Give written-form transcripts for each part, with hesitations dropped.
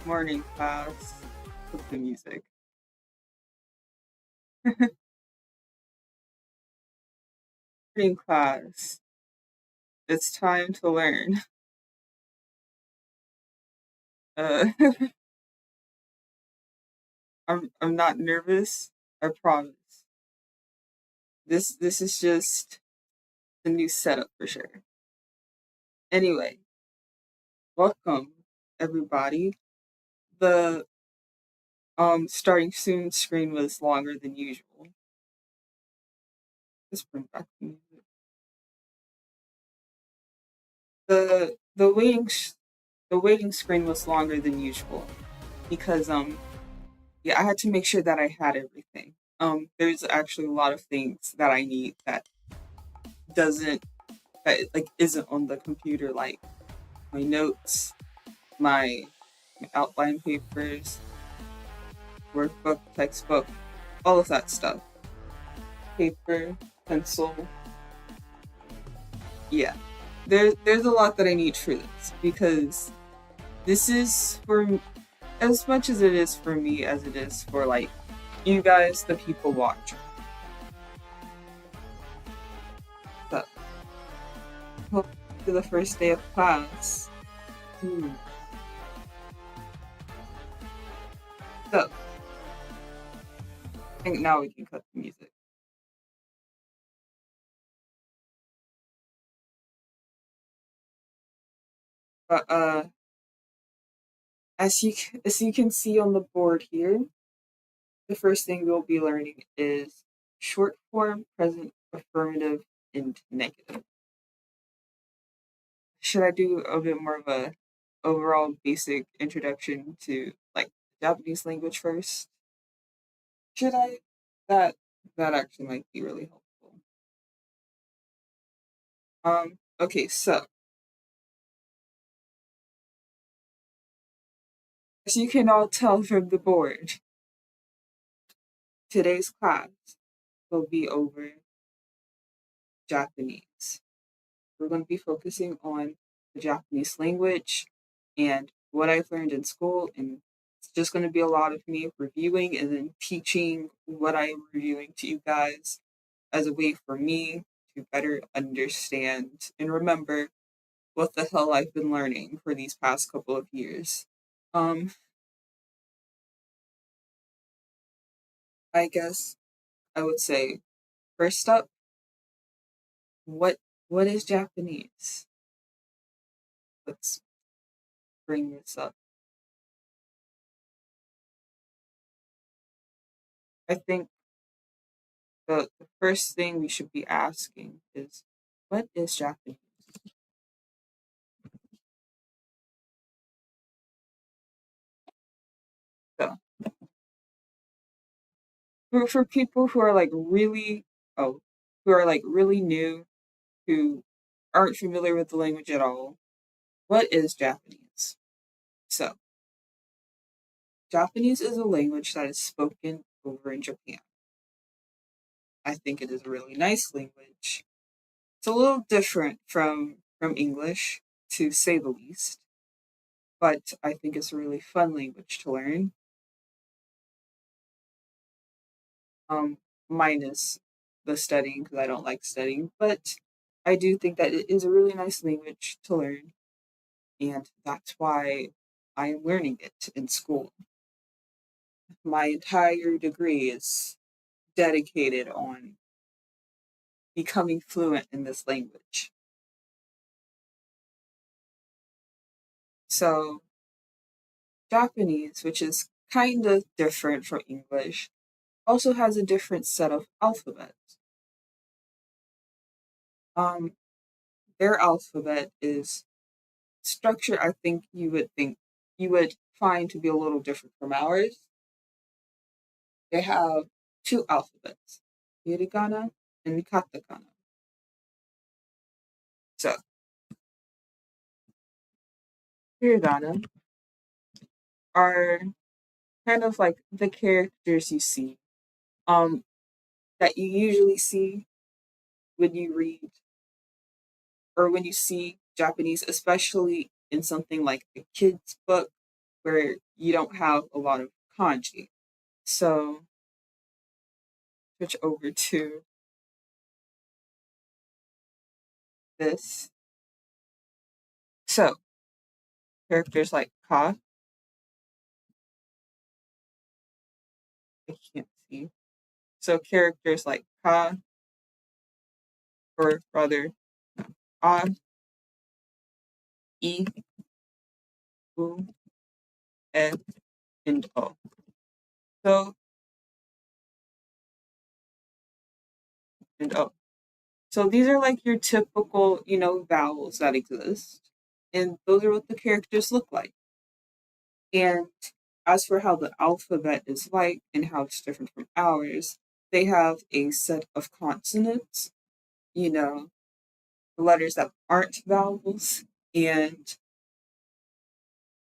Morning class. With the music. Morning class. It's time to learn. Uh, I'm not nervous. I promise. This is just a new setup for sure. Anyway, welcome everybody. The starting soon screen was longer than usual. Let's bring back the music. The the waiting screen was longer than usual because yeah, I had to make sure that I had everything. There's actually a lot of things that I need doesn't that like isn't on the computer, like my notes, my outline papers, workbook, textbook, all of that stuff. Paper, pencil, yeah. There's a lot that I need for this because this is for as much as it is for me as it is for like you guys, the people watching. So, welcome to the first day of class. Hmm. So, I think now we can cut the music. But as you can see on the board here, the first thing we'll be learning is short form, present, affirmative, and negative. Should I do a bit more of a overall basic introduction to like Japanese language first? Should I? That that actually might be really helpful. Okay, so as you can all tell from the board, today's class will be over Japanese. We're going to be focusing on the Japanese language and what I've learned in school. And it's just going to be a lot of me reviewing and then teaching what I am reviewing to you guys as a way for me to better understand and remember what the hell I've been learning for these past couple of years. Um, I guess I would say first up, what what is Japanese? Let's bring this up. I think the first thing we should be asking is what is Japanese? So for people who are like really oh who are like really new, who aren't familiar with the language at all, what is Japanese? So Japanese is a language that is spoken over in Japan. I think it is a really nice language. It's a little different from English, to say the least, but I think it's a really fun language to learn. Um, Minus the studying because I don't like studying, but I do think that it is a really nice language to learn, and that's why I am learning it in school. My entire degree is dedicated on becoming fluent in this language. So, Japanese, which is kind of different from English, also has a different set of alphabets. Um, their alphabet is structure. I think you would find to be a little different from ours. They have two alphabets, hiragana and katakana. So, hiragana are kind of like the characters you see, um, that you usually see when you read or when you see Japanese, especially in something like a kid's book where you don't have a lot of kanji. So switch over to this. So characters like ka, I can't see. So characters like ka, or rather a, e, u, e, and o. So and o. So these are like your typical, vowels that exist. And those are what the characters look like. And as for how the alphabet is like and how it's different from ours, they have a set of consonants, you know, the letters that aren't vowels, and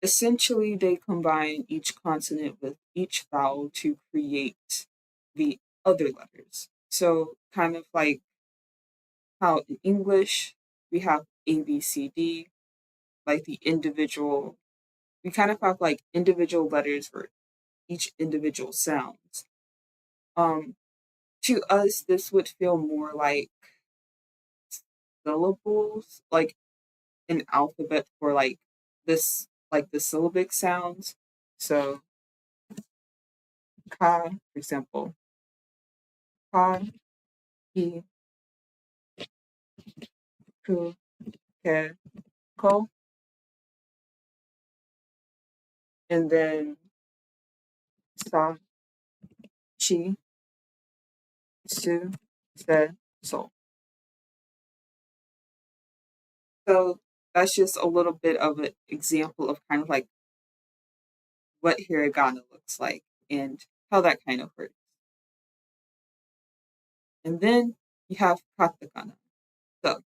essentially they combine each consonant with each vowel to create the other letters. So, kind of like how in English we have A, B, C, D, like the individual, we kind of have like individual letters for each individual sounds. Um, to us, this would feel more like syllables, like an alphabet for this, like the syllabic sounds. So ka, for example, ka, ki, ku, ke, ko, and then sa, chi, su, se, so. So that's just a little bit of an example of kind of like what hiragana looks like and how that kind of works. And then you have katakana. So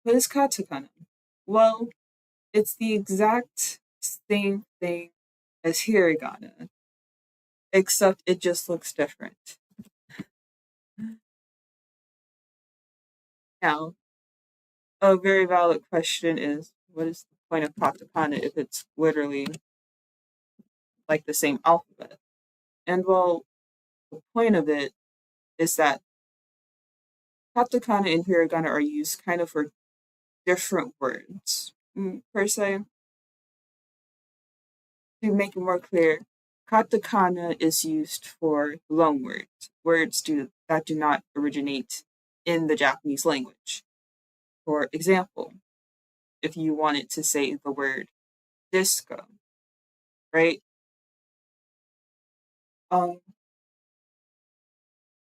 what is katakana? Well, it's the exact same thing as hiragana, except it just looks different. Now, a very valid question is, what is the point of katakana if it's literally like the same alphabet? And well, the point of it is that katakana and hiragana are used kind of for different words, per se. To make it more clear, katakana is used for loan words, that do not originate in the Japanese language. For example, if you wanted to say the word disco, right? Um,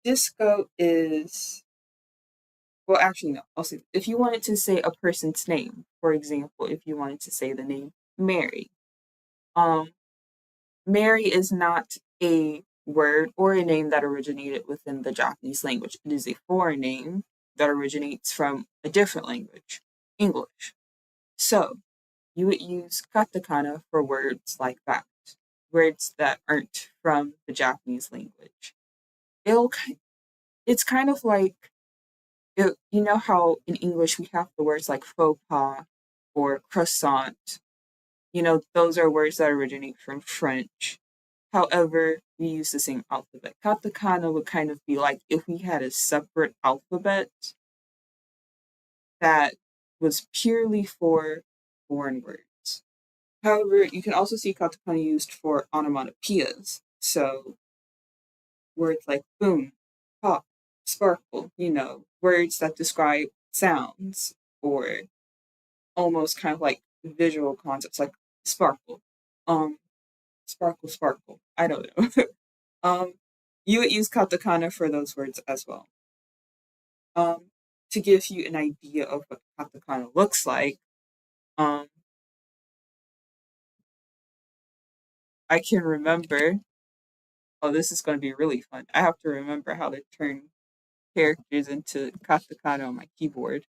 disco is, well, actually, no. I'll say, if you wanted to say a person's name, for example, if you wanted to say the name Mary, um, Mary is not a word or a name that originated within the Japanese language. It is a foreign name that originates from a different language, English. So you would use katakana for words like that, words that aren't from the Japanese language. It'll, it's kind of like, you know how in English we have the words like faux pas or croissant. Those are words that originate from French. However, we use the same alphabet. Katakana would kind of be like if we had a separate alphabet that was purely for foreign words. However, you can also see katakana used for onomatopoeias. So words like boom, pop, sparkle, words that describe sounds or almost kind of like visual concepts like sparkle. Um, sparkle, sparkle. I don't know. um, you would use katakana for those words as well. Um, to give you an idea of what katakana looks like, um, I can remember. Oh, this is going to be really fun. I have to remember how to turn characters into katakana on my keyboard.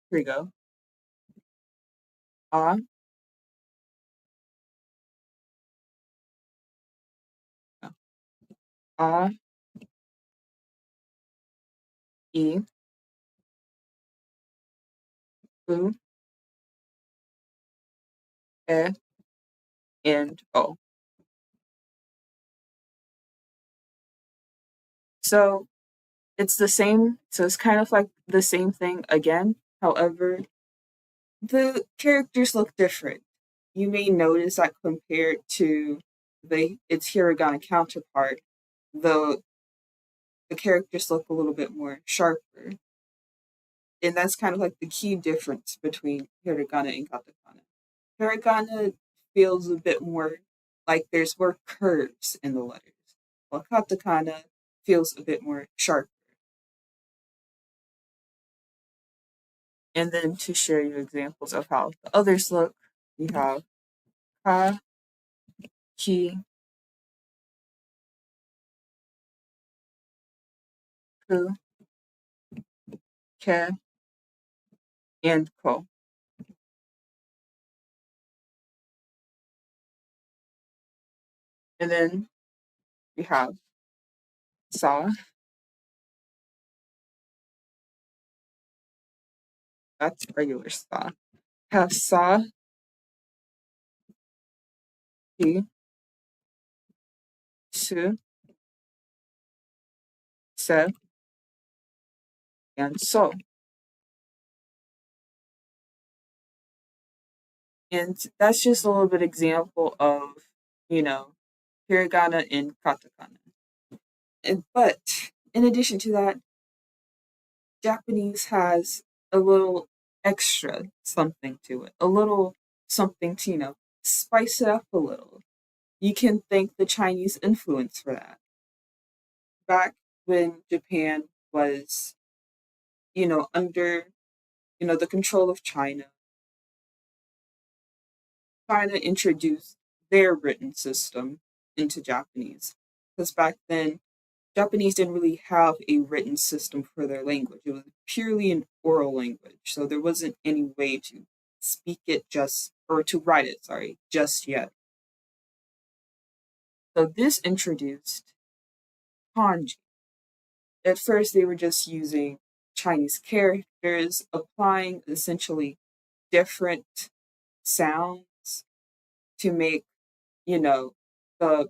Here we go. A, a, e, u, E, and O. So it's the same. So it's kind of like the same thing again. However, the characters look different. You may notice that compared to its hiragana counterpart, the the characters look a little bit more sharper, and that's kind of like the key difference between hiragana and katakana. Hiragana feels a bit more like there's more curves in the letters, while katakana feels a bit more sharp. And then to share you examples of how the others look, we have ka, ki, ku, ke, and ko. And then we have sa, that's regular sa. Have sa, ki, su, se, and so. And that's just a little bit example of, you know, hiragana and katakana. But in addition to that, Japanese has a little extra something to it, a little something to, spice it up a little. You can thank the Chinese influence for that. Back when Japan was, under, the control of China, China introduced their written system into Japanese. Because back then, Japanese didn't really have a written system for their language. It was purely an oral language. So there wasn't any way to speak it or to write it, sorry, just yet. So this introduced kanji. At first, they were just using Chinese characters, applying essentially different sounds to make, you know, the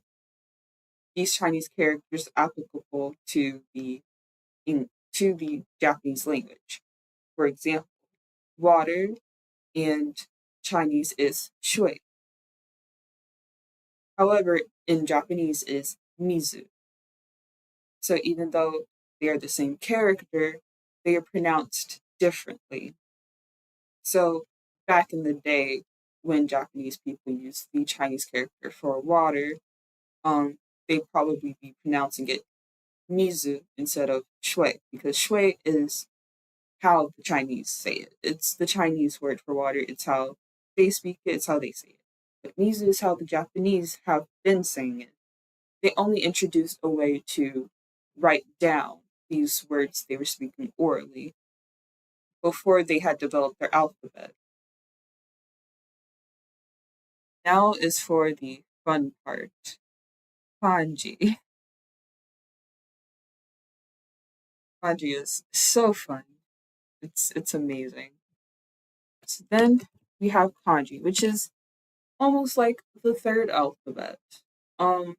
these Chinese characters applicable to the Japanese language. For example, water in Chinese is shui. However, in Japanese is mizu. So even though they are the same character, they are pronounced differently. So back in the day, when Japanese people used the Chinese character for water, they'd probably be pronouncing it mizu instead of shui, because shui is how the Chinese say it. It's the Chinese word for water. It's how they speak it. It's how they say it. But mizu is how the Japanese have been saying it. They only introduced a way to write down these words they were speaking orally before they had developed their alphabet. Now is for the fun part. Kanji. Kanji is so fun. It's amazing. So then we have kanji, which is almost like the third alphabet. Um,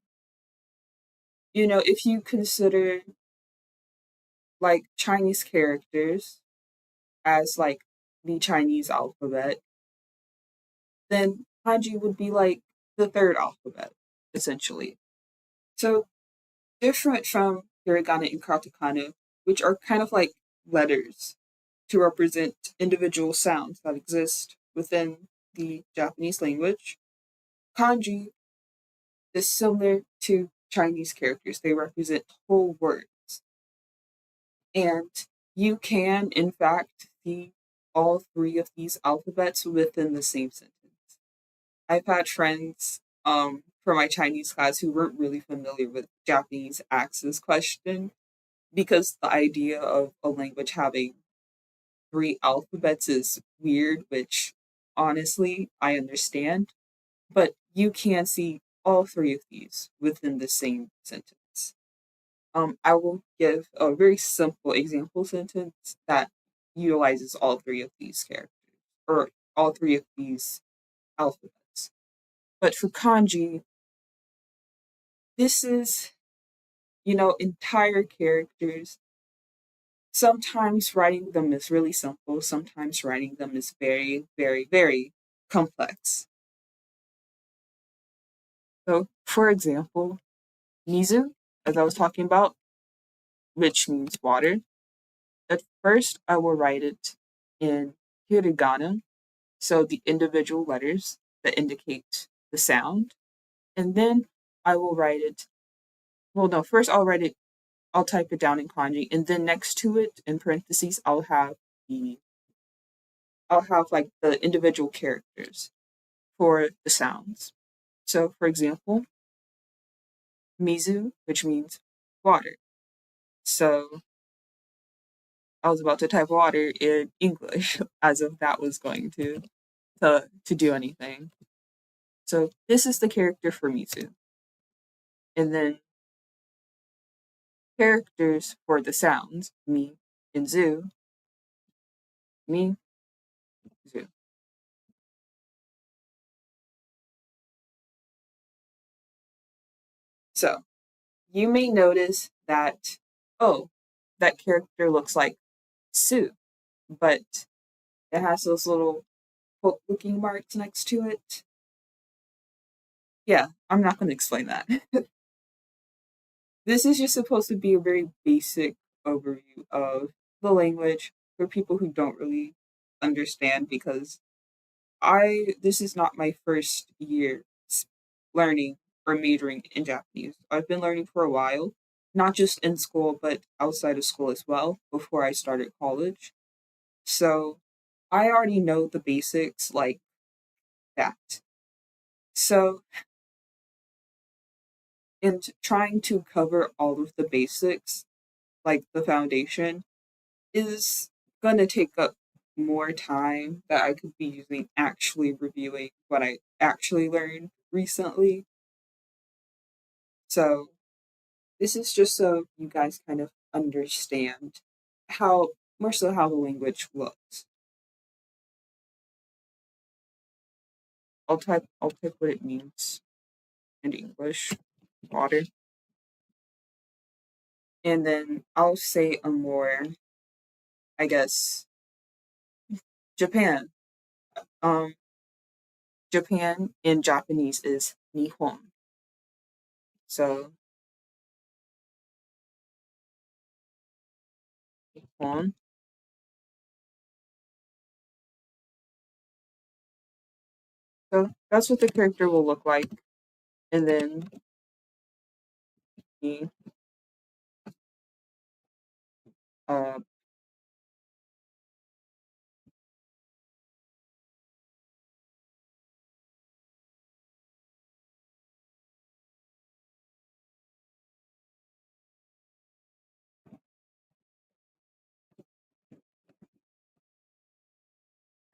if you consider like Chinese characters as like the Chinese alphabet, then kanji would be like the third alphabet, essentially. So different from hiragana and katakana, which are kind of like letters to represent individual sounds that exist within the Japanese language. Kanji is similar to Chinese characters. They represent whole words. And you can, in fact, see all three of these alphabets within the same sentence. I've had friends from my Chinese class who weren't really familiar with Japanese accents question because the idea of a language having three alphabets is weird, which honestly I understand. But you can see all three of these within the same sentence. I will give a very simple example sentence that utilizes all three of these characters or all three of these alphabets. But for kanji, this is, entire characters. Sometimes writing them is really simple, sometimes writing them is very, very, very complex. So, for example, Mizu, as I was talking about, which means water, at first I will write it in hiragana, so the individual letters that indicate the sound, and then I will write it. Well, no, first I'll type it down in kanji, and then next to it, in parentheses, the I'll have like the individual characters for the sounds. So, for example, mizu, which means water. So I was about to type water in English as if that was going to do anything. So this is the character for mizu, and then characters for the sounds mi and zu, mi zu. So you may notice that, oh, that character looks like Sue, but it has those little hook looking marks next to it. Yeah, I'm not going to explain that. This is just supposed to be a very basic overview of the language for people who don't really understand, because this is not my first year learning or majoring in Japanese. I've been learning for a while, not just in school, but outside of school as well, before I started college. So I already know the basics like that. So, in trying to cover all of the basics, like the foundation, is going to take up more time that I could be using actually reviewing what I actually learned recently. So, this is just so you guys kind of understand how, more so how the language looks. I'll type what it means in English, water. And then I'll say a more, I guess, Japan. Um, Japan in Japanese is Nihon. So Nihon. So that's what the character will look like. And then the uh,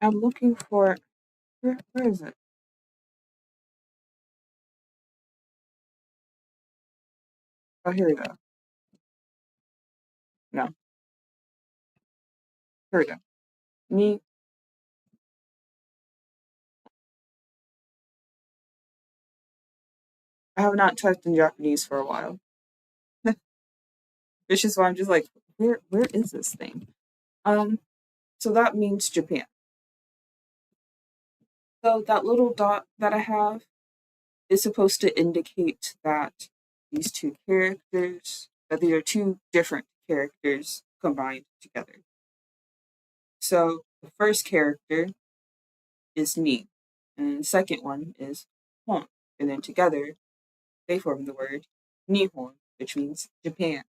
I'm looking for, where is it? Oh, here we go. No, here we go. Ni. I have not typed in Japanese for a while, which is why I'm just like, where is this thing? Um, so that means Japan. So that little dot that I have is supposed to indicate that that these are two different characters combined together. So the first character is ni, and the second one is hon, and then together they form the word nihon, which means Japan.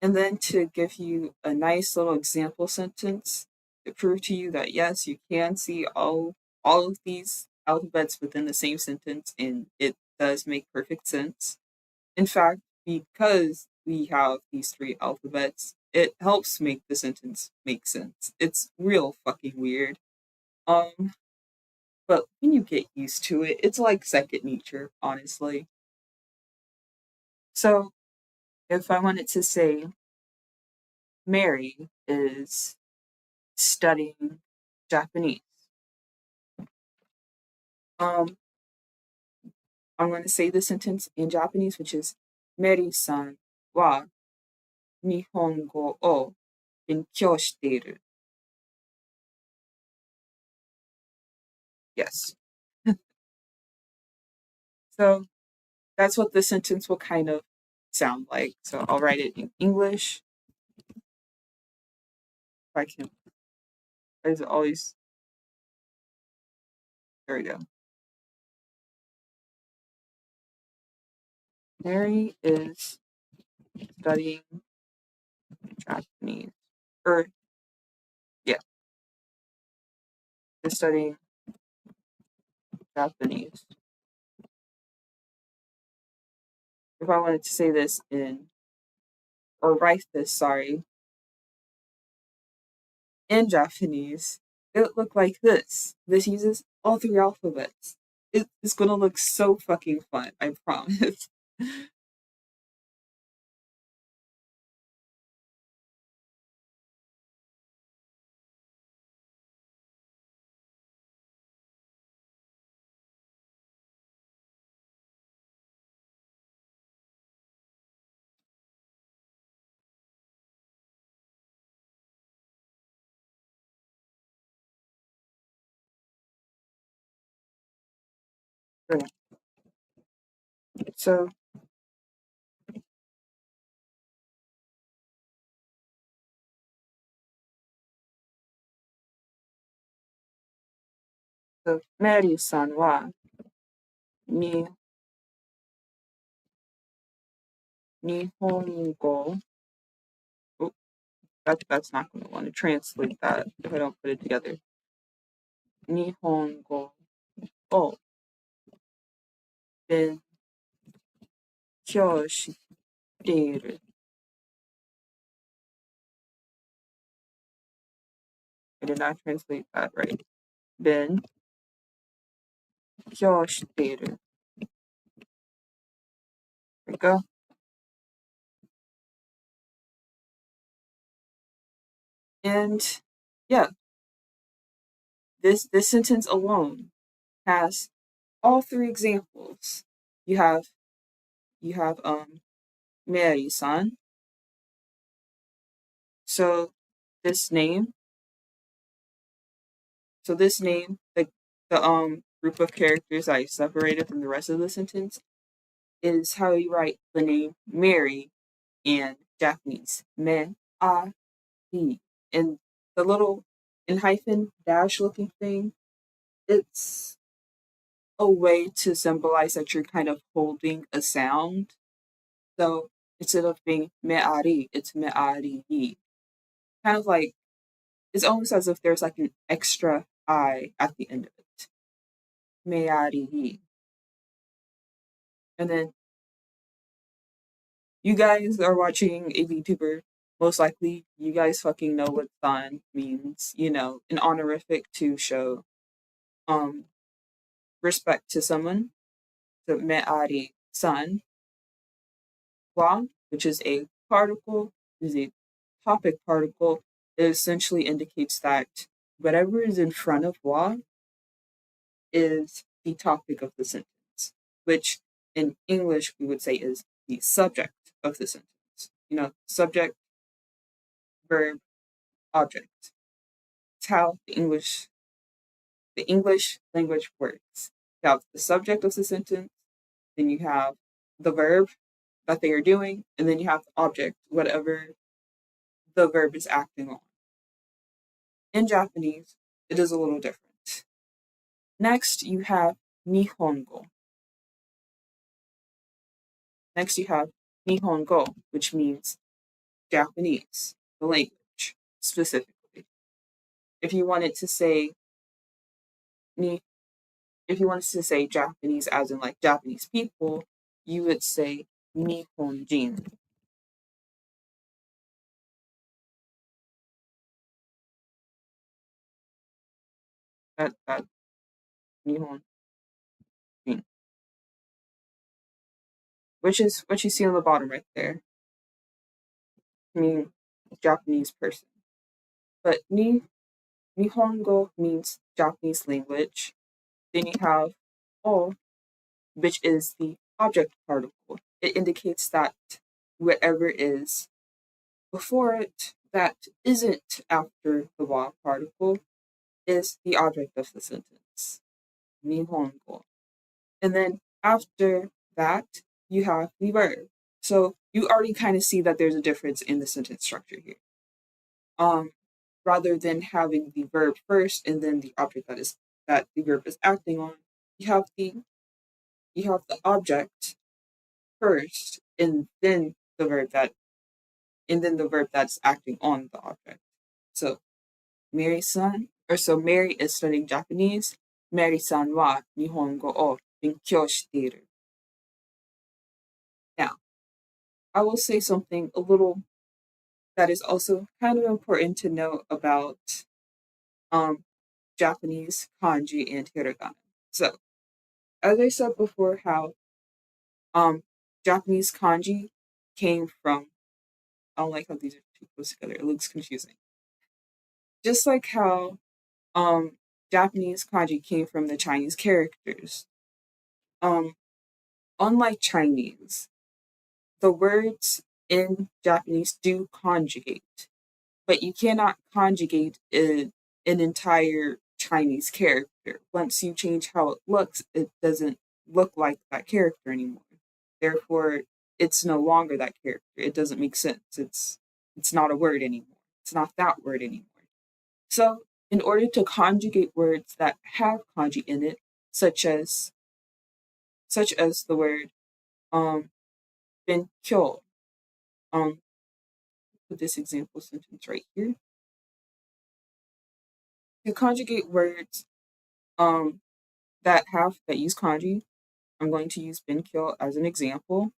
And then to give you a nice little example sentence to prove to you that yes, you can see all of these alphabets within the same sentence, and it does make perfect sense. In fact, because we have these three alphabets, it helps make the sentence make sense. It's real fucking weird. Um, but when you get used to it, it's like second nature, honestly. So if I wanted to say Mary is studying Japanese, Um, I'm going to say the sentence in Japanese, which is Mary-san wa Nihongo o benkyou shiteiru. Yes. So that's what the sentence will kind of sound like. So I'll write it in English. If I can, as always, there we go. Mary is studying Japanese. Or, yeah, is studying Japanese. If I wanted to say this or write this, sorry, in Japanese, it would look like this. This uses all three alphabets. It's gonna look so fucking fun, I promise. So, Mary-san wa ni Nihongo. Oh, that's not going to want to translate that if I don't put it together. Nihongo o benkyou shiteiru. I did not translate that right. Benkyou shiteiru. There we go. And yeah, this sentence alone has all three examples. You have Mary-san. So this name, the group of characters I separated from the rest of the sentence is how you write the name Mary in Japanese. Me a ri. And the little in hyphen dash looking thing, it's a way to symbolize that you're kind of holding a sound. So instead of being me'ari, it's me'ari. Kind of like it's almost as if there's like an extra I at the end of it. Me'ari. And then you guys are watching a VTuber. Most likely, you guys fucking know what san means. You know, an honorific to show um respect to someone. So me'ari san wa, which is a particle, is a topic particle. It essentially indicates that whatever is in front of wa is the topic of the sentence, which in English we would say is the subject of the sentence. You know, subject, verb, object. It's how the English language works. You have the subject of the sentence, then you have the verb that they are doing, and then you have the object, whatever the verb is acting on. In Japanese, it is a little different. Next, you have Nihongo. Next, you have Nihongo, which means Japanese, the language specifically. If you wanted to say ni, if you wanted to say Japanese as in like Japanese people, you would say Nihonjin. That Nihonjin, which is what you see on the bottom right there. I mean Japanese person. But Nihongo means Japanese language. Then you have o, which is the object particle. It indicates that whatever is before it that isn't after the wa particle is the object of the sentence. Nihongo. And then after that, you have the verb. So you already kind of see that there's a difference in the sentence structure here. Um, Rather than having the verb first and then the object that the verb is acting on, you have the object first and then the verb that's acting on the object. So Mary is studying Japanese. Mary-san wa Nihongo o benkyou shiteiru. Now, I will say something a little that is also kind of important to know about um, Japanese kanji and hiragana. So, as I said before, how um, Japanese kanji came from, I don't like how these are too close together, it looks confusing. Just like how um, Japanese kanji came from the Chinese characters. Um, Unlike Chinese, the words in Japanese do conjugate, but you cannot conjugate an entire Chinese character. Once you change how it looks, it doesn't look like that character anymore. Therefore, it's no longer that character. It doesn't make sense. It's not a word anymore. It's not that word anymore. So, in order to conjugate words that have kanji in it, such as the word um benkyo, um put this example sentence right here. To conjugate words um that use kanji, I'm going to use benkyo as an example.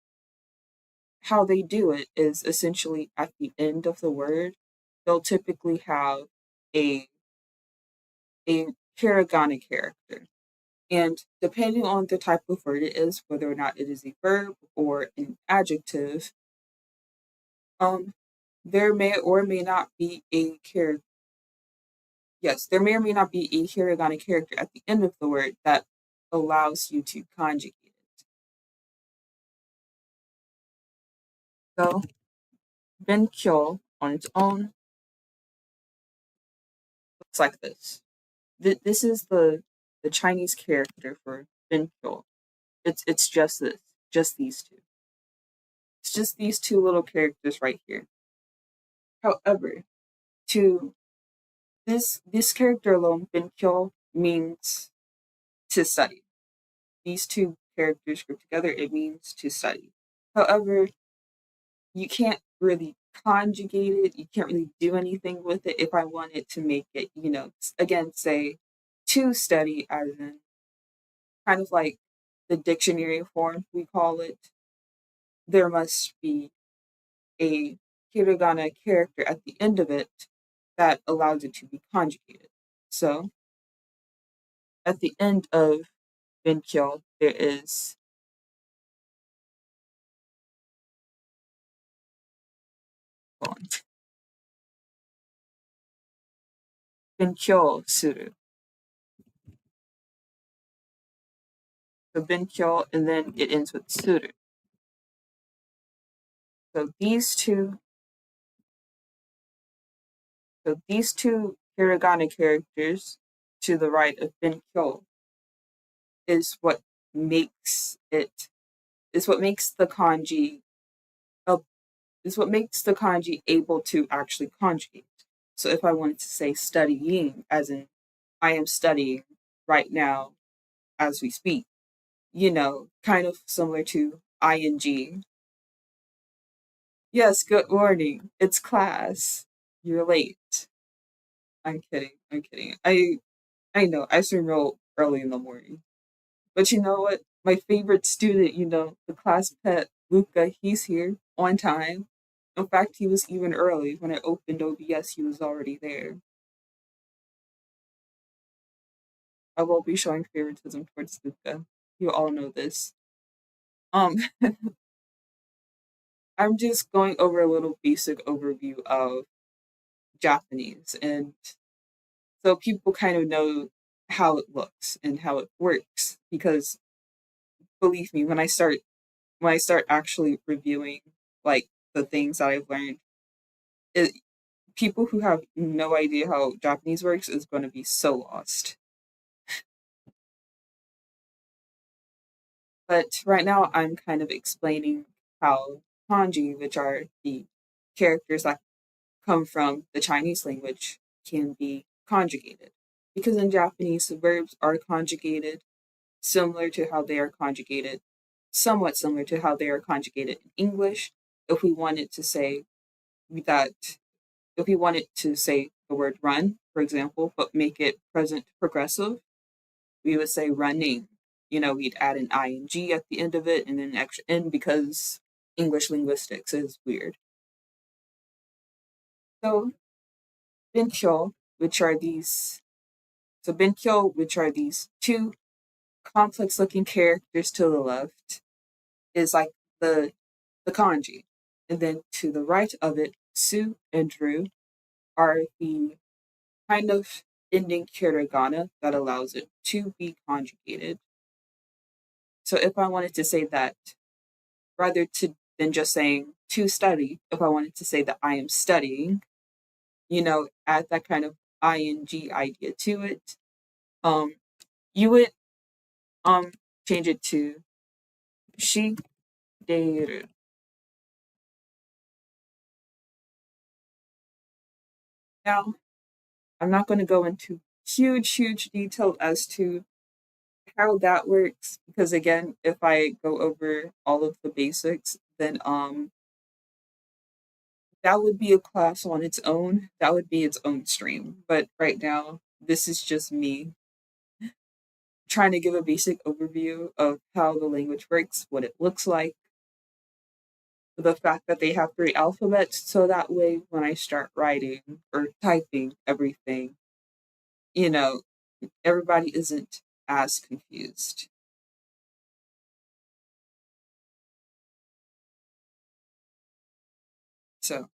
How they do it is essentially at the end of the word, they'll typically have a hiragana character. And depending on the type of word it is, whether or not it is a verb or an adjective, there may or may not be a character. Yes, there may or may not be a hiragana character at the end of the word that allows you to conjugate it. So, benkyo on its own looks like this. This is the Chinese character for benkyo. It's just these two. It's just these two little characters right here. However, to this character alone, benkyo means to study. These two characters grouped together, it means to study. However, you can't really conjugate it. You can't really do anything with it. If I wanted to make it, again, say to study, as in kind of like the dictionary form we call it, there must be a hiragana character at the end of it that allows it to be conjugated. So at the end of benkyo, there is benkyo suru. So benkyo, and then it ends with suru. So these two hiragana characters to the right of benkyo is what makes the kanji able to actually conjugate. So if I wanted to say studying, as in I am studying right now as we speak, kind of similar to ing. Yes, good morning. It's class. You're late. I'm kidding. I'm kidding. I know. I swim real early in the morning. But you know what? My favorite student, the class pet, Luca, he's here on time. In fact, he was even early. When I opened OBS, he was already there. I will be showing favoritism towards Luca. You all know this. Um, I'm just going over a little basic overview of Japanese, and so people kind of know how it looks and how it works. Because believe me, when I start actually reviewing like the things that I've learned, it, people who have no idea how Japanese works is going to be so lost. But right now, I'm kind of explaining how kanji, which are the characters that come from the Chinese language, can be conjugated. Because in Japanese, the verbs are conjugated similar to how they are conjugated, somewhat similar to how they are conjugated in English. If we wanted to say that, if we wanted to say the word run, for example, but make it present progressive, we would say running. You know, we'd add an ing at the end of it and then extra n because English linguistics is weird. So benkyo, which are these benkyo, which are these two complex looking characters to the left, is like the the kanji. And then to the right of it, su and ru are the kind of ending hiragana that allows it to be conjugated. So if I wanted to say that rather to than just saying to study, if I wanted to say that I am studying, you know, add that kind of ing idea to it, um, you would um change it to shi deru. Now, I'm not going to go into huge detail as to how that works because again, if I go over all of the basics, then that would be a class on its own. That would be its own stream. But right now, this is just me trying to give a basic overview of how the language works, what it looks like, the fact that they have three alphabets, so that way when I start writing or typing everything, you know, everybody isn't as confused. So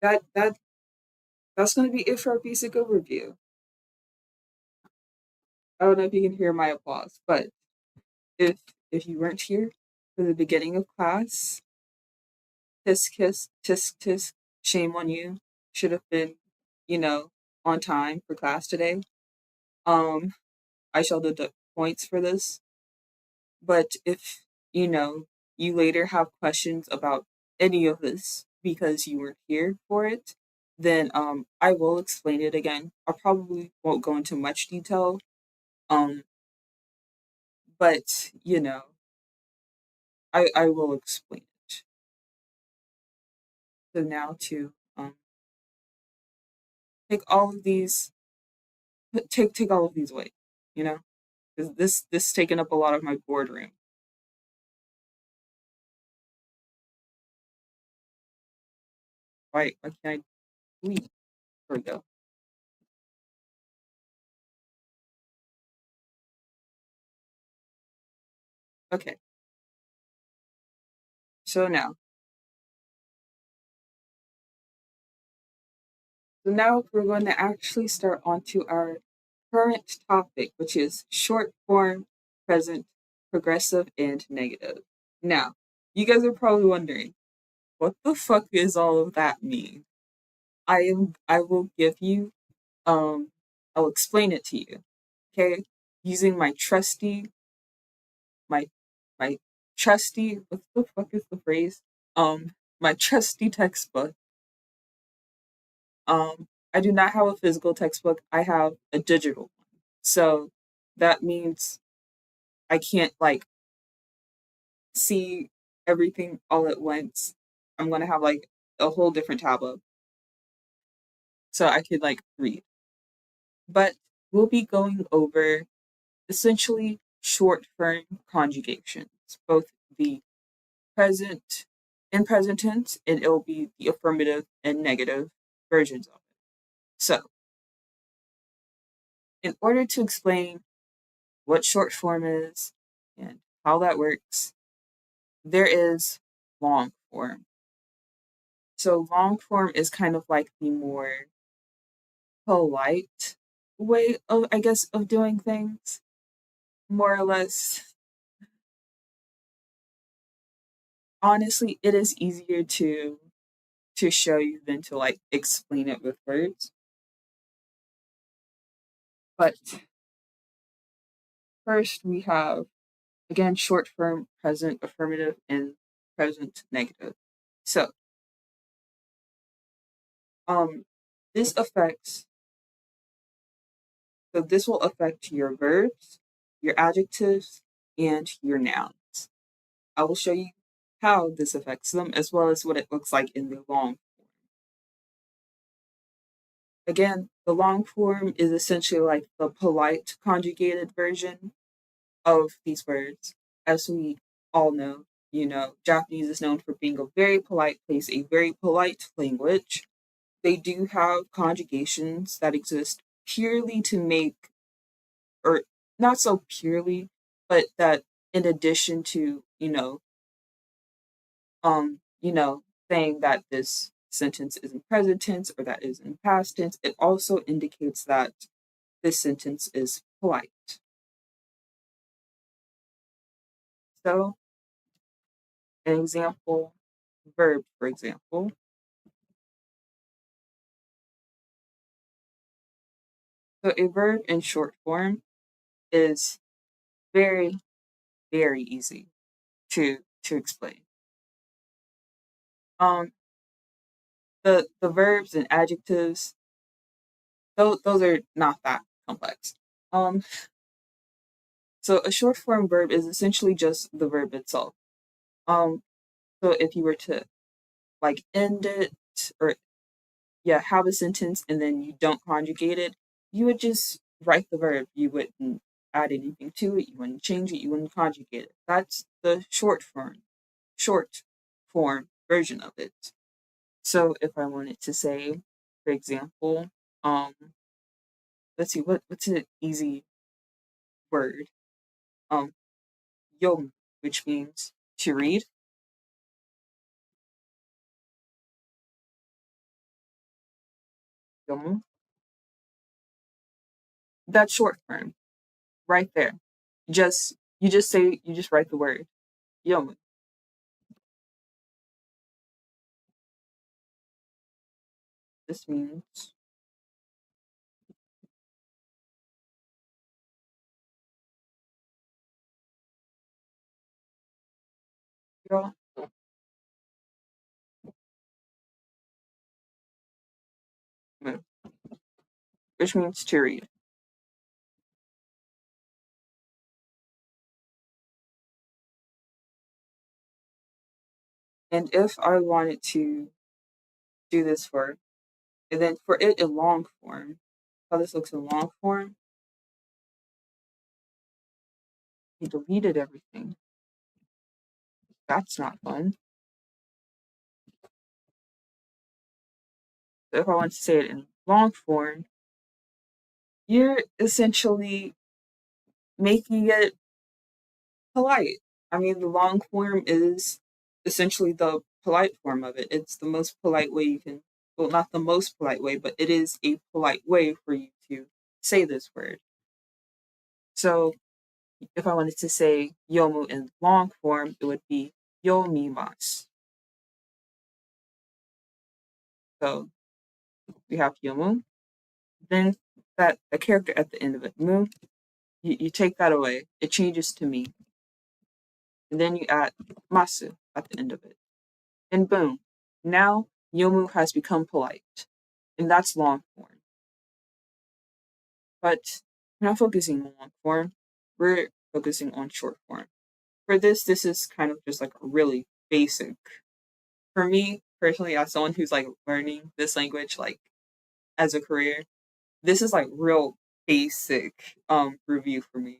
that that's going to be it for our basic overview. I don't know if you can hear my applause, but if if you weren't here for the beginning of class, tisk kiss, tisk tisk, shame on you. Should have been, you know, on time for class today. Um, I shall deduct points for this. But if, you know, you later have questions about any of this because you weren't here for it, then I will explain it again. I probably won't go into much detail. Um, but you know, I will explain it. So now to take all of these take all of these away, you know? 'Cause this taken up a lot of my boardroom. Why can't I leave? There we go. Okay. So now so now we're going to actually start onto our current topic, which is short form, present, progressive, and negative. Now, you guys are probably wondering, what the fuck is all of that mean? I will give you I'll explain it to you. Okay? Using my my trusty what the fuck is the phrase? My trusty textbook. I do not have a physical textbook. I have a digital one. So that means I can't like see everything all at once. I'm gonna have like a whole different tab up so I could like read. But we'll be going over essentially short form conjugations, both the present in present tense, and it will be the affirmative and negative versions of it. So, in order to explain what short form is and how that works, there is long form. So long form is kind of like the more polite way of, I guess, of doing things, more or less. Honestly, it is easier to show you than to like explain it with words. But first we have again short form present affirmative and present negative. So um this affects so this will affect your verbs, your adjectives, and your nouns. I will show you how this affects them as well as what it looks like in the long form. Again, the long form is essentially like the polite conjugated version of these words. As we all know, Japanese is known for being a very polite place, a very polite language. They do have conjugations that exist purely to make, or not so purely, but that in addition to, saying that this sentence is in present tense or that is in past tense, it also indicates that this sentence is polite. So, an example verb, for example. So, a verb in short form is very, very easy to explain. Um, the verbs and adjectives, those are not that complex. Um, so a short form verb is essentially just the verb itself. Um, so if you were to like end it or have a sentence and then you don't conjugate it, you would just write the verb. You wouldn't add anything to it. You wouldn't change it. You wouldn't conjugate it. That's the short form version of it. So if I wanted to say, for example, um, let's see, what's an easy word? Um, Yom, which means to read. Yom. That's short form, right there. You just write the word Yom. This means Yom, which means to read. And if I wanted to do this and then for it in long form, how this looks in long form, he deleted everything. That's not fun. So if I want to say it in long form, you're essentially making it polite. I mean, the long form is essentially the polite form of it. It's the most polite way you can, well, not the most polite way, but it is a polite way for you to say this word. So if I wanted to say yomu in long form, it would be yomimasu. So we have yomu. Then that a character at the end of it, mu, you take that away. It changes to me. And then you add masu at the end of it. And boom, now yomu has become polite. And that's long form. But we're not focusing on long form. We're focusing on short form. For this is kind of just like a really basic. For me personally, as someone who's like learning this language like as a career, this is like real basic review for me.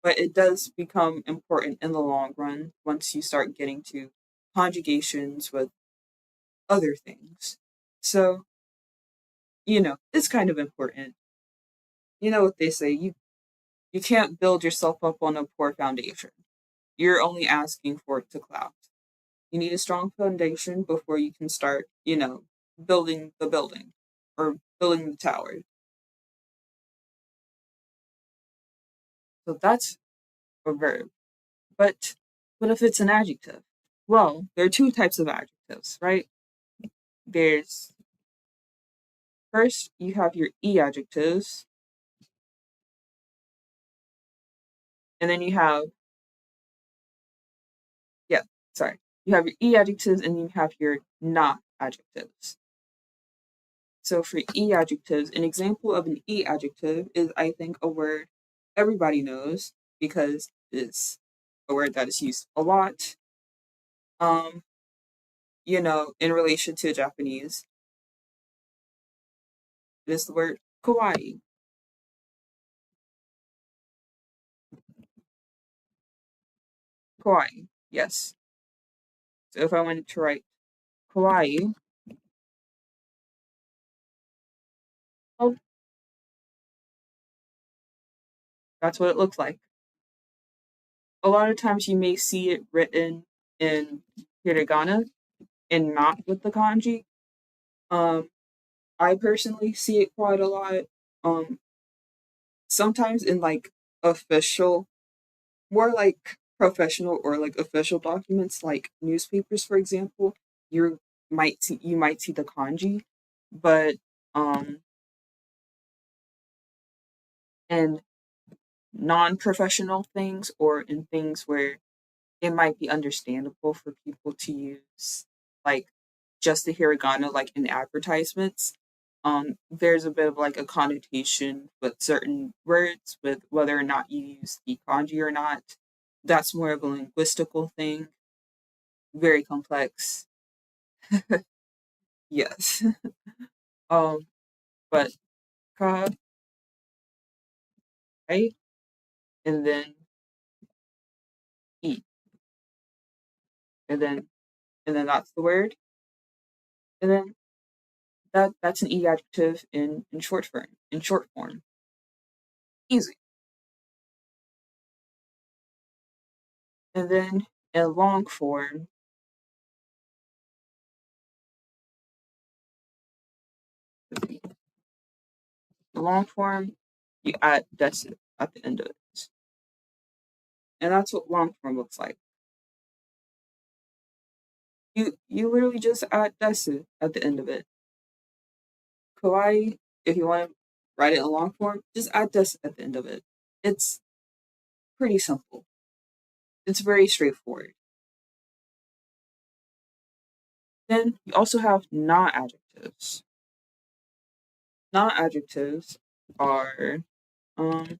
But it does become important in the long run once you start getting to conjugations with other things. So, it's kind of important. You know what they say, you can't build yourself up on a poor foundation. You're only asking for it to collapse. You need a strong foundation before you can start, building the building or building the tower. So that's a verb. But what if it's an adjective? Well, there are two types of adjectives, right? There's first you have your e adjectives, and then you have yeah, sorry. You have your e adjectives and you have your not adjectives. So for e adjectives, an example of an e adjective is I think a word everybody knows because it's a word that is used a lot. Um, in relation to Japanese, it is the word kawaii. Kawaii, yes. So if I wanted to write kawaii, oh, that's what it looks like. A lot of times you may see it written in hiragana and not with the kanji. Um, I personally see it quite a lot. Um, Sometimes in like official, more like professional or like official documents, like newspapers, for example, you might see the kanji, but um, in non-professional things or in things where it might be understandable for people to use like just the hiragana like in advertisements. There's a bit of like a connotation with certain words with whether or not you use the kanji or not. That's more of a linguistical thing, very complex. Yes. um but ka, right, and then e, and then that's the word, and then that's an e adjective in short form. Easy. And then in long form, long form, you add desu at the end of it. And that's what long form looks like. You literally just add desu at the end of it. Kawaii, if you want to write it in long form, just add desu at the end of it. It's pretty simple. It's very straightforward. Then you also have not adjectives. Not adjectives are a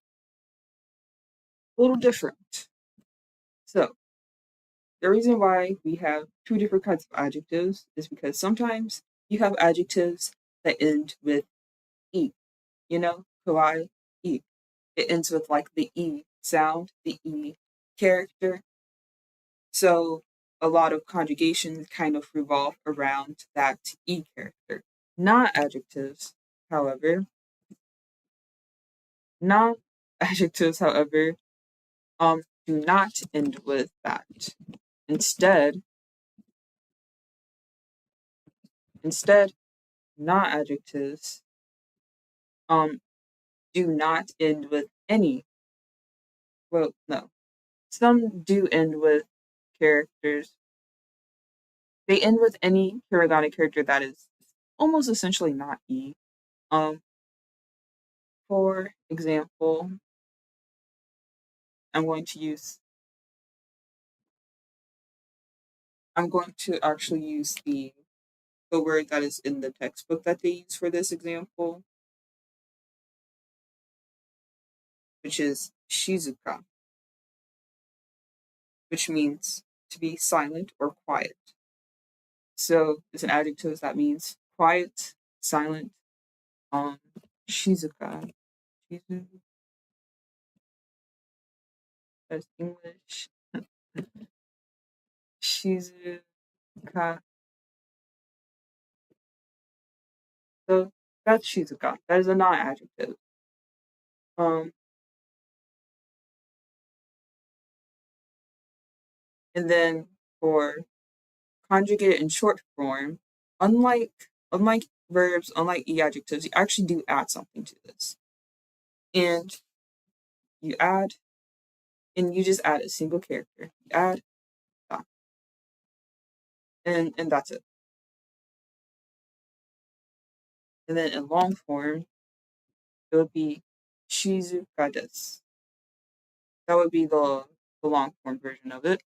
little different. So the reason why we have two different kinds of adjectives is because sometimes you have adjectives that end with e, kawaii, e. It ends with like the e sound, the e character. So a lot of conjugations kind of revolve around that e character. Not adjectives, however, not adjectives, however, do not end with that. Instead, instead, not adjectives um do not end with any. Well, no. Some do end with characters. They end with any hiragana character that is almost essentially not E. Um, for example, I'm going to use I'm going to actually use the word that is in the textbook that they use for this example, which is shizuka, which means to be silent or quiet. So it's an adjective that means quiet, silent. Um, shizuka. Shizu, that's English. Shizuka. So that's Shizuka. That is a non adjective. Um, and then for conjugate in short form, unlike verbs, unlike adjectives, you actually do add something to this. And you add, and you just add a single character. You add that, and that's it. And then in long form, it would be shizuka desu. That would be the long form version of it.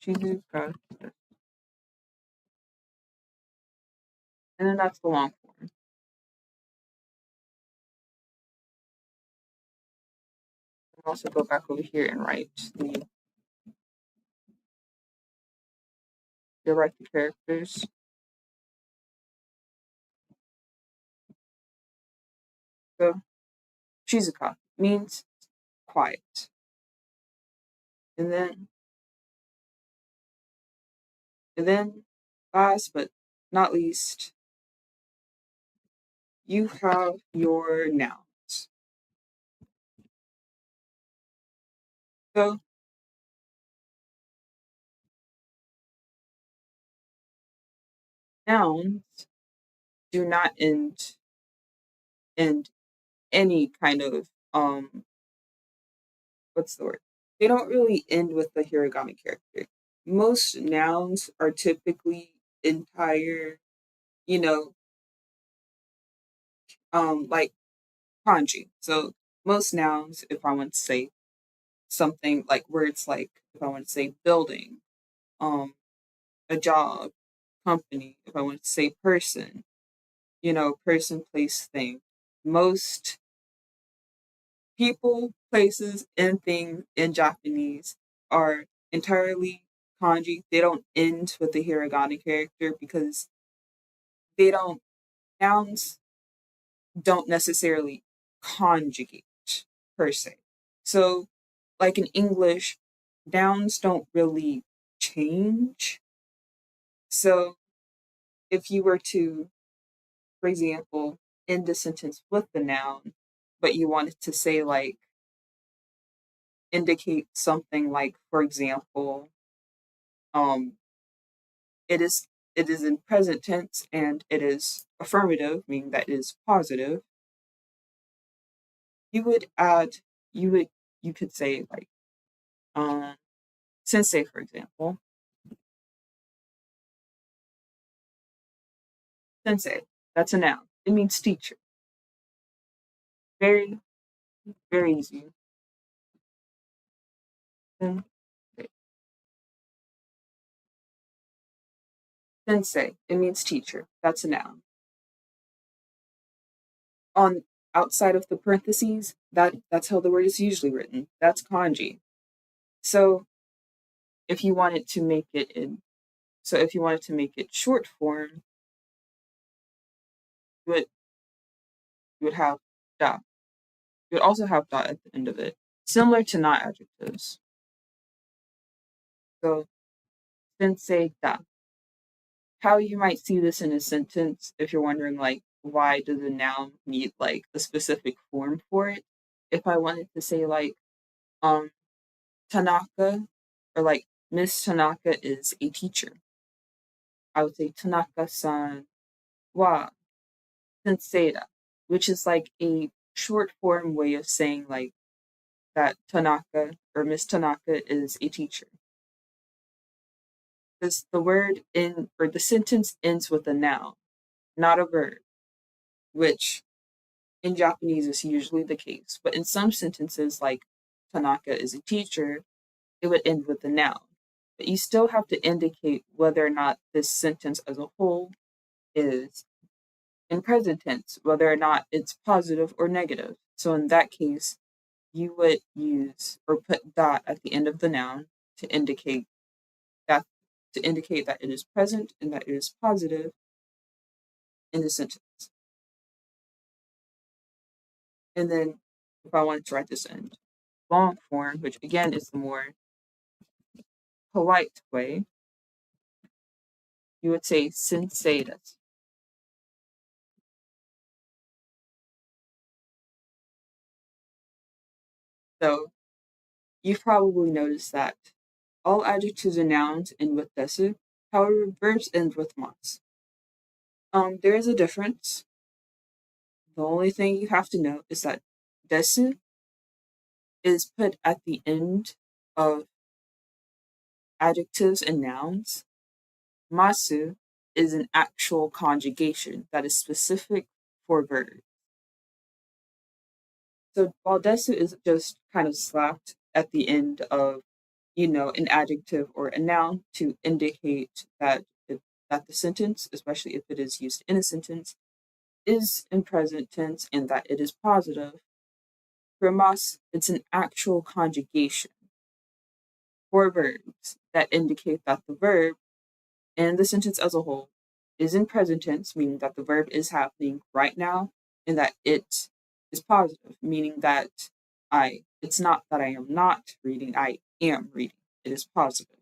Shizuka. And then that's the long form. I'll also go back over here and write the characters. So shizuka means quiet. And then last but not least, you have your nouns. So nouns do not end in any kind of what's the word? They don't really end with the hiragana character. Most nouns are typically entire, you know, like kanji. So most nouns, if I want to say something like words like if I want to say building, um, a job, company, if I want to say person, person, place, thing. Most people, places, and things in Japanese are entirely kanji. They don't end with the hiragana character because they don't, nouns don't necessarily conjugate per se. So, like in English, nouns don't really change. So, if you were to, for example, end a sentence with the noun, but you wanted to say, like, indicate something like, for example, um, it is it is in present tense and it is affirmative, meaning that it is positive. You would add, you would you could say like um, sensei, for example. Sensei, that's a noun. It means teacher. Very, very easy. Sensei. Sensei, it means teacher. That's a noun. On outside of the parentheses, that's how the word is usually written. That's kanji. So if you wanted to make it in so if you wanted to make it short form, you would you would have da. You would also have da at the end of it, similar to not adjectives. So sensei da. How you might see this in a sentence if you're wondering like why does a noun need like a specific form for it? If I wanted to say like um Tanaka or like Miss Tanaka is a teacher, I would say Tanaka-san wa sensei da, which is like a short form way of saying like that Tanaka or Miss Tanaka is a teacher. Because the word in or the sentence ends with a noun, not a verb, which in Japanese is usually the case. But in some sentences, like Tanaka is a teacher, it would end with a noun. But you still have to indicate whether or not this sentence as a whole is in present tense, whether or not it's positive or negative. So in that case, you would use or put dot at the end of the noun to indicate that it is present and that it is positive in the sentence. And then if I wanted to write this in long form, which again is the more polite way, you would say sensei desu. So you've probably noticed that all adjectives and nouns end with desu, however, verbs end with mas. There is a difference. The only thing you have to know is that desu is put at the end of adjectives and nouns. Masu is an actual conjugation that is specific for verbs. So while desu is just kind of slapped at the end of, an adjective or a noun to indicate that the sentence, especially if it is used in a sentence, is in present tense and that it is positive. For mas, it's an actual conjugation for verbs that indicate that the verb and the sentence as a whole is in present tense, meaning that the verb is happening right now, and that it is positive, meaning that it's not that I am not reading, I am reading. It is positive.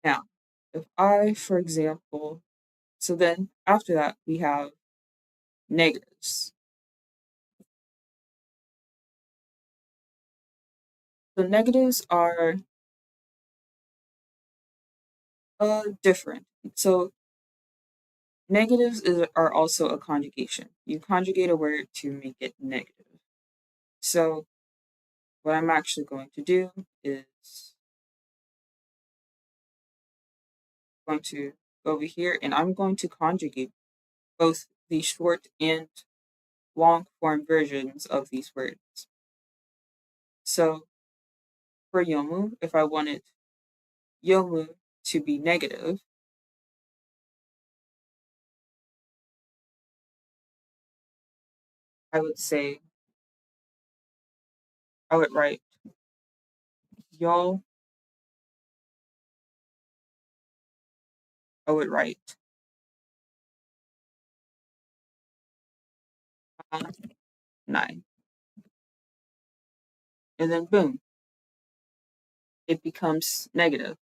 Now, if I, for example, so then after that, we have negatives. So negatives are different. So are also a conjugation. You conjugate a word to make it negative. So what I'm actually going to do is going to go over here and I'm going to conjugate both the short and long form versions of these words. So for yomu, if I wanted yomu to be negative, I would say, I would write yo, I would write nine. And then boom, it becomes negative.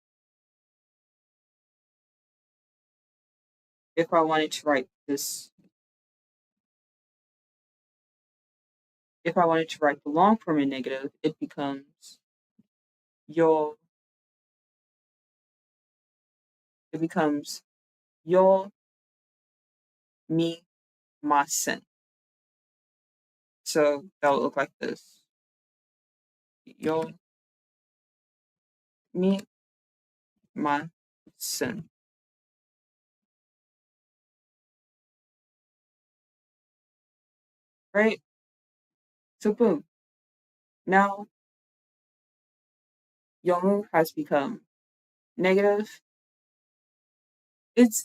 If I wanted to write this, if I wanted to write the long form in negative, it becomes yo, it becomes yo mi masen. So that would look like this. Yo mi masen. Right? So boom. Now yomu has become negative. It's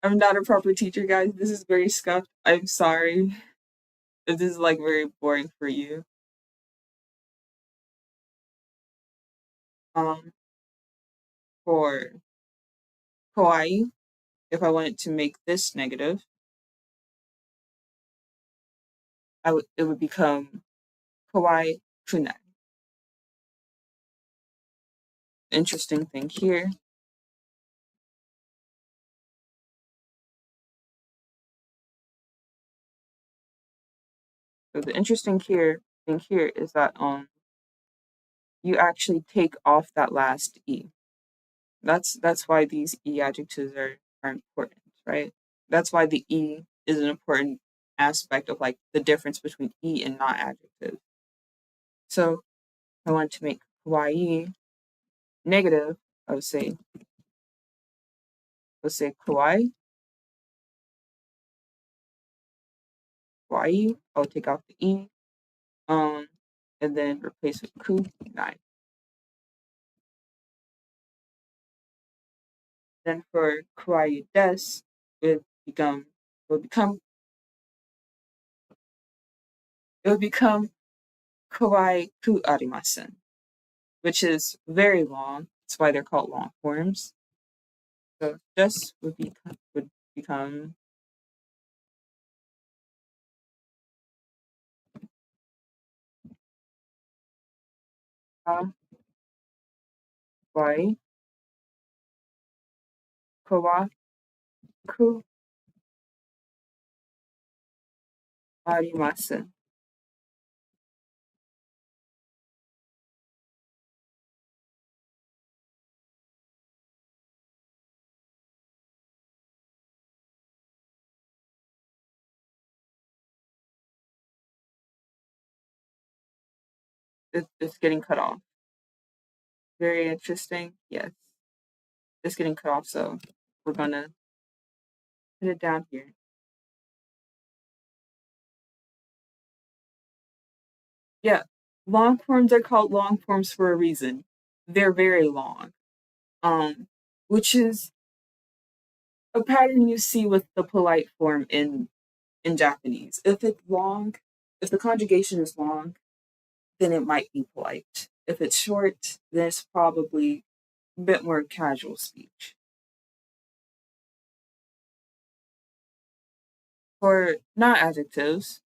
I'm not a proper teacher, guys. This is very scuffed. I'm sorry if this is like very boring for you. Um for kawaii, if I wanted to make this negative, it would become kawaii kunai. Interesting thing here. So the interesting thing here is that you actually take off that last e. That's why these e adjectives are important, right? That's why the e is an important aspect of like the difference between e and not adjective. So I want to make kawaii negative. I would say let's say kawaii. Kawaii. I'll take out the e. Um and then replace with kunai. Then for kawaii des, it become will become it would become kawaii ku arimasen, which is very long. That's why they're called long forms. So this would become kawaii kawa ku arimasu. It's getting cut off. Very interesting. Yes, it's getting cut off. So we're gonna put it down here. Yeah, long forms are called long forms for a reason. They're very long. Which is a pattern you see with the polite form in Japanese. If it's long, if the conjugation is long, then it might be polite. If it's short, then it's probably a bit more casual speech. For not adjectives,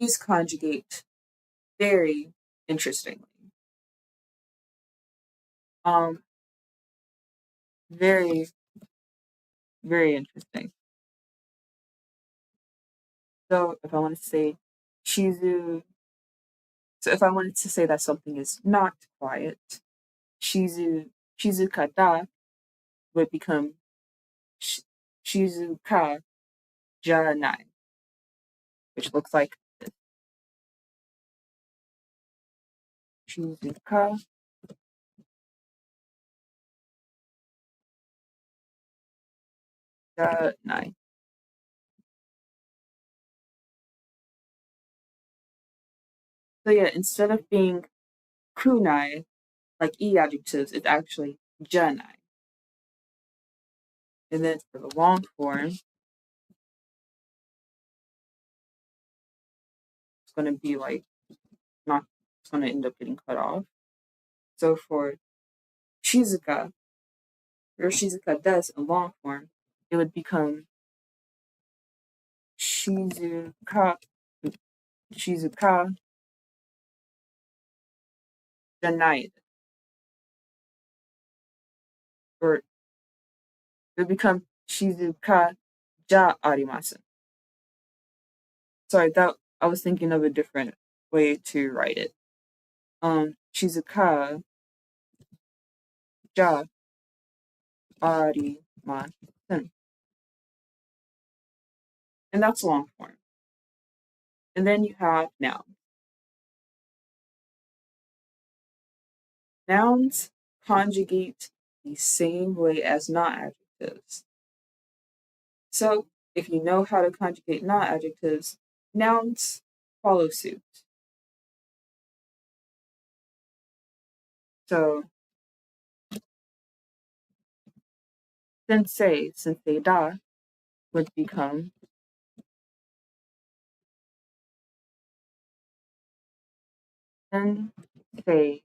these conjugate very interestingly. Um, very, very interesting. So if I want to say shizu, so if I wanted to say that something is not quiet, shizu shizukata would become shizuka janai, which looks like this. Shizuka janai. So yeah, instead of being kunai, like e adjectives, it's actually janai. And then for the long form, it's going to be like not, it's going to end up getting cut off. So for shizuka or shizuka des in long form, it would become shizuka, shizuka janai, or it would become shizuka ja arimasu. Sorry, that I was thinking of a different way to write it. Shizuka ja arimasen. And that's long form. And then you have noun. Nouns conjugate the same way as not adjectives. So if you know how to conjugate not adjectives, nouns follow suit. So sensei da would become sensei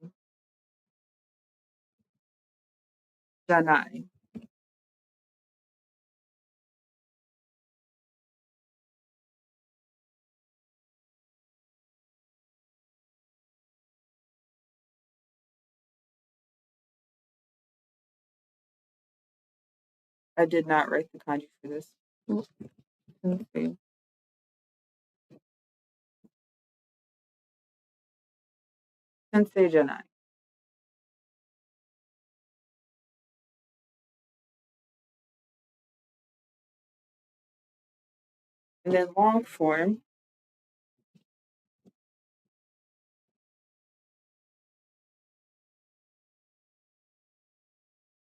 janai. I did not write the kanji for this. Sensei. Sensei janai. And then long form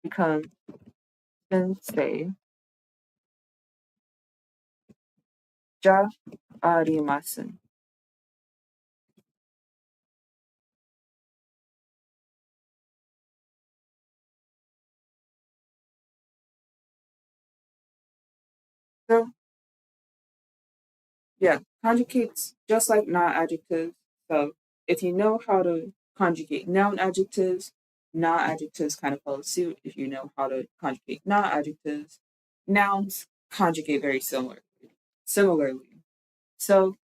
becomes sensei ja arimasen. So yeah, conjugates just like not adjectives. So if you know how to conjugate noun adjectives, not adjectives kind of follow suit. If you know how to conjugate not adjectives, nouns conjugate very similarly. So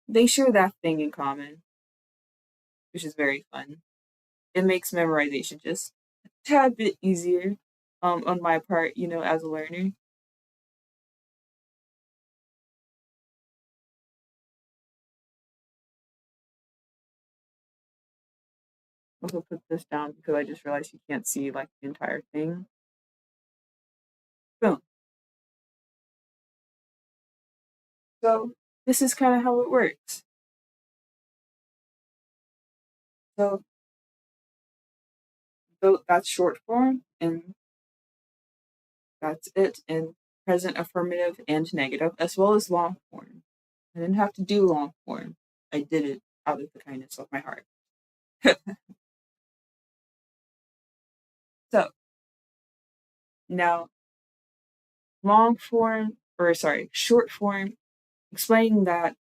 they share that thing in common, which is very fun. It makes memorization just a tad bit easier on my part, as a learner. also put this down because I just realized you can't see like the entire thing. Boom. So this is kind of how it works. So that's short form, and that's it in present affirmative and negative, as well as long form. I didn't have to do long form. I did it out of the kindness of my heart. So now, long form, or sorry, short form, explaining that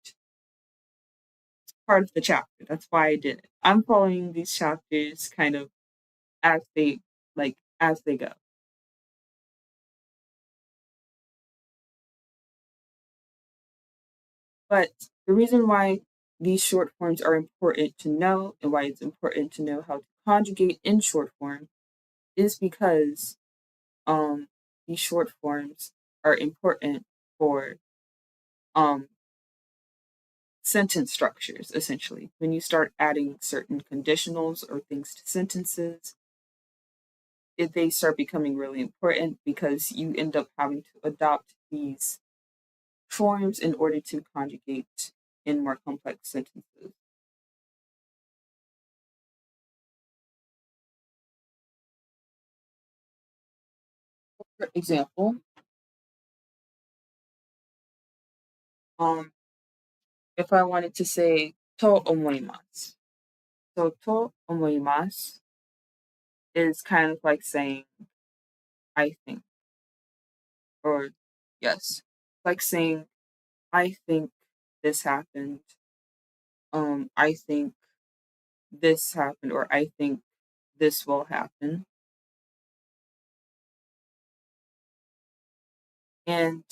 part of the chapter. That's why I did it. I'm following these chapters kind of as they as they go. But the reason why these short forms are important to know and why it's important to know how to conjugate in short form is because um these short forms are important for um sentence structures essentially. When you start adding certain conditionals or things to sentences, if they start becoming really important because you end up having to adopt these forms in order to conjugate in more complex sentences. For example, um, if I wanted to say to omoimasu, so to omoimasu is kind of like saying I think, or yes, like saying I think this happened, I think this happened, or I think this will happen. And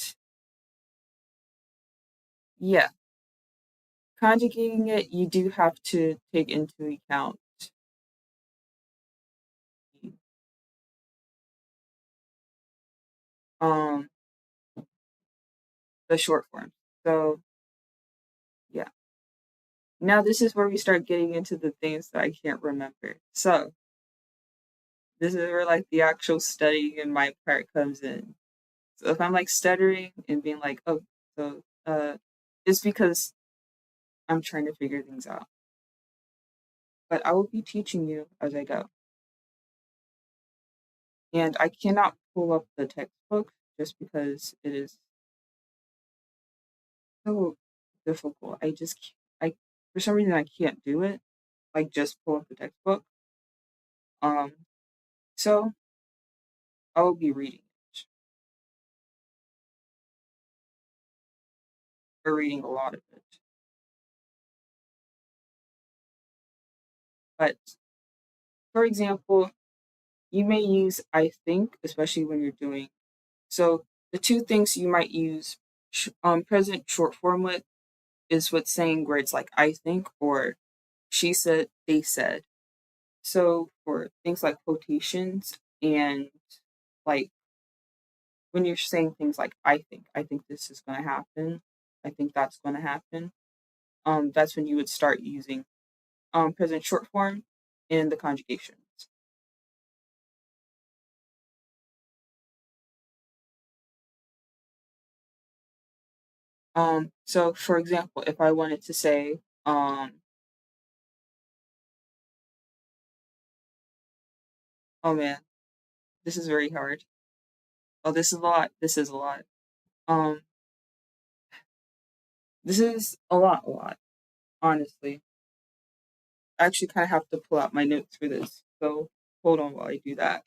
yeah, conjugating it, you do have to take into account the, um, the short form. So yeah, now this is where we start getting into the things that I can't remember. So this is where like the actual studying in my part comes in. So if I'm like stuttering and being like, oh, so it's because I'm trying to figure things out. But I will be teaching you as I go. And I cannot pull up the textbook just because it is so difficult. I for some reason I can't do it. Like just pull up the textbook. Um, so I will be reading it or reading a lot of it. But for example, you may use I think, especially when you're doing so. The two things you might use present short form with is with saying where it's like I think or she said, they said. So for things like quotations and like when you're saying things like I think this is going to happen, I think that's going to happen. That's when you would start using present short form in the conjugations. So for example, if I wanted to say, oh man, this is very hard. Oh, this is a lot. This is a lot. Um, this is a lot. Honestly, I actually kind of have to pull out my notes for this. So hold on while I do that.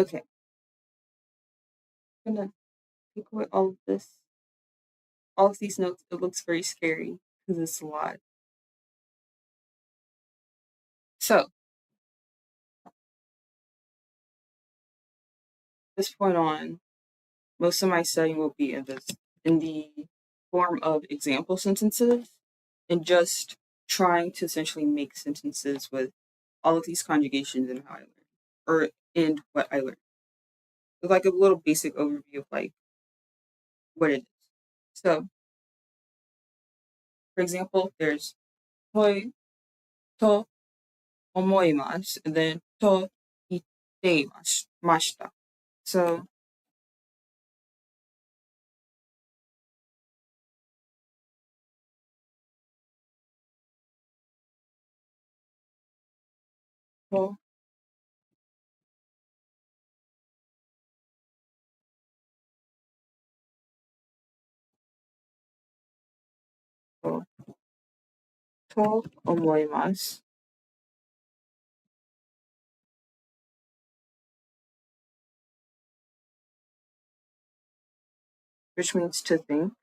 Okay, I'm gonna take away all of this, all of these notes. It looks very scary because it's a lot. So, this point on, most of my studying will be in the form of example sentences and just trying to essentially make sentences with all of these conjugations and how I learned or and what I learned. With like a little basic overview of like what it is. So, for example, there's toi to omoimasu and then to mashita. So, to, to, to omoimasu, which means to think,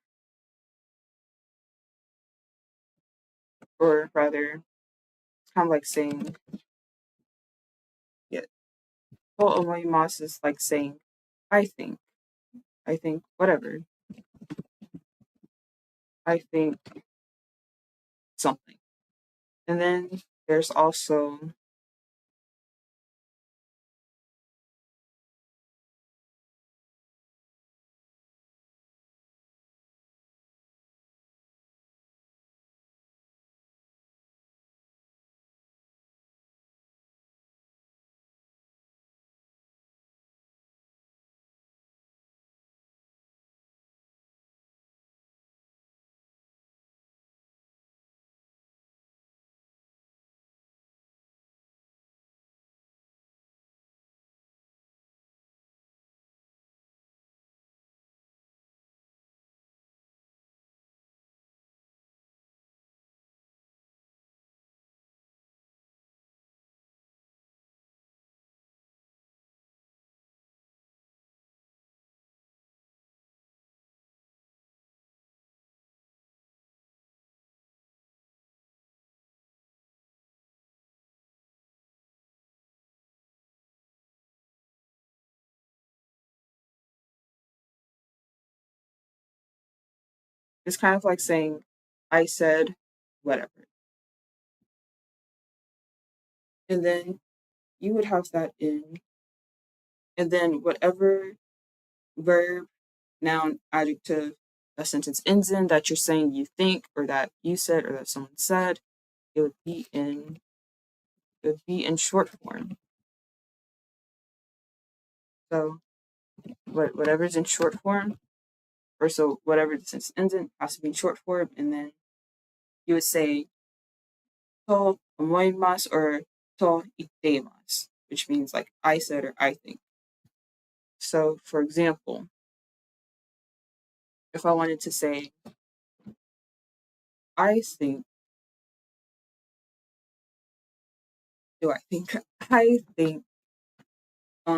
or rather, it's kind of like saying, yeah, to omoimasu is like saying, I think, I think whatever, I think something. And then there's also it's kind of like saying, I said whatever. And then you would have that in, and then whatever verb, noun, adjective a sentence ends in that you're saying you think or that you said or that someone said, it would be in short form. So whatever's in short form, or so whatever the sentence ends in has to be in short form, and then you would say to omoimasu or to itemasu, which means like I said or I think. So for example, if I wanted to say I think, do I think I think if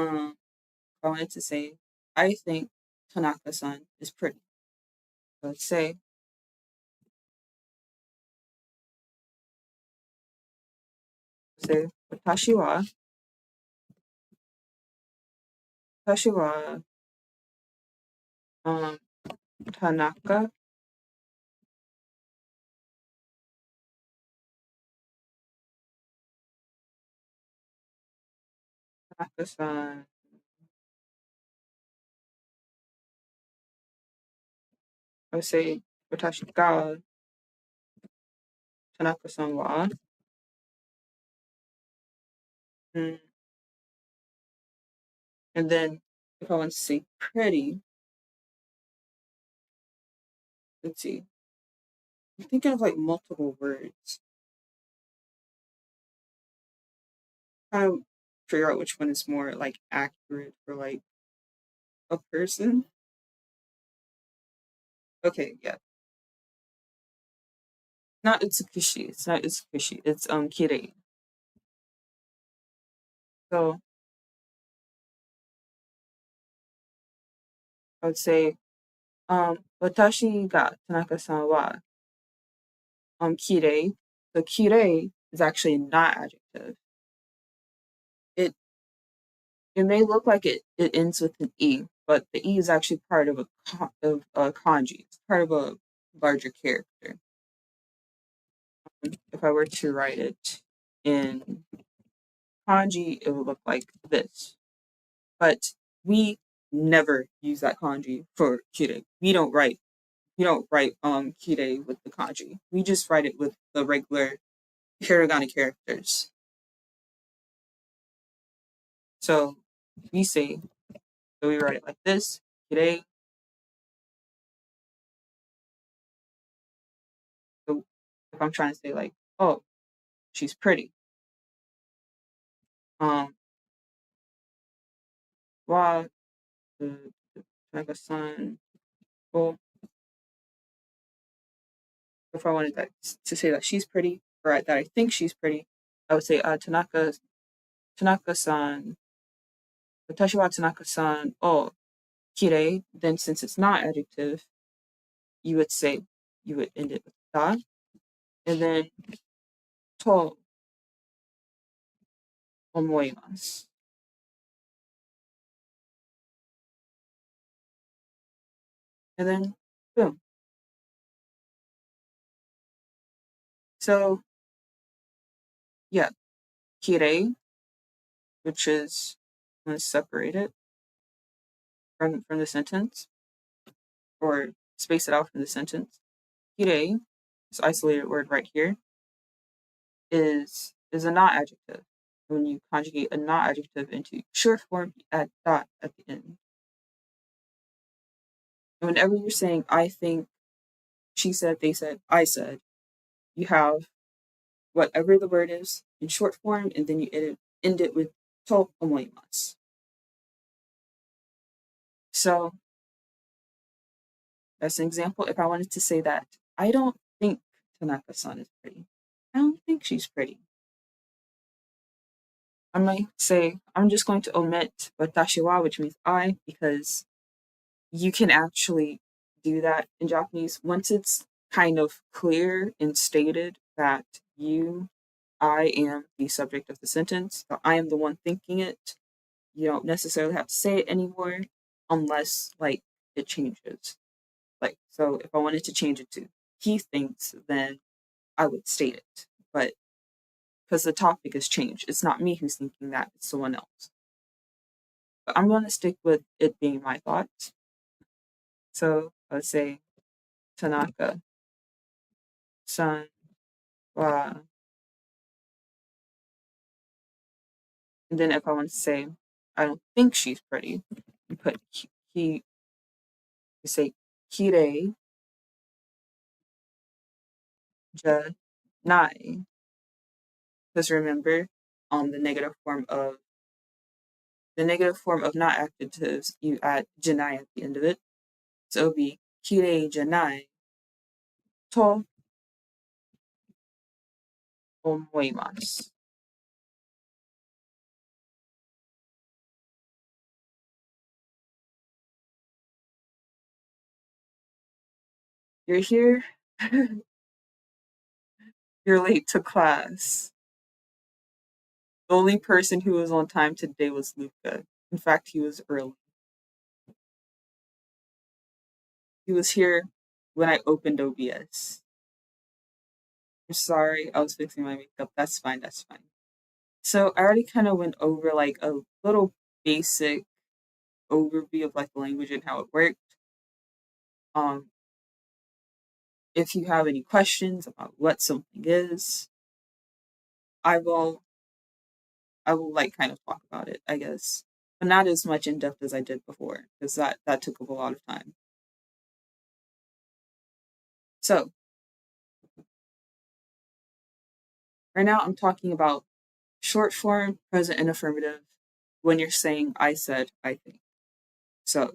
I wanted to say I think Tanaka-san is pretty. Let's say watashi wa um Tanaka Tanaka-san I would say watashi ga Tanaka-san wa mm, and then if I want to say pretty, let's see. I'm thinking of like multiple words. Kind of figure out which one is more like accurate for like a person. Okay, yeah. Not Utsukushi. It's not Utsukushi. It's Kirei. So I would say, watashi ga Tanaka-san wa kirei. So kirei is actually not adjective. It it may look like it ends with an e, but the e is actually part of a kanji. It's part of a larger character. If I were to write it in kanji, it would look like this. But we never use that kanji for kirei. We don't write kirei with the kanji. We just write it with the regular hiragana characters. So we say, so we write it like this, kirei. So if I'm trying to say like, oh, she's pretty. Um, wa Tanaka-san. Well, if I wanted to say that she's pretty, or that I think she's pretty, I would say Tanaka-san. Watashi wa Tanaka-san o kirei. Then since it's not adjective, you would say you would end it with da, and then to omoimasu. And then boom. So yeah, kirei, which is, let's separate it from the sentence or space it out from the sentence. Kirei, this isolated word right here, is a not adjective. When you conjugate a not adjective into short form, you add dot at the end. And whenever you're saying I think, she said, they said, I said, you have whatever the word is in short form, and then you end it with to omoimasu. So as an example, if I wanted to say that I don't think Tanaka-san is pretty, I don't think she's pretty. I might say I'm just going to omit watashi wa, which means I, because you can actually do that in Japanese once it's kind of clear and stated that I am the subject of the sentence. So I am the one thinking it. You don't necessarily have to say it anymore unless like it changes. Like, so if I wanted to change it to he thinks, then I would state it. But because the topic has changed, it's not me who's thinking that, it's someone else. But I'm going to stick with it being my thoughts. So let's say Tanaka san wa, and then if I want to say I don't think she's pretty, you put he, you say kirei ja nai. Because remember, the negative form of not adjectives, you add janai at the end of it. So it would be kirei janai to omoimasu. You're here, you're late to class. The only person who was on time today was Luca. In fact, he was early. He was here when I opened OBS. I'm sorry, I was fixing my makeup. That's fine, that's fine. So I already kind of went over like a little basic overview of like the language and how it worked. Um, if you have any questions about what something is, I will like kind of talk about it, I guess. But not as much in depth as I did before, because that took up a lot of time. So right now I'm talking about short form, present and affirmative when you're saying I said, I think. So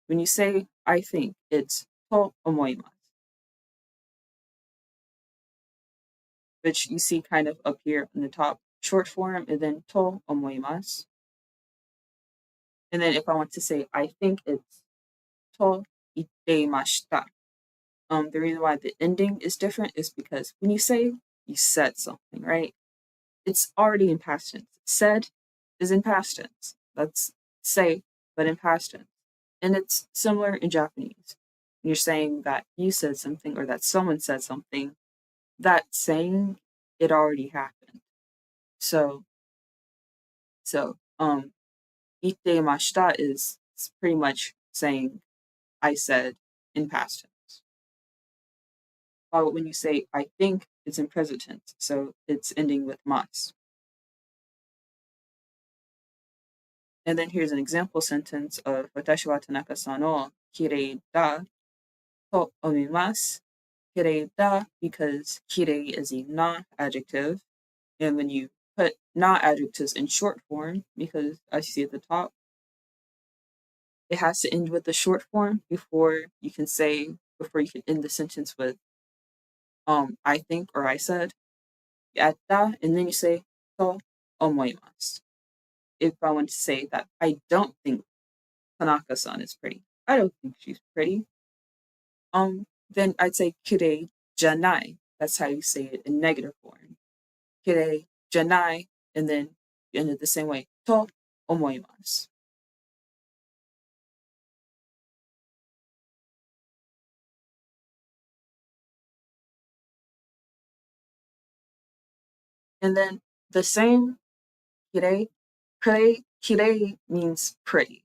when you say I think, it's to omoimasu, which you see kind of up here in the top, short form, and then to omoimasu. And then if I want to say I think, it's to ittemashita. The reason why the ending is different is because when you say you said something, right? It's already in past tense. Said is in past tense. That's say, but in past tense. And it's similar in Japanese. When you're saying that you said something or that someone said something, that saying it already happened. So so ittemashita is pretty much saying I said in past tense. While when you say I think, it's in present tense, so it's ending with mas. And then here's an example sentence of Watashi wa Tanaka-san o kirei da to omimasu. Kirei da, because kirei is a non-adjective. And when you put non-adjectives in short form, because as you see at the top, it has to end with the short form before you can end the sentence with I think or I said. Yatta, and then you say to omoimasu. If I want to say that I don't think Tanaka-san is pretty, I don't think she's pretty. Then I'd say kirei janai. That's how you say it in negative form. Kirei janai, and then you end it the same way. To omoimasu. And then the same kirei, kirei means pretty.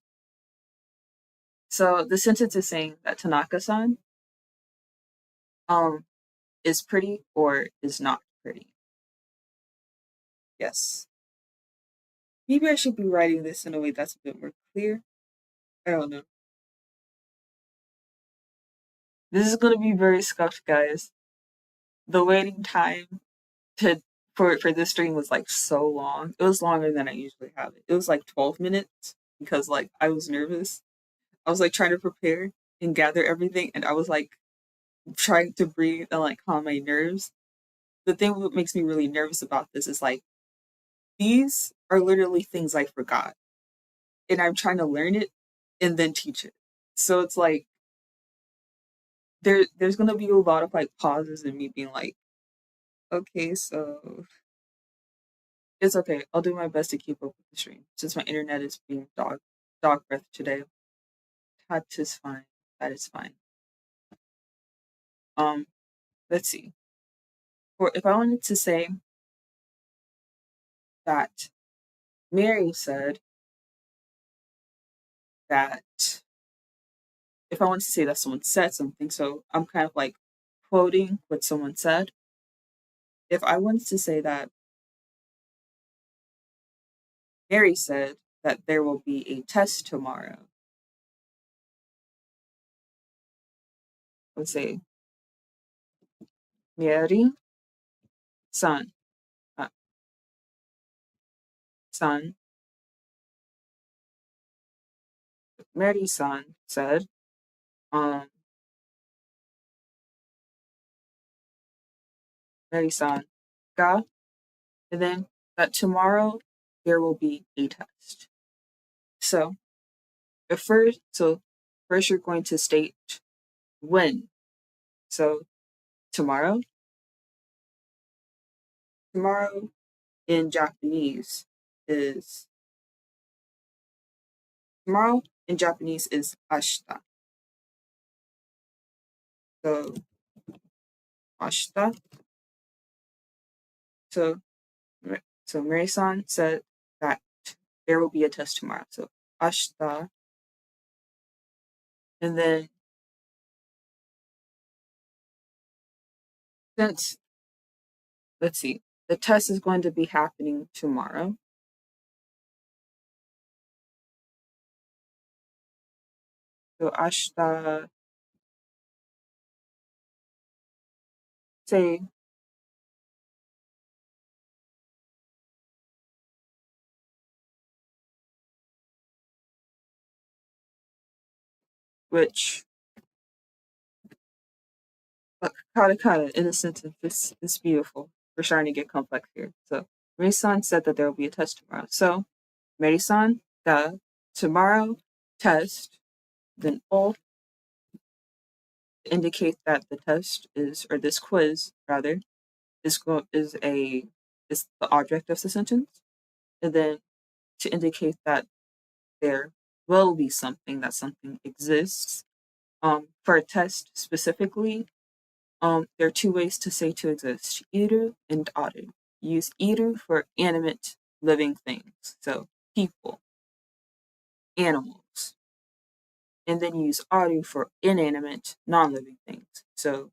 So the sentence is saying that Tanaka-san um is pretty or is not pretty. Yes. Maybe I should be writing this in a way that's a bit more clear. I don't know. This is gonna be very scuffed, guys. The waiting time to for this stream was like so long. It was longer than I usually have it. It was like 12 minutes because like I was nervous. I was like trying to prepare and gather everything, and I was like trying to breathe and like calm my nerves. The thing what makes me really nervous about this is like these are literally things I forgot, and I'm trying to learn it and then teach it. So it's like there's gonna be a lot of like pauses and me being like, okay, so it's okay. I'll do my best to keep up with the stream since my internet is being dog breath today. That is fine. That is fine. Um, let's see. For if I wanted to say that Mary said that if I wanted to say that someone said something, so I'm kind of like quoting what someone said. If I wanted to say that Mary said that there will be a test tomorrow, I would say Mary san, uh, san, Mary san said, um, Mary san ga, and then that tomorrow there will be a test. So first you're going to state when. So tomorrow, tomorrow in Japanese is tomorrow in Japanese is ashita. So ashita. So so Mary-san said that there will be a test tomorrow. So ashita, and then since let's see, the test is going to be happening tomorrow. So ashita, say which katakana in a sentence. This is beautiful. We're starting to get complex here. So Mary-san said that there will be a test tomorrow. So Mary-san, the tomorrow test, then o to indicate that the test is, or this quiz rather, is the object of the sentence, and then to indicate that there will be something, that something exists. For a test specifically, there are two ways to say to exist: iru and aru. Use iru for animate living things, so people, animals, and then use aru for inanimate, non-living things. So,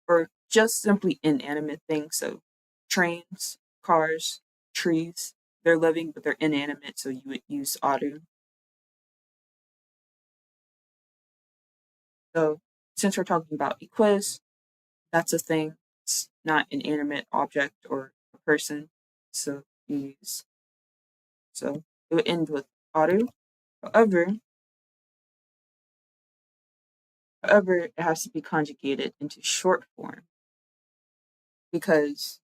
or just simply inanimate things. So, trains, cars, trees, they're living, but they're inanimate. So you would use aru. So, since we're talking about a quiz, that's a thing. It's not an animate object or a person. So you use. So it would end with aru. However, however, it has to be conjugated into short form because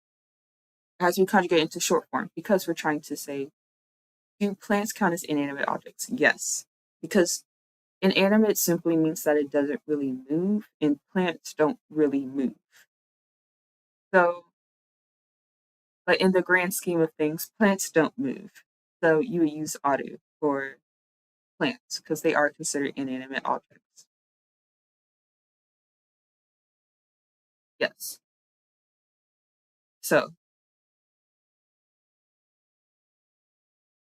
it has to be conjugated into short form because we're trying to say, do plants count as inanimate objects? Yes, because inanimate simply means that it doesn't really move, and plants don't really move. So, but in the grand scheme of things, plants don't move. So you would use aru for plants because they are considered inanimate objects. Yes. So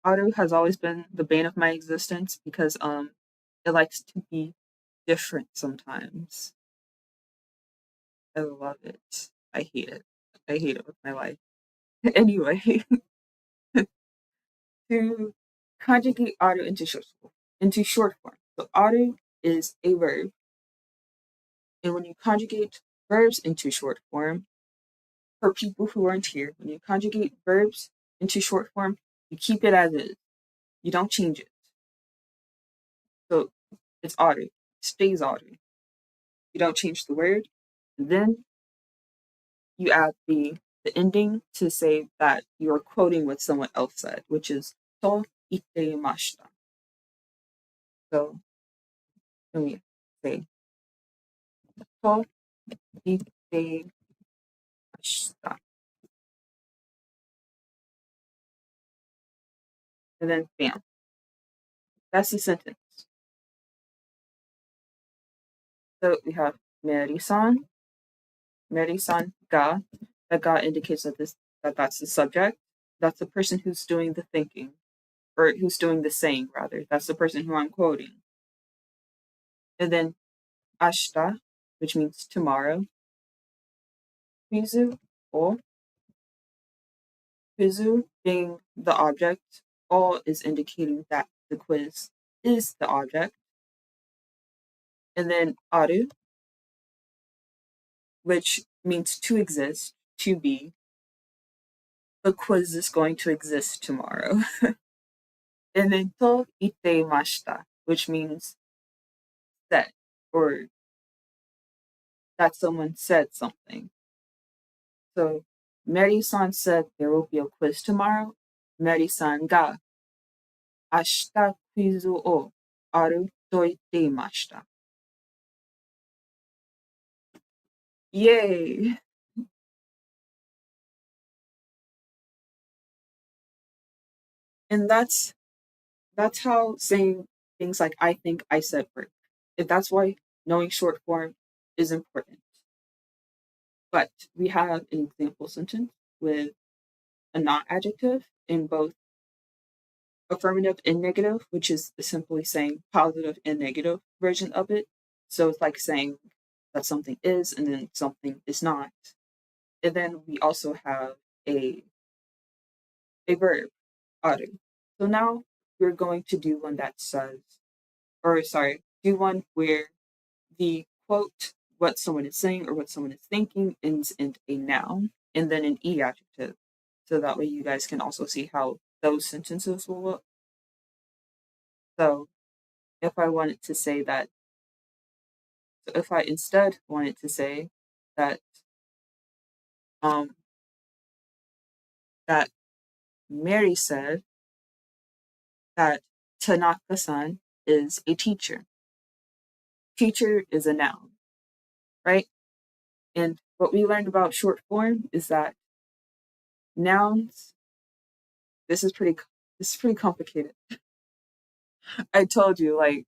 aru has always been the bane of my existence because it likes to be different sometimes. I love it. I hate it. I hate it with my life. Anyway, to conjugate aru into short form. So aru is a verb, and when you conjugate verbs into short form, for people who aren't here, when you conjugate verbs into short form, you keep it as is. You don't change it. So it's aru. It stays aru. You don't change the word. And then you add the ending to say that you're quoting what someone else said, which is to itemashita. So let me say to itemashita. And then bam. That's the sentence. So we have Meri-san, Meri-san ga. That ga indicates that's the subject. That's the person who's doing the thinking, or who's doing the saying rather. That's the person who I'm quoting. And then ashita, which means tomorrow. Kwizu or kwizu being the object, all is indicating that the quiz is the object. And then aru, which means to exist, to be. The quiz is going to exist tomorrow. And then to itemashita, which means said, or that someone said something. So Mary-san said there will be a quiz tomorrow. Mary-san ga ashita quizu o aru to itemashita. Yay! And that's how saying things like I think I said work. And that's why knowing short form is important. But we have an example sentence with a not adjective in both affirmative and negative, which is simply saying positive and negative version of it. So it's like saying that something is and then something is not. And then we also have a a verb, aru. So now we're going to do one that says, or sorry, do one where the quote, what someone is saying or what someone is thinking, ends in a noun and then an e adjective. So that way you guys can also see how those sentences will look. So if I wanted to say that, so if I instead wanted to say that, um, that Mary said that Tanaka-san is a teacher. Teacher is a noun. right? And what we learned about short form is that nouns, this is pretty this is pretty complicated. I told you, like,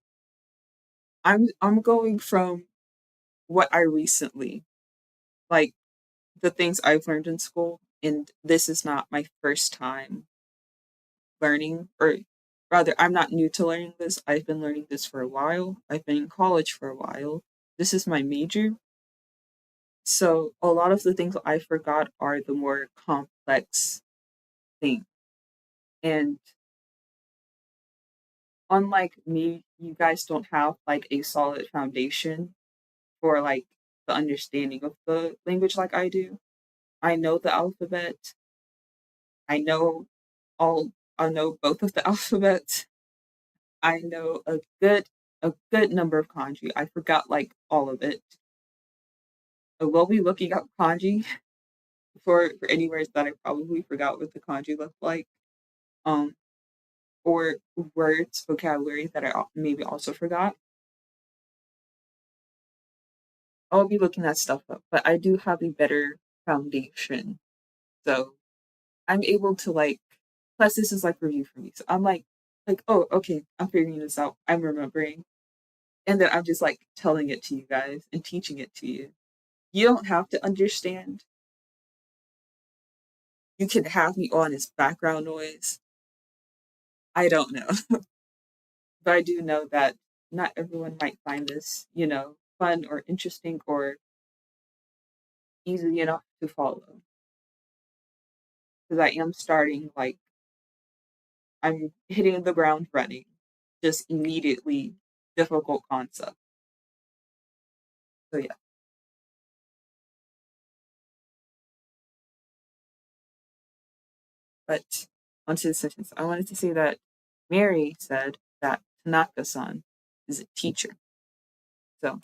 I'm going from what I recently, like, the things I've learned in school, and this is not my first time learning, or rather, I'm not new to learning this. I've been learning this for a while. I've been in college for a while. This is my major. So a lot of the things I forgot are the more complex things. And unlike me, you guys don't have like a solid foundation for like the understanding of the language like I do. I know the alphabet. I know all I know both of the alphabets. I know a good number of kanji. I forgot like all of it. I will be looking up kanji for any words that I probably forgot what the kanji looked like. Um, or words, vocabulary that I maybe also forgot. I'll be looking that stuff up, but I do have a better foundation. So I'm able to like, plus this is like review for me. So I'm like, oh, okay, I'm figuring this out. I'm remembering. And then I'm just like telling it to you guys and teaching it to you. You don't have to understand. You can have me on as background noise. I don't know. But I do know that not everyone might find this, fun or interesting or easy enough to follow. Because I am starting, like, I'm hitting the ground running, just immediately difficult concept. So, yeah. But onto the sentence. I wanted to say that Mary said that Tanaka san is a teacher. So,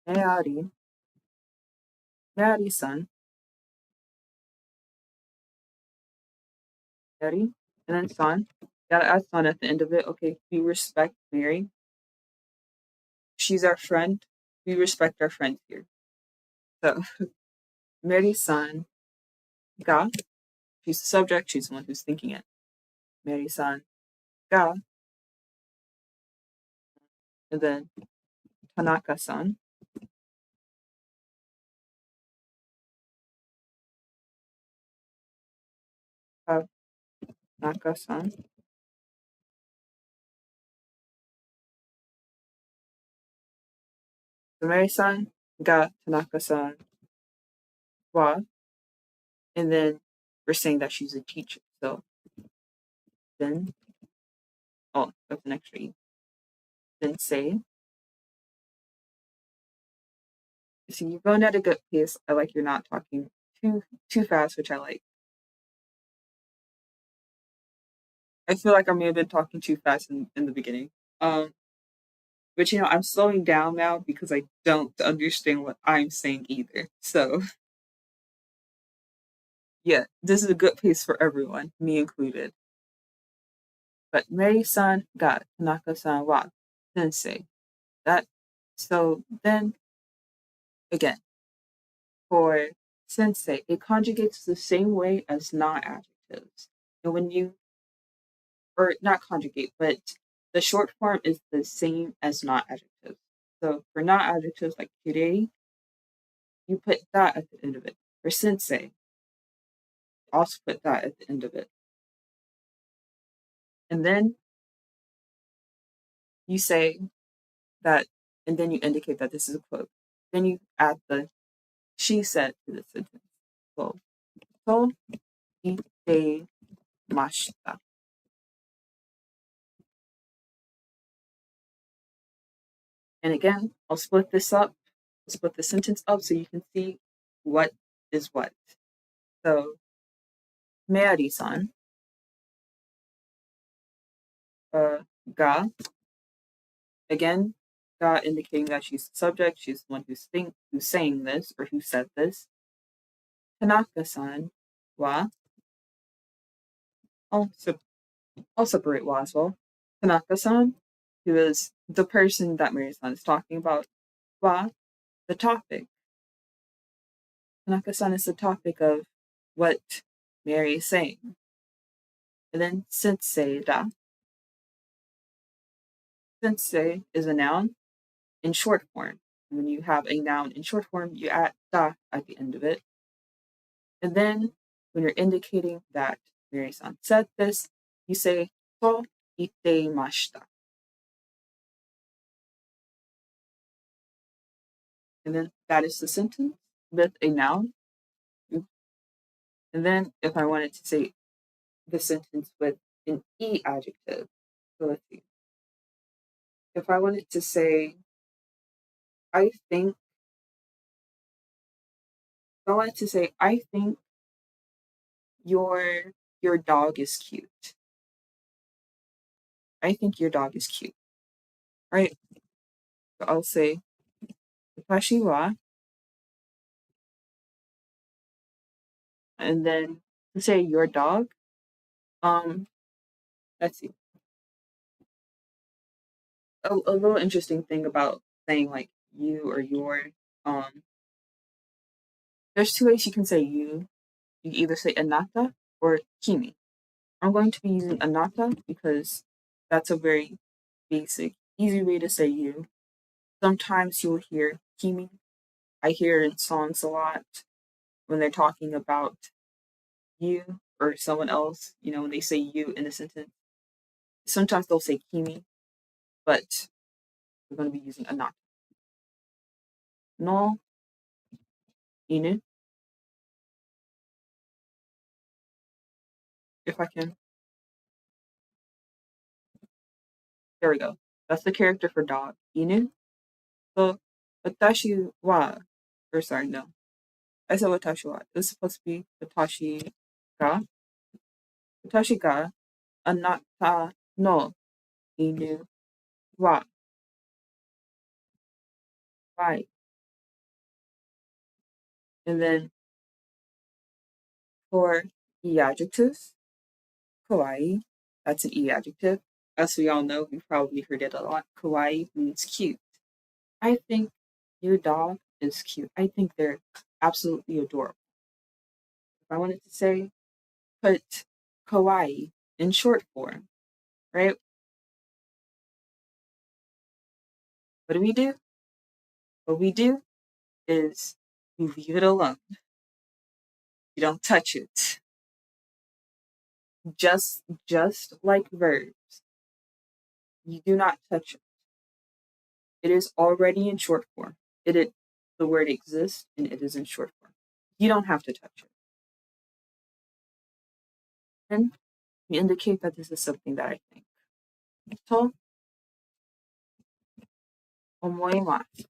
Mary, Mary san, Mary, and then san. Gotta add san at the end of it. Okay, we respect Mary. She's our friend. We respect our friends here. So, Mary san ga, she's the subject, she's the one who's thinking it. Mary san ga, and then Tanaka san. Tanaka san. So, Mary san ga Tanaka san wa, and then we're saying that she's a teacher. So, then, oh, that's an extra E. Then say, see, you're going at a good pace. I like you're not talking too fast, which I like. I feel like I may have been talking too fast in the beginning. Um, but I'm slowing down now because I don't understand what I'm saying either. So yeah, this is a good pace for everyone, me included. But Mary-san ga Tanaka-san wa sensei. That so then again for sensei, it conjugates the same way as not adjectives. And when you or not conjugate, but the short form is the same as not adjectives. So for not adjectives like kirei, you put that at the end of it. For sensei, also put that at the end of it. And then you say that, and then you indicate that this is a quote. Then you add the she said to the sentence. So, to ite mashita. And again, I'll split this up, split the sentence up so you can see what is what. So, Meari-san ga, again, ga indicating that she's the subject, she's the one who's saying this or who said this. Tanaka-san wa, I'll, I'll separate wa as well. Tanaka-san who is the person that Mary-san is talking about, wa, the topic. Tanaka-san is the topic of what Mary is saying. And then sensei da. Sensei is a noun in short form. When you have a noun in short form, you add da at the end of it. And then when you're indicating that Mary-san said this, you say to itteimashita. And then that is the sentence with a noun. And then if I wanted to say the sentence with an e adjective, so let's see. If I wanted to say, I think, if I wanted to say, I think your dog is cute. I think your dog is cute, right? So I'll say, watashi wa, and then to say your dog, um, let's see. A little interesting thing about saying like you or your, um, there's two ways you can say you. You can either say anata or kimi. I'm going to be using anata because that's a very basic, easy way to say you. Sometimes you'll hear kimi. I hear in songs a lot when they're talking about you or someone else, when they say you in a sentence. Sometimes they'll say kimi, but we're going to be using anata. No inu, if I can. There we go. That's the character for dog. Inu. So, watashi wa, or sorry, no. I said watashi wa. It was supposed to be ga. Watashi ga anata no inu wa. Right. And then for e adjectives, kawaii, that's an e adjective. As we all know, we've probably heard it a lot. Kawaii means cute. I think your dog is cute. I think they're absolutely adorable. If I wanted to say, put kawaii in short form, right? What do we do? What we do is we leave it alone. You don't touch it. Just like verbs, you do not touch it. It is already in short form. The word exists and it is in short form. You don't have to touch it. And we indicate that this is something that I think. To omoimasu.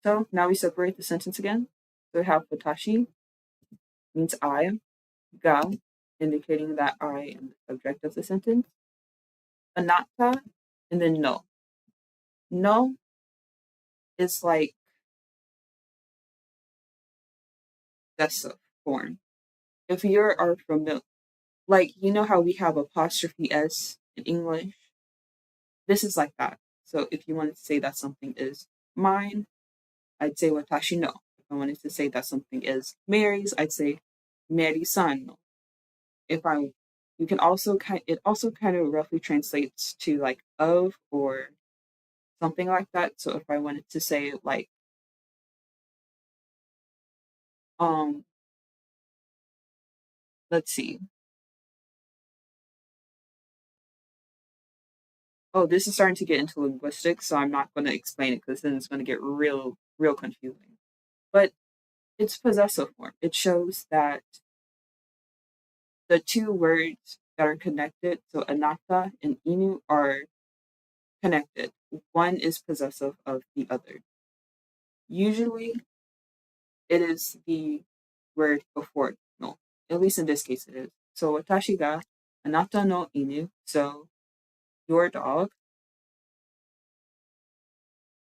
So now we separate the sentence again. So we have watashi means I, ga indicating that I am the subject of the sentence, anata, and then no. No is like possessive form. If you are familiar, like how we have apostrophe s in English, this is like that. So if you wanted to say that something is mine, I'd say watashi no. If I wanted to say that something is Mary's, I'd say Mary-san no. If I, you can also it also kind of roughly translates to like of or something like that. So if I wanted to say like, um, let's see. Oh, this is starting to get into linguistics, so I'm not going to explain it because then it's going to get real confusing. But it's possessive form. It shows that the two words that are connected, so anata and inu, are connected. One is possessive of the other. Usually, it is the word before no. At least in this case, it is. So watashi ga anata no inu. So your dog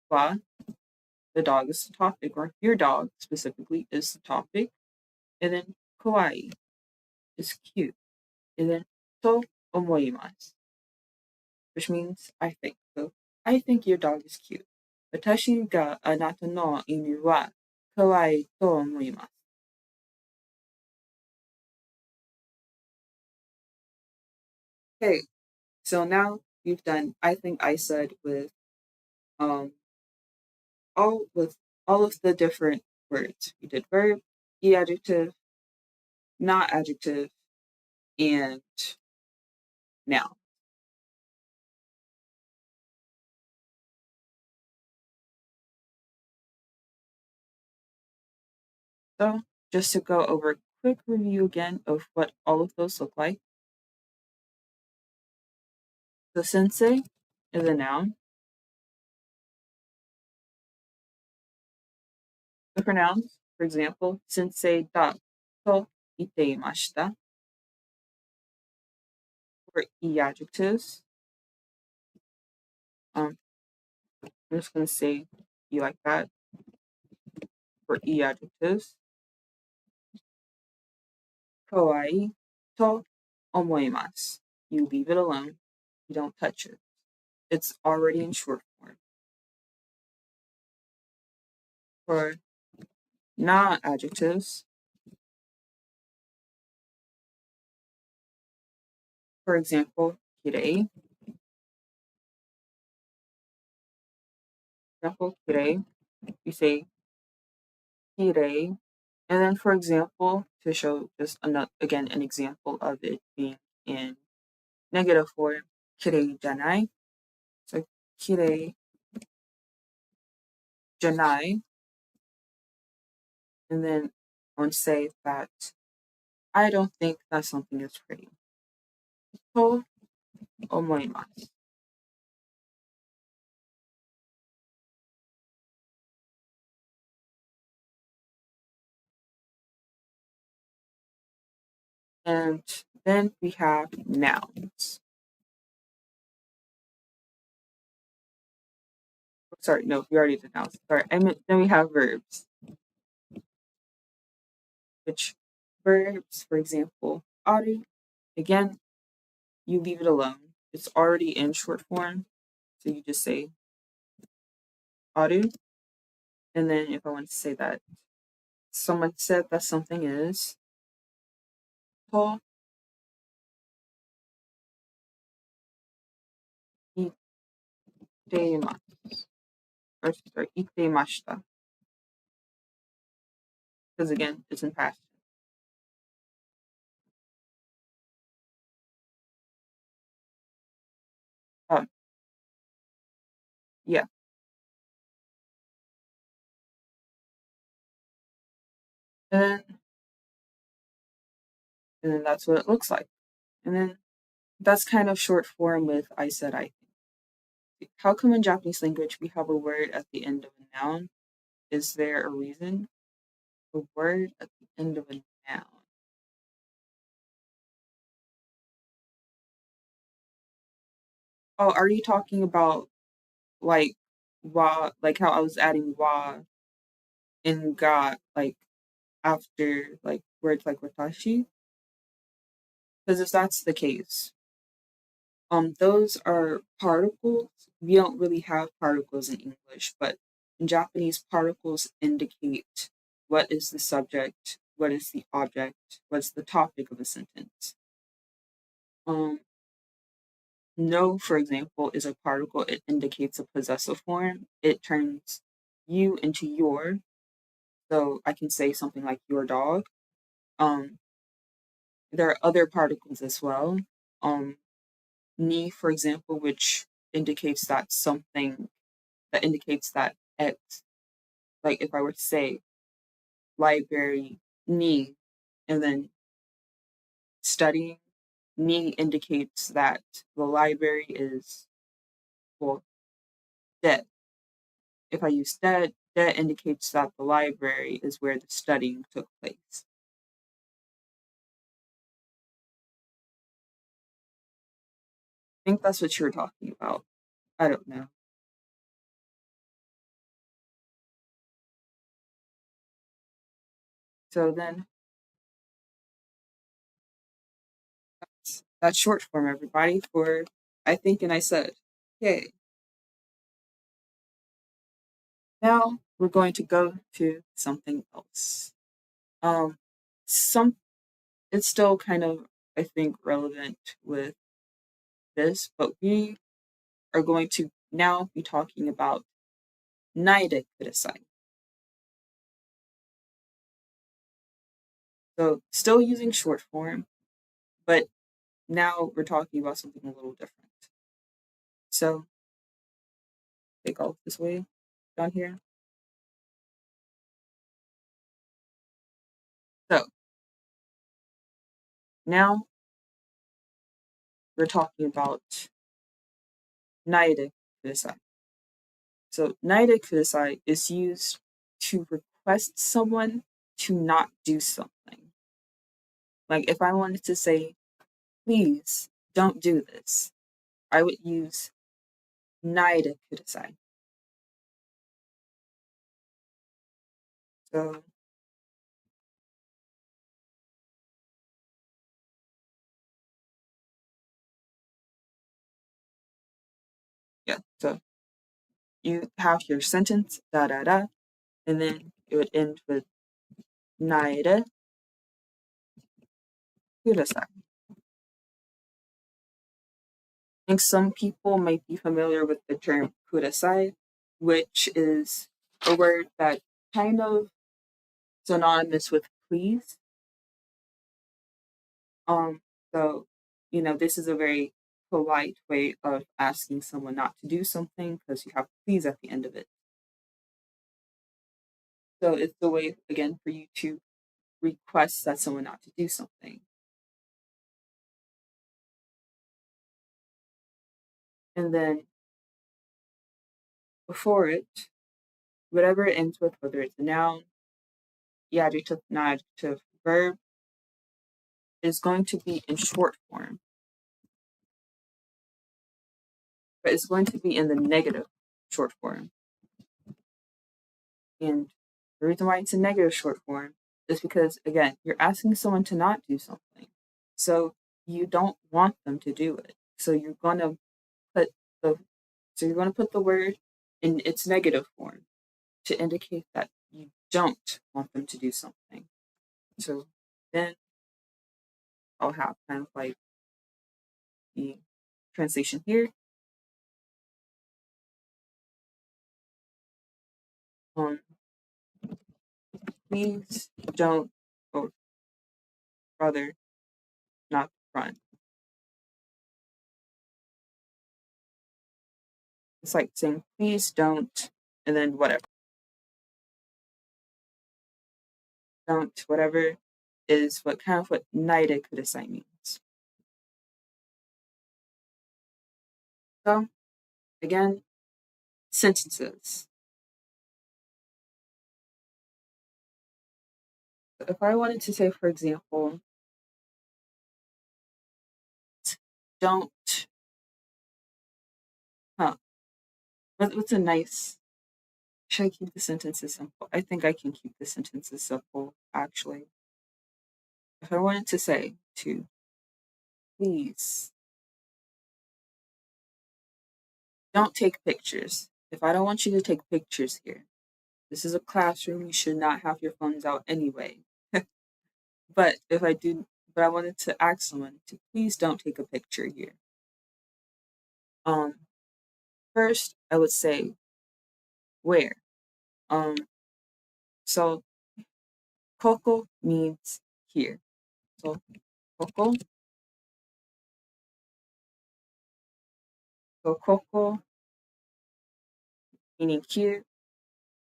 wa, the dog is the topic, or your dog specifically is the topic, and then kawaii is cute. and then to omoimasu, which means I think. So I think your dog is cute. Watashi ga anata no inu wa kawaii to omoimasu. Okay, so now you've done I think I said um with all of the different words. We did verb, adjective, not adjective, and noun. So just to go over a quick review again of what all of those look like. The sensei is a noun. The pronouns, for example, sensei da to iteimashita. For adjectives, I'm just going to say you like that. For adjectives, kawaii to omoimasu. You leave it alone. You don't touch it. It's already in short form. For not adjectives, for example, kirei. Example, kirei. You say kirei. And then, for example, to show just another, again, an example of it being in negative form, kirei janai. So kirei janai. And then I would say that I don't think that something is pretty. To omoimasu. And then we have nouns. Sorry, no, we already did nouns. Sorry, I meant then we have verbs. Which verbs, for example, aru, again, you leave it alone. It's already in short form. So you just say aru. And then if I want to say that someone said that something is to itemasu. Or sorry, itemashita. Because again, it's in past. Um, yeah. And then that's what it looks like. And then that's kind of short form with I said I think. How come in Japanese language we have a word at the end of a noun? Is there a reason? A word at the end of a noun. Oh, are you talking about like like how I was adding wa and ga, like after like words like watashi? Because if that's the case, those are particles. We don't really have particles in English, but in Japanese, particles indicate what is the subject, what is the object, what's the topic of a sentence. Um, no, for example, is a particle. It indicates a possessive form. It turns you into your. So I can say something like your dog. Um, there are other particles as well. Um, ni, for example, which indicates that something that indicates that X, like if I were to say library ni and then studying, ni indicates that the library is, well, dead. If I use dead, dead indicates that the library is where the studying took place. I think that's what you're talking about. I don't know. So then That's short form, everybody, for I think and I said. Yay. Now we're going to go to something else. Um, some it's still kind of, I think, relevant with this, but we are going to now be talking about neidig kudasai. So still using short form, but now we're talking about something a little different. So take all this way down here. So now we're talking about neidig kudasai. So neidig kudasai is used to request someone to not do something. Like if I wanted to say, please don't do this, I would use neidig kudasai. So yeah, so you have your sentence, da da da, and then it would end with neidig kudasai. I think some people might be familiar with the term kudasai, which is a word that kind of synonymous with please. Um, so this is a very polite way of asking someone not to do something because you have please at the end of it. So it's the way again for you to request that someone not to do something. And then before it, whatever it ends with, whether it's a noun, the adjective, non-adjective, verb, is going to be in short form. But it's going to be in the negative short form. And the reason why it's a negative short form is because, again, you're asking someone to not do something. So you don't want them to do it. So you're going to put the word in its negative form to indicate that you don't want them to do something. So then I'll have kind of like the translation here. Please don't, or rather, not run. It's like saying, please don't, and then whatever. Don't, whatever is what kind of what neidig kudasai means. So, again, sentences. If I wanted to say, for example, don't, what's a nice, should I keep the sentences simple? I think I can keep the sentences simple, actually. If I wanted to say to, please, don't take pictures. If I don't want you to take pictures here, this is a classroom, you should not have your phones out anyway. But I wanted to ask someone to please don't take a picture here. First I would say where. So koko means here. So koko. So koko meaning here,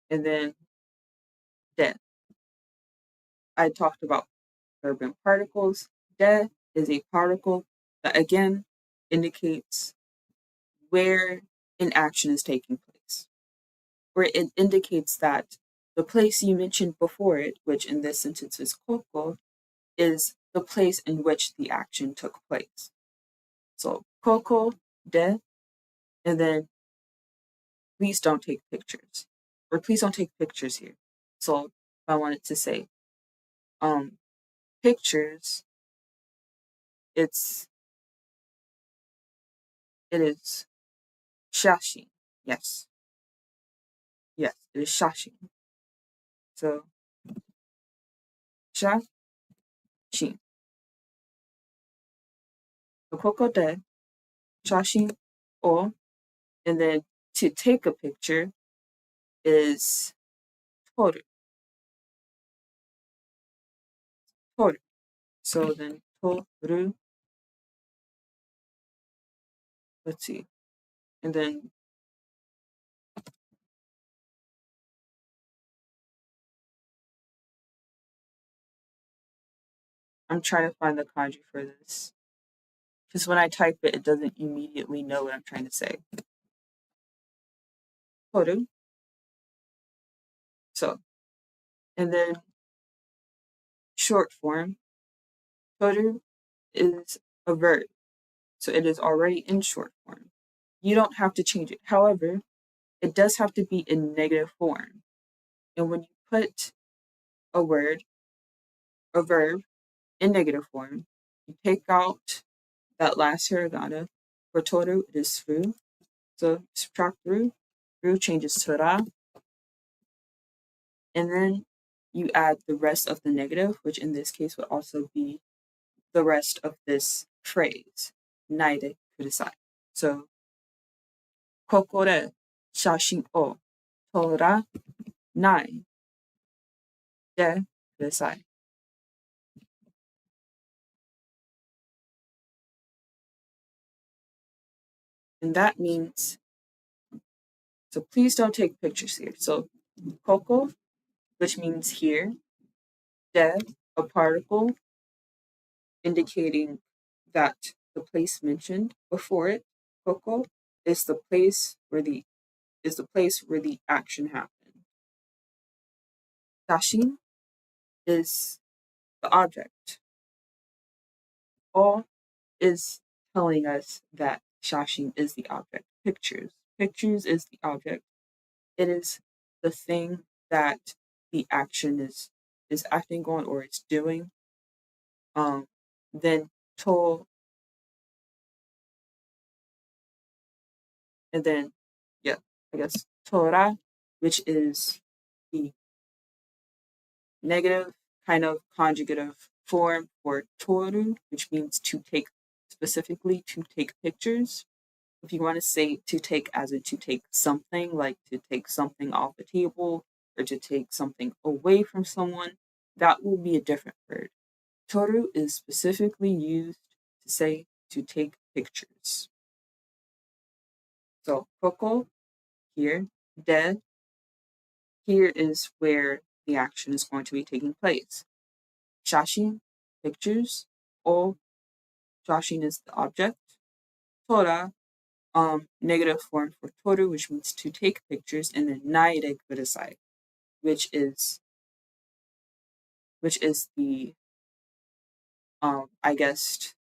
and then de. I talked about verb and particles. De is a particle that again indicates where an action is taking place, where it indicates that the place you mentioned before it, which in this sentence is koko, is the place in which the action took place. So koko de, and then please don't take pictures, or please don't take pictures here. So if I wanted to say pictures, it's It is shashi. Yes. Yes, it is shashi. So shashi. So koko de shashi o, and then to take a picture is toru. Toru. So then toru, let's see. And then I'm trying to find the kanji for this. Because when I type it, it doesn't immediately know what I'm trying to say. Toru. So, and then short form, toru is a verb. So it is already in short form. You don't have to change it. However, it does have to be in negative form. And when you put a word, a verb, in negative form, you take out that last hiragana. For toru, it is ru. So subtract ru changes to ra, and then you add the rest of the negative, which in this case would also be the rest of this phrase, naide kudasai. So, ここで写真を撮らないでください. And that means, so please don't take pictures here. So, ここ, which means here, で, a particle indicating that the place mentioned before it, ここ, is the place where the action happened. 写真 is the object. All is telling us that 写真 is the object. Pictures is the object. It is the thing that the action is acting on or it's doing. Then to, and then yeah, I guess tora, which is the negative kind of conjugative form for toru, which means to take, specifically to take pictures. If you want to say to take as in to take something, like to take something off the table or to take something away from someone, that will be a different word. Toru is specifically used to say to take pictures. So koko, here, de, here is where the action is going to be taking place. Shashin, pictures, o, shashin is the object. Tora, negative form for toru, which means to take pictures, and then naide kudasai, which is the I guess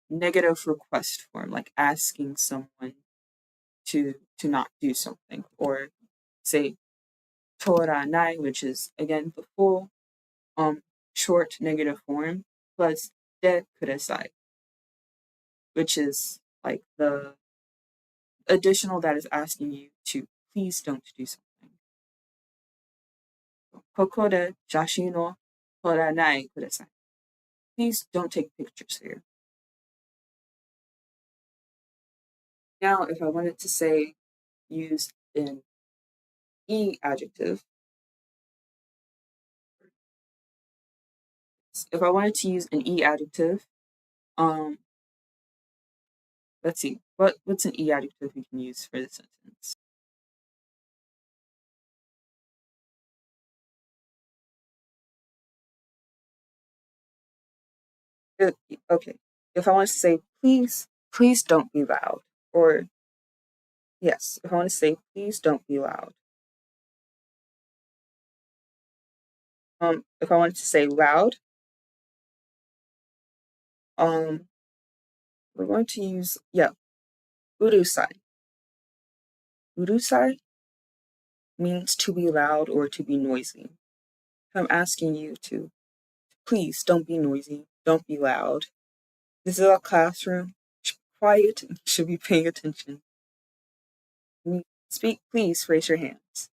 negative request form, like asking someone to not do something, or say toranai, which is again the full short negative form, plus de kudasai, which is like the additional that is asking you to please don't do something. Koko de jashin o toranai kudasai. Please don't take pictures here. Now, if I wanted to say use an e adjective, if I wanted to use an e adjective, let's see, what's an e adjective we can use for this sentence? Okay, if I want to say please don't be loud, or yes, if I want to say please don't be loud. If I wanted to say loud, we're going to use urusai. Urusai means to be loud or to be noisy. I'm asking you to please don't be noisy, don't be loud. This is a classroom. quiet and you should be paying attention. When you speak, please raise your hands.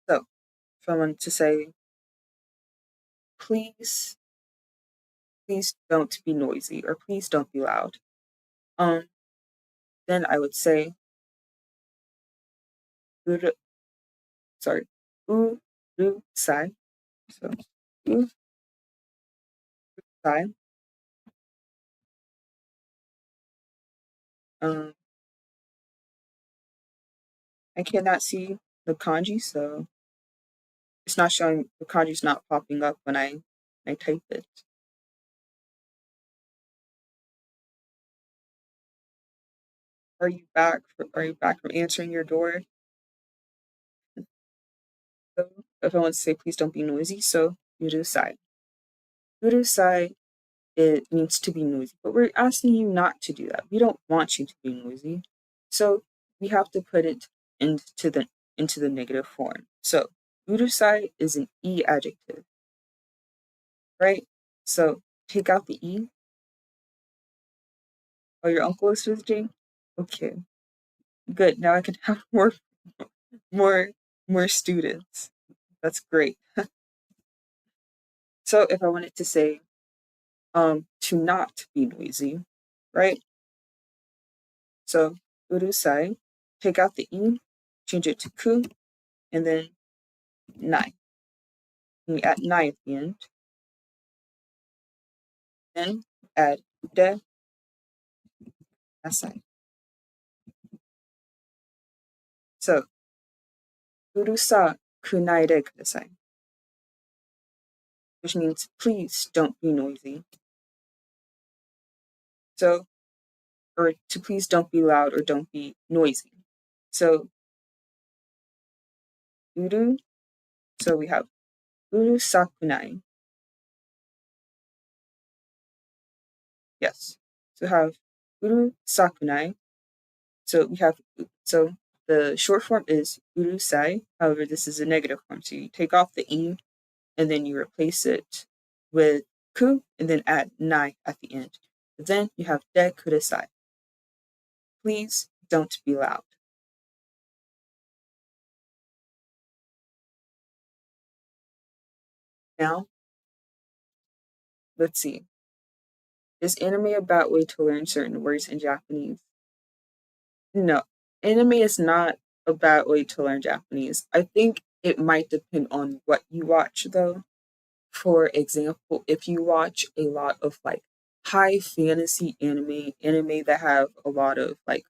So, if I wanted to say, please, please don't be noisy or please don't be loud. Um, then I would say, uru, sorry, sai. So, sai. Um, I cannot see the kanji, so it's not showing. The kanji's not popping up when I type it. Are you back? Are you back from answering your door? So if I want to say, please don't be noisy, so urusai. Urusai, it means to be noisy, but we're asking you not to do that. We don't want you to be noisy, so we have to put it into the negative form. So urusai is an e adjective, right? So take out the e. Oh, your uncle is visiting. Okay, good. Now I can have more, more students. That's great. So if I wanted to say, to not be noisy, right? So urusai, take out the e, change it to ku, and then nai. And we add nai at the end. Then add de asai. So urusa kunai de kudasai, which means please don't be noisy. So, or to please don't be loud or don't be noisy. So uru, so we have urusakunai. Yes. So we have urusakunai. So we have, so the short form is urusai. However, this is a negative form. So you take off the e and then you replace it with ku and then add nai at the end. But then you have de kudasai. Please don't be loud. Now, let's see. Is anime a bad way to learn certain words in Japanese? No, anime is not a bad way to learn Japanese. I think it might depend on what you watch, though. For example, if you watch a lot of like high fantasy anime that have a lot of like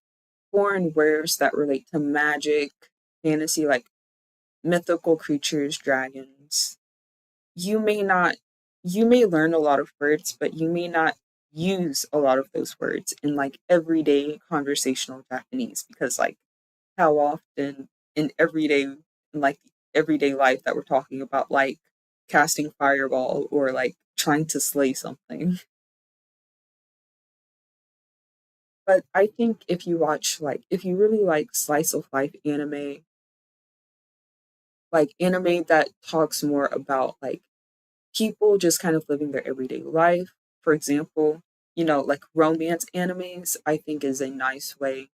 foreign words that relate to magic, fantasy, like mythical creatures, dragons, you may not, you may learn a lot of words, but you may not use a lot of those words in like everyday conversational Japanese because like how often in like everyday life that we're talking about like casting fireball or like trying to slay something. But I think if you watch like if you really like slice of life anime, like anime that talks more about like people just kind of living their everyday life, for example, like romance animes, I think is a nice way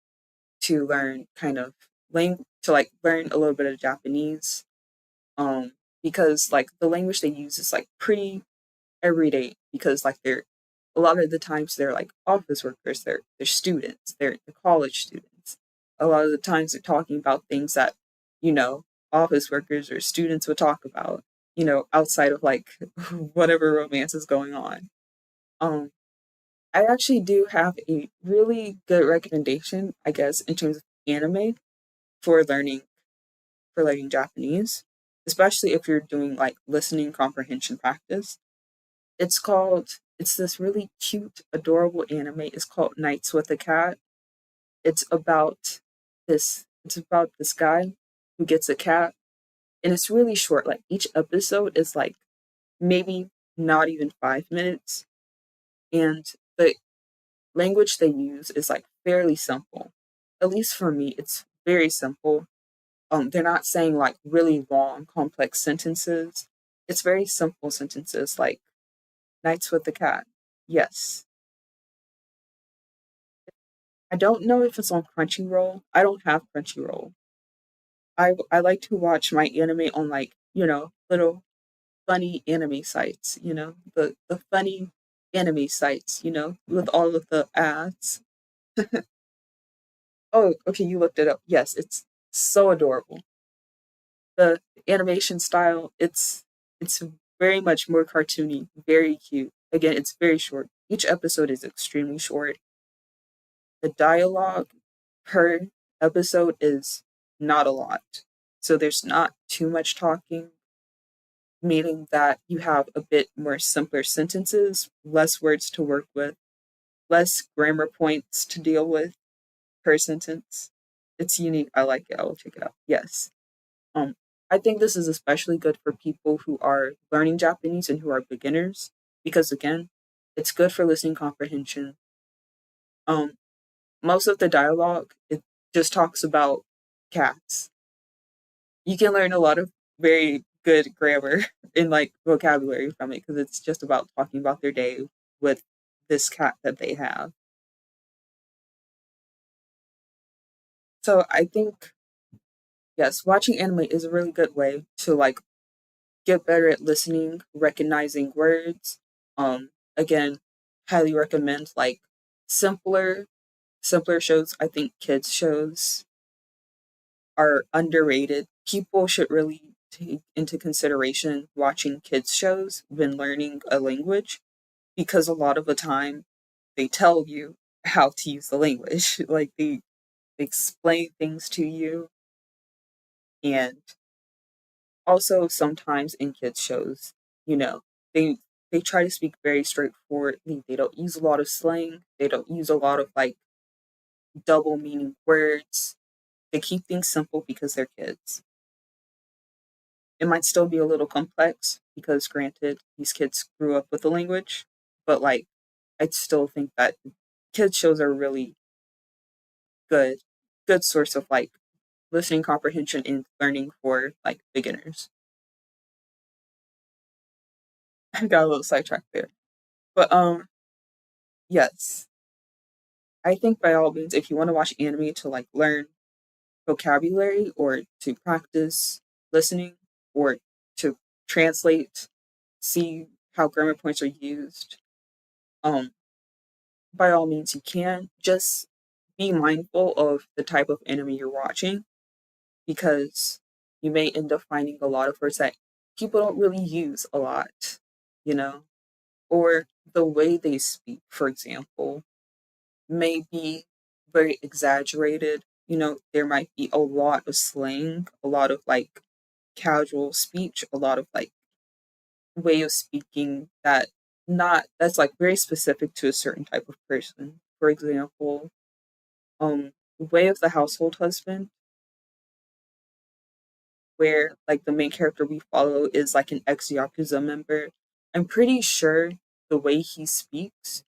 to learn kind of to like learn a little bit of Japanese. Because like the language they use is like pretty everyday because like they're a lot of the times they're like office workers, they're students, they're college students. A lot of the times they're talking about things that, you know, office workers or students would talk about, outside of like whatever romance is going on. Um I actually do have a really good recommendation, I guess, in terms of anime for learning Japanese, especially if you're doing like listening comprehension practice. It's this really cute, adorable anime. It's called Nights with a Cat. It's about this guy who gets a cat, and it's really short. Like each episode is like maybe not even 5 minutes, and the language they use is like fairly simple. At least for me, it's very simple. They're not saying like really long, complex sentences. It's very simple sentences like nights with the cat. Yes. I don't know if it's on Crunchyroll. I don't have Crunchyroll. I like to watch my anime on like, little funny anime sites, the funny anime sites, with all of the ads. Oh, okay, you looked it up. Yes, it's so adorable. The animation style, it's very much more cartoony, very cute. Again, it's very short. Each episode is extremely short. The dialogue per episode is not a lot. So there's not too much talking, meaning that you have a bit more simpler sentences, less words to work with, less grammar points to deal with per sentence. It's unique. I like it. I will check it out. Yes. Um, I think this is especially good for people who are learning Japanese and who are beginners because again, it's good for listening comprehension. Um, Most of the dialogue it just talks about cats. You can learn a lot of very good grammar and like vocabulary from it because it's just about talking about their day with this cat that they have. So I think yes, watching anime is a really good way to like get better at listening, recognizing words. Again, highly recommend like simpler simpler shows. I think kids shows are underrated. People should really take into consideration watching kids shows when learning a language because a lot of the time they tell you how to use the language. Like they explain things to you and also sometimes in kids shows, you know, they they try to speak very straightforwardly. They don't use a lot of slang. They don't use a lot of like double meaning words. They keep things simple because they're kids. It might still be a little complex because granted these kids grew up with the language, but like I still think that kids shows are really good good source of like listening comprehension and learning for like beginners. I got a little sidetracked there. But yes. I think by all means if you want to watch anime to like learn vocabulary or to practice listening or to translate, see how grammar points are used, um by all means you can. Just be mindful of the type of anime you're watching because you may end up finding a lot of words that people don't really use a lot, you know, or the way they speak, for example, may be very exaggerated. There might be a lot of slang, a lot of like casual speech, a lot of like way of speaking that's like very specific to a certain type of person. For example, Way of the Household Husband, where like the main character we follow is like an ex Yakuza member. I'm pretty sure the way he speaks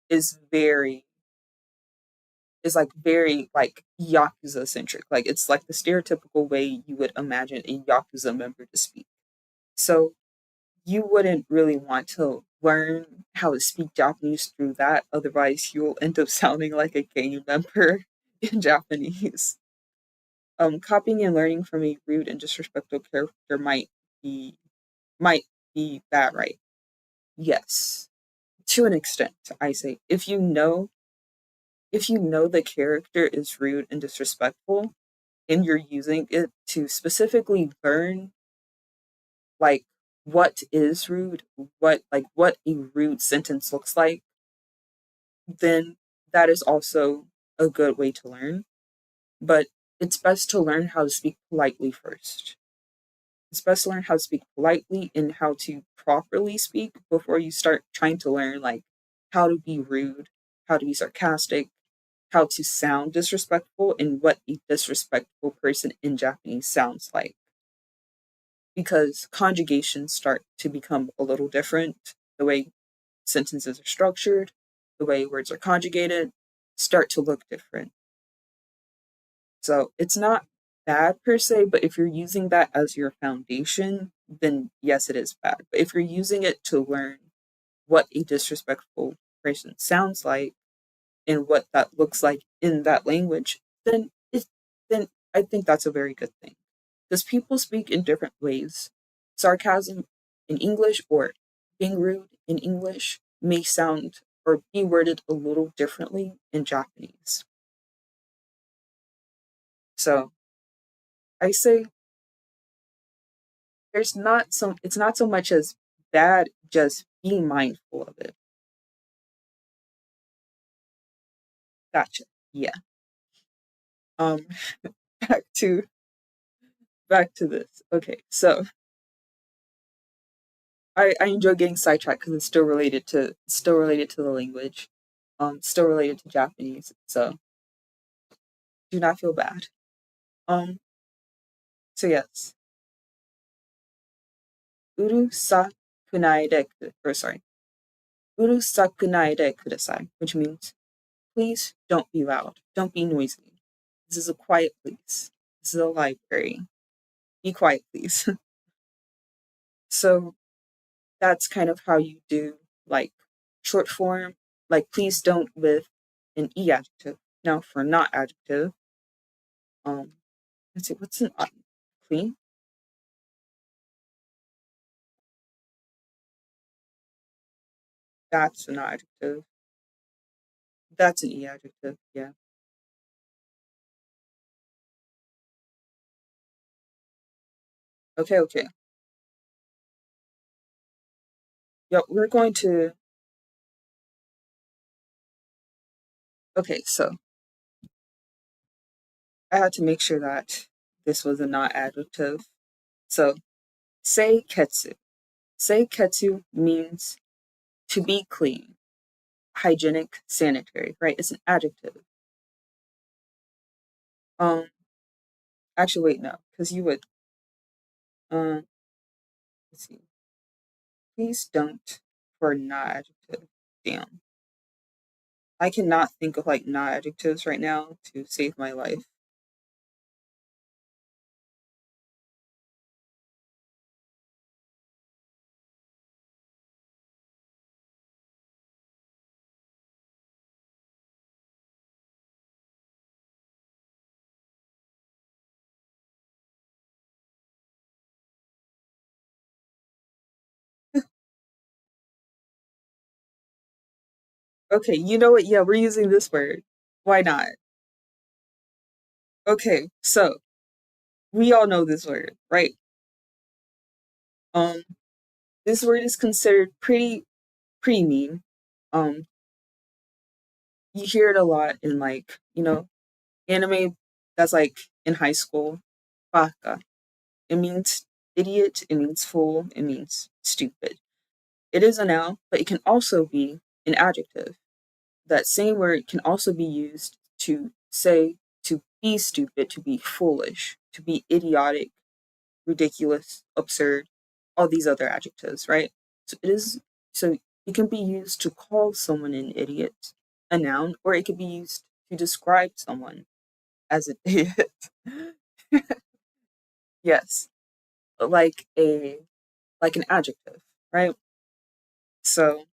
is very is like very like Yakuza centric. Like it's like the stereotypical way you would imagine a Yakuza member to speak. So you wouldn't really want to learn how to speak Japanese through that. Otherwise, you'll end up sounding like a gang member in Japanese. Copying and learning from a rude and disrespectful character be might be bad, right? Yes, to an extent. I say if you know the character is rude and disrespectful, and you're using it to specifically learn like what is rude, what a rude sentence looks like, then that is also a good way to learn. But it's best to learn how to speak politely first. It's best to learn how to speak politely and how to properly speak before you start trying to learn like how to be rude, how to be sarcastic, how to sound disrespectful, and what a disrespectful person in Japanese sounds like. Because conjugations start to become a little different. The way sentences are structured, the way words are conjugated, start to look different. So it's not bad per se, but if you're using that as your foundation, then yes, it is bad. But if you're using it to learn what a disrespectful person sounds like and what that looks like in that language, then I think that's a very good thing. Because people speak in different ways. Sarcasm in English or being rude in English may sound or be worded a little differently in Japanese. So I say it's not so much as bad, just be mindful of it. Gotcha. Yeah. Um back to back to this. Okay, so I enjoy getting sidetracked because it's still related to the language. Still related to Japanese. So do not feel bad. Um so yes. Uru sakunai de or sorry. Uru sakunai de kudasai, which means please don't be loud. Don't be noisy. This is a quiet place. This is a library. Be quiet, please. So that's kind of how you do like short form, like please don't with an e adjective. Now for not adjective, um, let's see, what's an clean? That's an adjective. That's an e adjective. Yeah. Okay. Okay. Yep. We're going to. Okay. So I had to make sure that this was a not adjective. So say ketsu. Say ketsu means to be clean, hygienic, sanitary. Right? It's an adjective. Um. Actually, wait, no, because you would. Um. Let's see. Please don't for not adjective. Damn. I cannot think of like not adjectives right now to save my life. Okay, you know what? Yeah, we're using this word. Why not? Okay, so we all know this word, right? Um, this word is considered pretty mean. Um, you hear it a lot in like anime that's like in high school. Baka. It means idiot. It means fool. It means stupid. It is a noun, but it can also be an adjective. That same word can also be used to say to be stupid, to be foolish, to be idiotic, ridiculous, absurd, all these other adjectives, right? So it can be used to call someone an idiot, a noun, or it could be used to describe someone as an idiot. Yes, like a like an adjective, right? So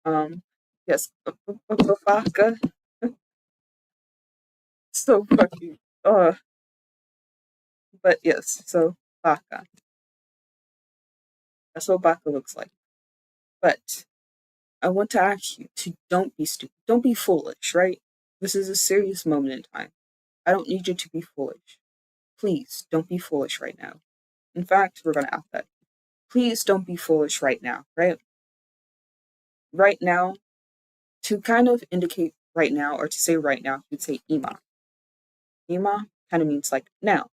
um yes, baka. So fucking but yes, so baka. That's what baka looks like. But I want to ask you to don't be stupid. Don't be foolish, right? This is a serious moment in time. I don't need you to be foolish. Please don't be foolish right now. In fact, we're going to ask that. Please don't be foolish right now, right? Right now, to kind of indicate right now or to say right now, you'd say ima. Ima kind of means like now.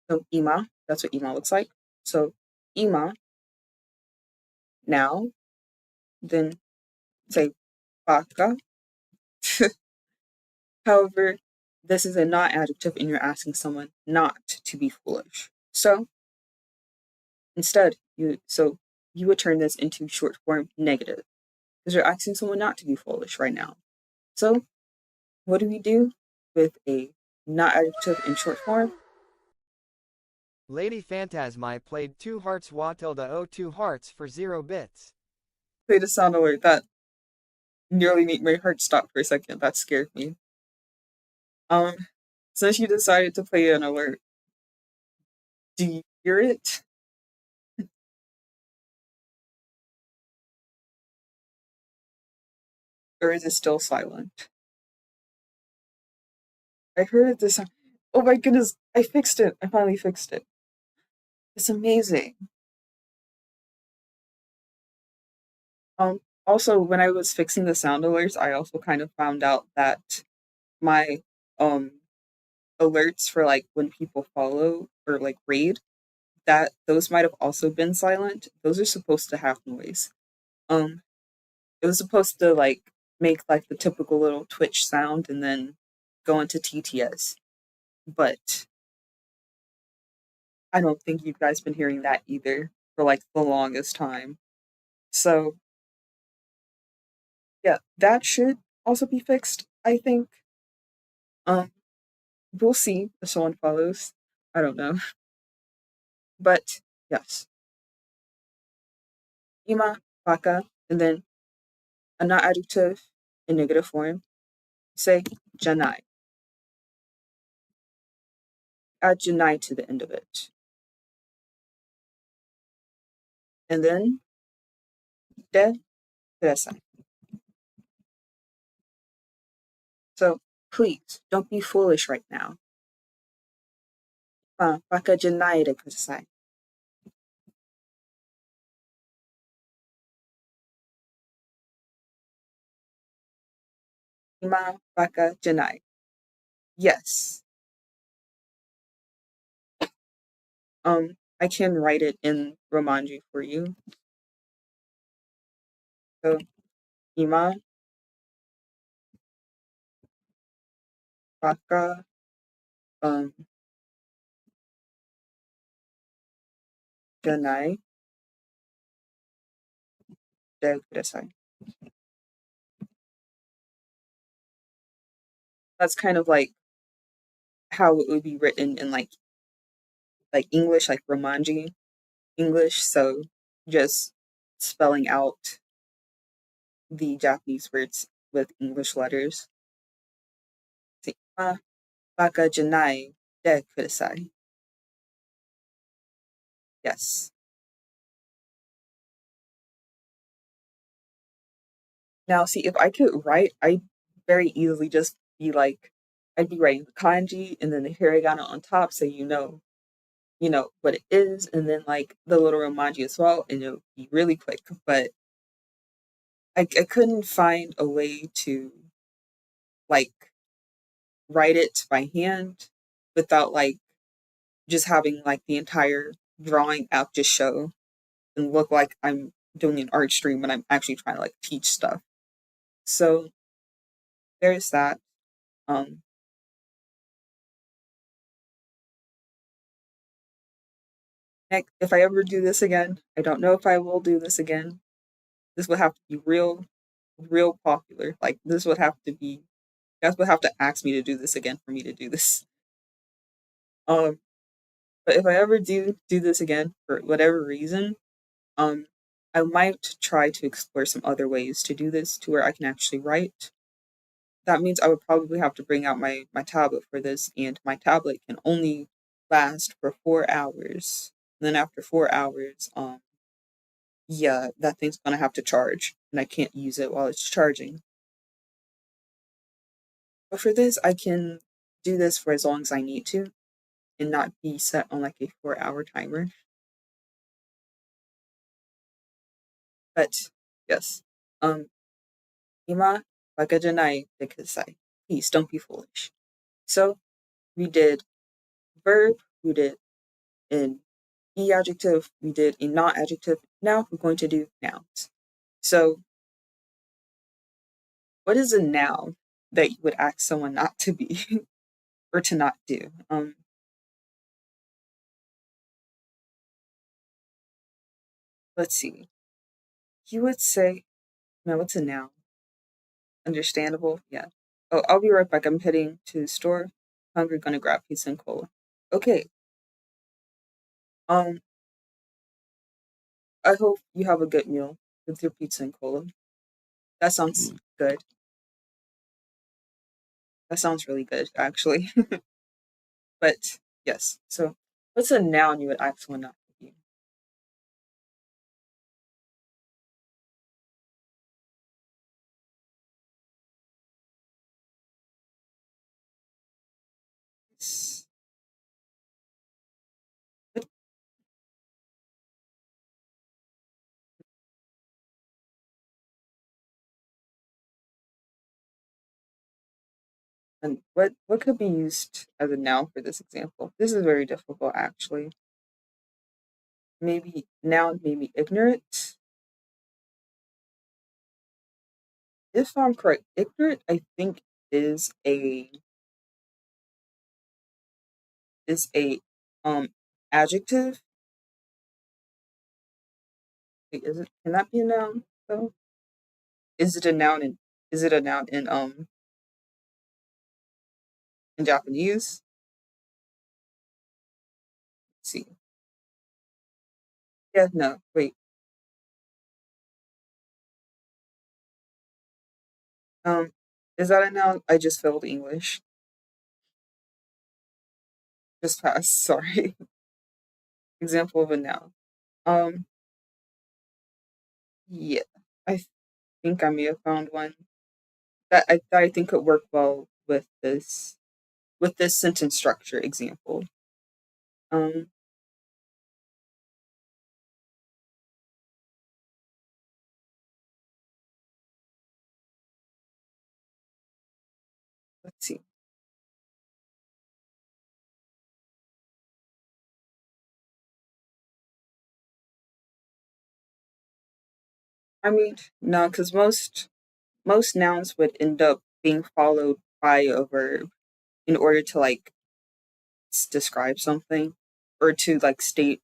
So ima, that's what ima looks like. So ima, now, then say baka. However, this is a not adjective and you're asking someone not to be foolish. So instead, you would turn this into short form negative because you're asking someone not to be foolish right now. So, what do we do with a not adjective in short form? Lady Phantasmi played 2 hearts wa tilde o 2 hearts for 0 bits. Play the sound alert. That nearly made my heart stop for a second. That scared me. Um, since you decided to play an alert, do you hear it? Or is it still silent? I heard it this time. Oh my goodness, I fixed it. I finally fixed it. It's amazing. Also, when I was fixing the sound alerts, I also kind of found out that my um alerts for like when people follow or like raid, that those might have also been silent. Those are supposed to have noise. Um, it was supposed to like make like the typical little Twitch sound and then go into TTS. But I don't think you guys been hearing that either for like the longest time. So yeah, that should also be fixed, I think. Um, we'll see if someone follows. I don't know. But yes, ima, baka, and then a not adjective in negative form. Say janai. Add janai to the end of it. And then de kudasai. So please don't be foolish right now. Baka janai de kudasai. Ima baka janai. Yes. I can write it in Romanji for you. So ima baka um janai de kudasai. That's kind of how it would be written in like English, like Romanji English. So just spelling out the Japanese words with English letters. So, ima baka janai de kudasai. Yes. Now, see, if I could write, I'd very easily just be like, I'd be writing the kanji and then the hiragana on top, so you know what it is, and then like the little romaji as well, and it would be really quick. But I couldn't find a way to like write it by hand without like just having like the entire drawing app just show and look like I'm doing an art stream when I'm actually trying to like teach stuff. So there's that. Um, Heck, if I ever do this again, I don't know if I will do this again. This would have to be real popular. Like this would have to be. You guys would have to ask me to do this again for me to do this. Um, but if I ever do this again for whatever reason, um, I might try to explore some other ways to do this to where I can actually write. That means I would probably have to bring out my tablet for this, and my tablet can only last for 4 hours. And then after 4 hours, yeah, that thing's gonna have to charge, and I can't use it while it's charging. But for this, I can do this for as long as I need to and not be set on like a 4 hour timer. But yes, ima baka janai de kudasai. Please don't be foolish. So we did verb, we did an e adjective, we did a not adjective. Now we're going to do nouns. So what is a noun that you would ask someone not to be or to not do? Let's see. You would say Now, what's a noun? Understandable? Yeah. Oh, I'll be right back. I'm heading to the store. Hungry, gonna grab pizza and cola. Okay. Um, I hope you have a good meal with your pizza and cola. That sounds good. That sounds really good, actually. But yes. So, what's a noun you would ask someone not to be? S- What, and what could be used as a noun for this example? This is very difficult, actually. Maybe noun, maybe ignorant. If I'm correct, ignorant, I think is a is a adjective. Wait, is it? Can that be a noun though? Is it a noun in? Is it a noun in Japanese? Let's see. Yeah, no. Wait. Um, is that a noun? I just failed English. Just passed. Sorry. Example of a noun. Um, yeah. I think I may have found one that I think could work well with this sentence structure example. Um, let's see. I mean, no, because most nouns would end up being followed by a verb in order to like describe something or to like state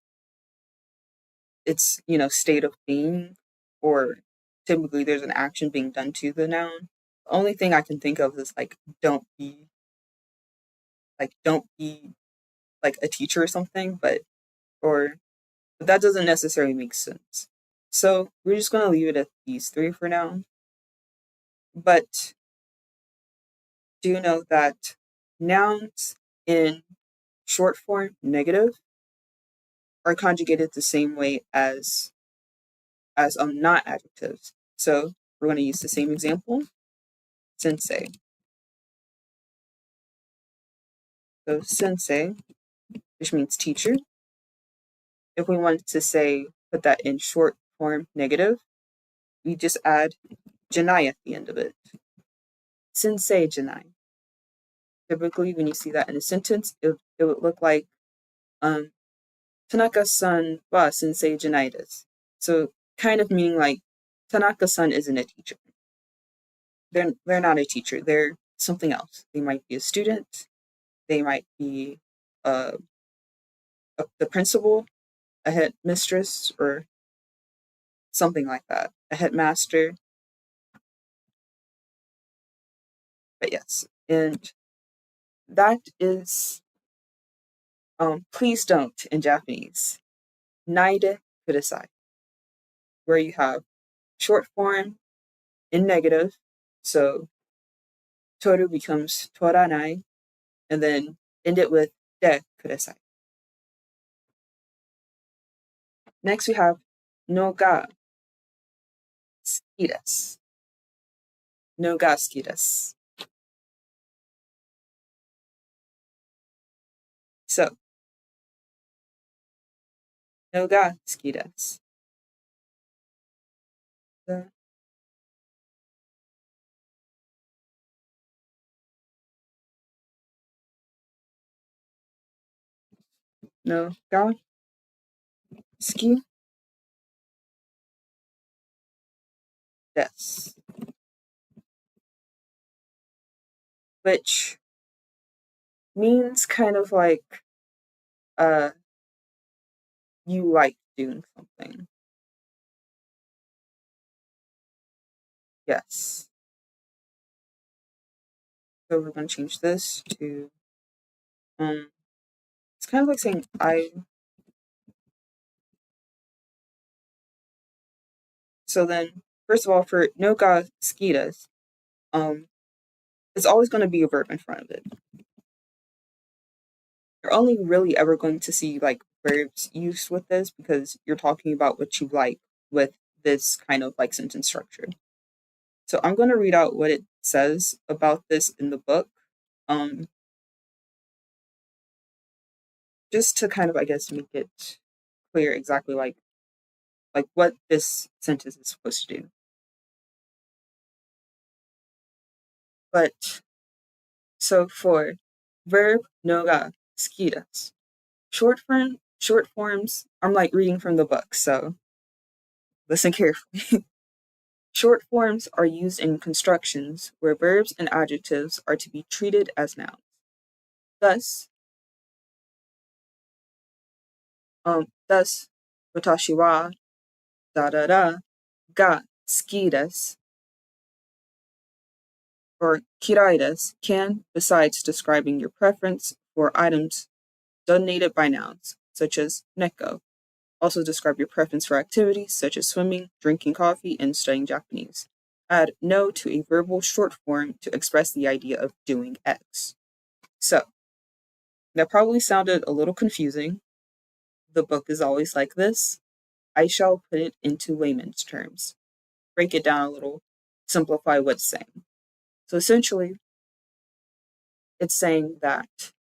its state of being, or typically there's an action being done to the noun. The only thing I can think of is like don't be like a teacher or something, or but that doesn't necessarily make sense. So we're just gonna leave it at these three for now. But do you know that nouns in short form negative are conjugated the same way as not adjectives. So we're going to use the same example, sensei. So sensei, which means teacher. If we wanted to say put that in short form negative, we just add janai at the end of it. Sensei janai. Typically, when you see that in a sentence, it would look like um, Tanaka-san wa sensei janai desu. So kind of meaning like Tanaka-san isn't a teacher. They're not a teacher. They're something else. They might be a student. They might be uh, the principal, a headmistress, or something like that, a headmaster. But yes, and that is please don't in Japanese. Naide kudasai, where you have short form in negative. So toru becomes toranai, and then end it with de kudasai. Next we have no ga suki desu. No ga suki desu. So no ga suki desu. No ga suki desu. Which means kind of like uh you like doing something. Yes. So we're going to change this to, it's kind of like saying I. So then, first of all, for no ga skitas, um, it's always going to be a verb in front of it. You're only really ever going to see like verbs used with this because you're talking about what you like with this kind of like sentence structure. So I'm going to read out what it says about this in the book, um, just to kind of, I guess, make it clear exactly like what this sentence is supposed to do. But so for verb noga skidas, short forms. I'm like reading from the book, so listen carefully. Short forms are used in constructions where verbs and adjectives are to be treated as nouns. Thus, thus, watashi wa da da da ga suki desu or kirai desu can, besides describing your preference for items denoted by nouns, such as neko, also describe your preference for activities such as swimming, drinking coffee, and studying Japanese. Add no to a verbal short form to express the idea of doing X. So, that probably sounded a little confusing. The book is always like this. I shall put it into layman's terms, break it down a little, simplify what's saying. So essentially, it's saying that.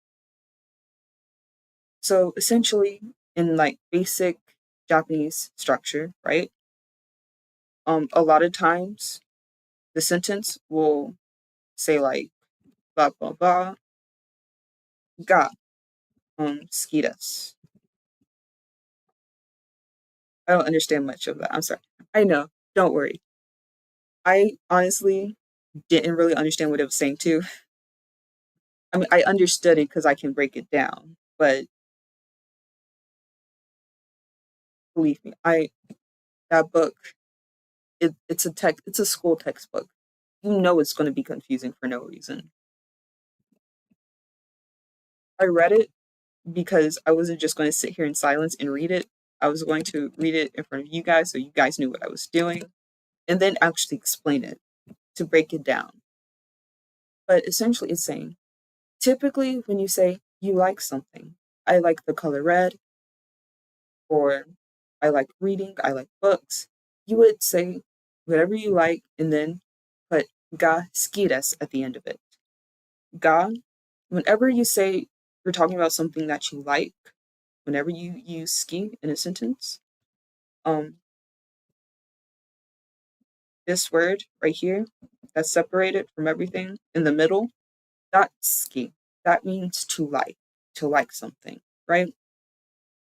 So essentially, in like basic Japanese structure, right? A lot of times the sentence will say like blah blah blah ga suki desu. I don't understand much of that. I'm sorry. I know. Don't worry. I honestly didn't really understand what it was saying too. I mean, I understood it because I can break it down, but believe me, I that book it's a school textbook. You know it's going to be confusing for no reason. I read it because I wasn't just going to sit here in silence and read it. I was going to read it in front of you guys so you guys knew what I was doing, and then actually explain it to break it down. But essentially, it's saying typically when you say you like something, I like the color red, or I like reading, I like books, you would say whatever you like and then put ga suki desu at the end of it. Ga, whenever you say you're talking about something that you like, whenever you use ski in a sentence, um, this word right here that's separated from everything in the middle, that's ski. That means to like something, right?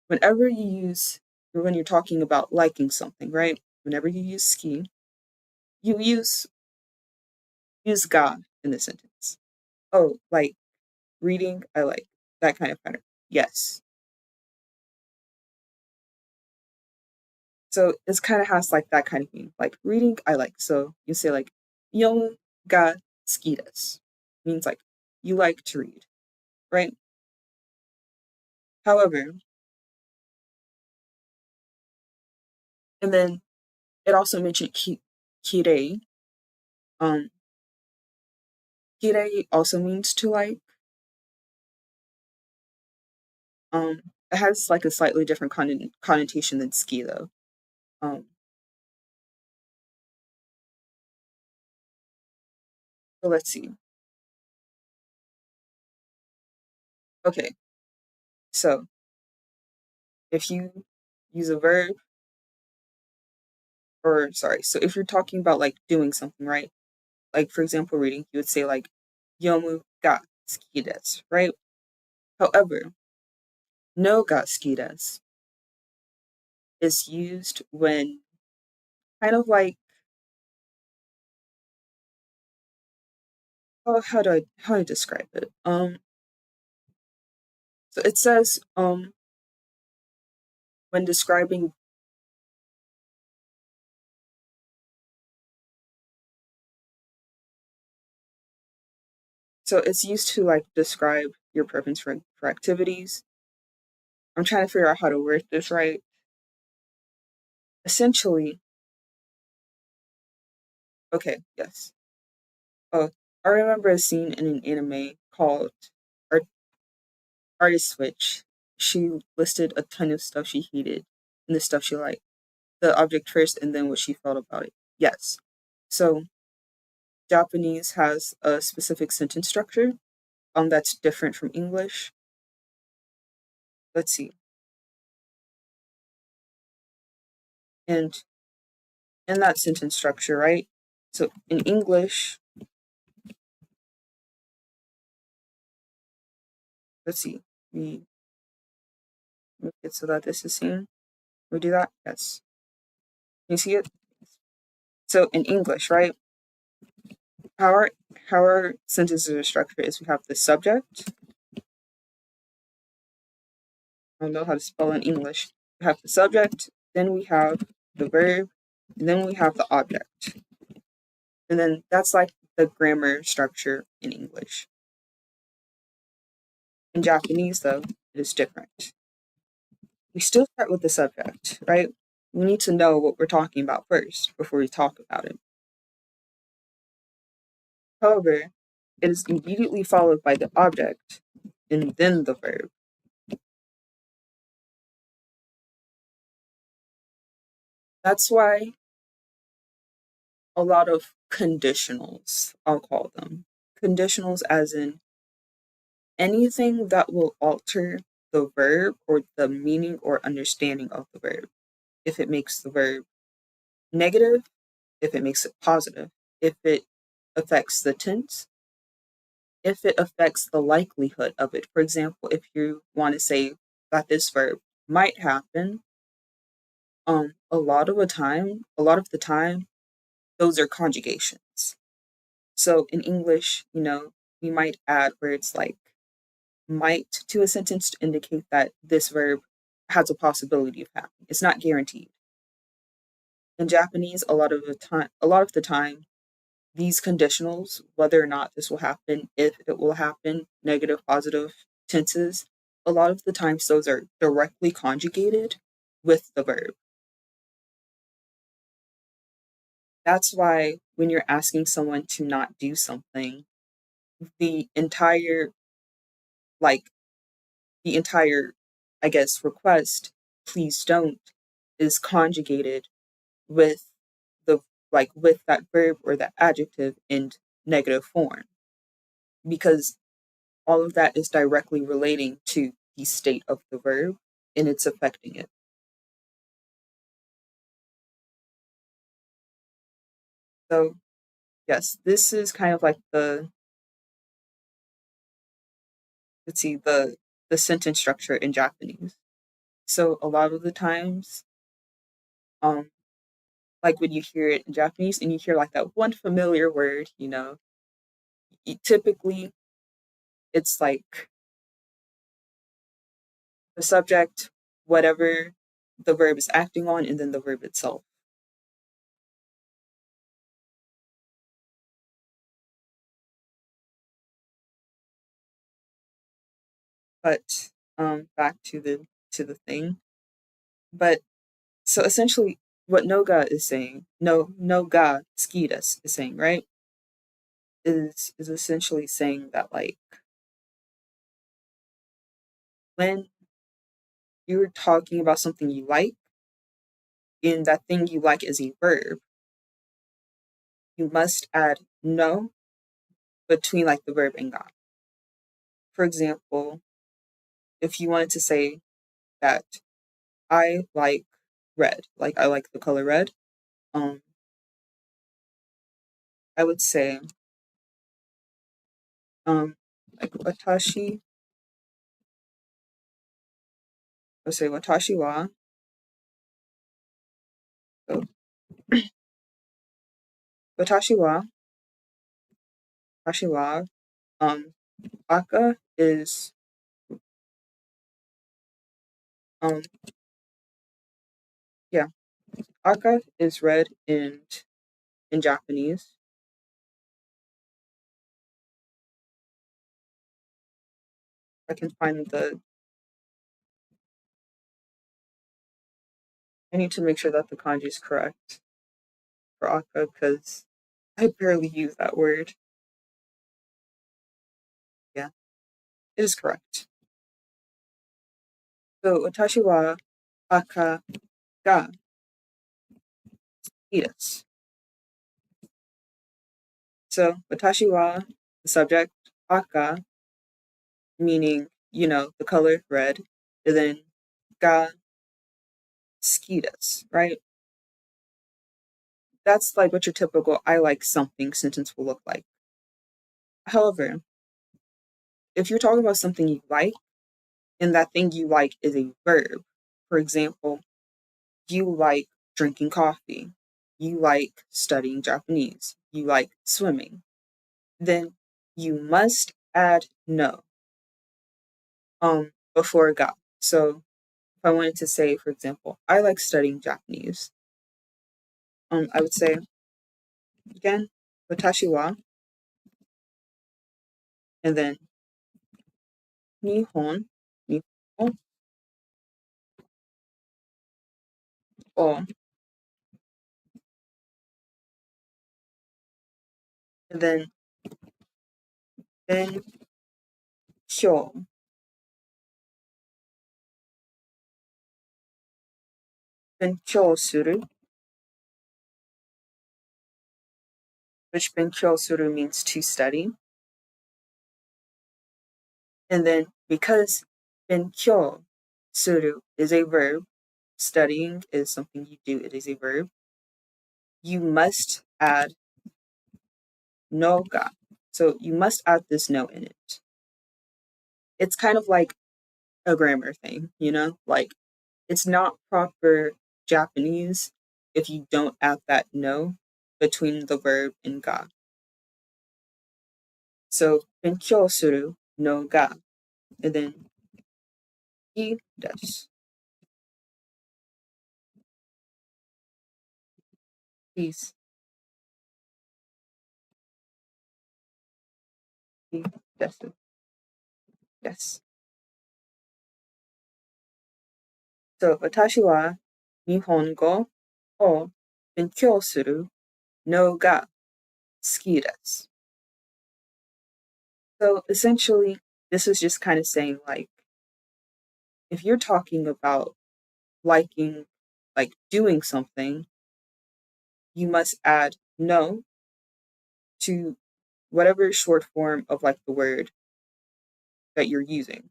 Whenever you use, or when you're talking about liking something, right? Whenever you use ski, you use ga in the sentence. Oh, like reading, I like that kind of pattern. Yes. So it's kind of has like that kind of meaning. Like reading, I like. So you say like yomu ga suki desu. Means like you like to read, right? However, and then it also mentioned kirei. Um, kirei also means to like. It has like a slightly different connotation than ski though. Um, so let's see. Okay, so if you use a verb, or sorry, so if you're talking about like doing something, right? Like for example, reading, you would say like yomu ga suki desu, right? However, no ga suki desu is used when kind of like how do I describe it? So it says when describing So it's used to like describe your preference for activities. I'm trying to figure out how to word this right. Essentially, okay, yes. Oh, I remember a scene in an anime called Art- Artist Switch. She listed a ton of stuff she hated and the stuff she liked. The object first and then what she felt about it. Yes. So Japanese has a specific sentence structure that's different from English. Let's see. And in that sentence structure, right? So in English, let's see. We make it so that this is seen. We do that? Yes. Can you see it? So in English, right? How our how our sentences are structured is we have the subject. I don't know how to spell in English. We have the subject, then we have the verb, and then we have the object. And then that's like the grammar structure in English. In Japanese, though, it is different. We still start with the subject, right? We need to know what we're talking about first before we talk about it. However, it is immediately followed by the object and then the verb. That's why a lot of conditionals, I'll call them. Conditionals, as in anything that will alter the verb or the meaning or understanding of the verb. If it makes the verb negative, if it makes it positive, if it affects the tense, if it affects the likelihood of it. For example, if you want to say that this verb might happen, a lot of the time, those are conjugations. So in English, we might add words like might to a sentence to indicate that this verb has a possibility of happening. It's not guaranteed. In Japanese, a lot of the time, these conditionals, whether or not this will happen, if it will happen, negative, positive tenses, a lot of the times those are directly conjugated with the verb. That's why when you're asking someone to not do something, the entire like the entire I guess request, please don't, is conjugated with the with that verb or that adjective in negative form because all of that is directly relating to the state of the verb and it's affecting it. So yes, this is kind of like the let's see the sentence structure in Japanese. So a lot of the times, um, like when you hear it in Japanese and you hear like that one familiar word, typically it's like the subject, whatever the verb is acting on, and then the verb itself. But back to the thing. But so essentially, what Noga is saying, no ga skidas is saying, right? Is essentially saying that like when you're talking about something you like, and that thing you like is a verb, you must add no between like the verb and ga. For example, if you wanted to say that I like red, like I like the color red, um, I would say like watashi, I would say watashi wa, so watashi wa, watashi wa, um, aka is um yeah, aka is red in Japanese. I can find the. I need to make sure that the kanji is correct for aka because I barely use that word. Yeah, it is correct. So, watashi wa aka ga ii desu. So, watashi wa, the subject, aka, meaning, the color red, and then ga ski desu, right? That's like what your typical I like something sentence will look like. However, if you're talking about something you like, and that thing you like is a verb, for example, you like drinking coffee, you like studying Japanese, you like swimming, then you must add no before ga. So if I wanted to say, for example, I like studying Japanese, I would say again, watashi wa, and then nihon, nihon o, and then ben kyou, benkyou suru, which benkyou suru means to study. And then because benkyou suru is a verb, studying is something you do, it is a verb, you must add no ga. So you must add this no in it. It's kind of like a grammar thing, Like it's not proper Japanese if you don't add that no between the verb and ga. So benkyou suru no ga, and then i desu. Please, i desu. Yes. So, 私は日本語を勉強するのが好きです. So, essentially, this is just kind of saying, like, if you're talking about liking, like, doing something, you must add no to whatever short form of, like, the word that you're using.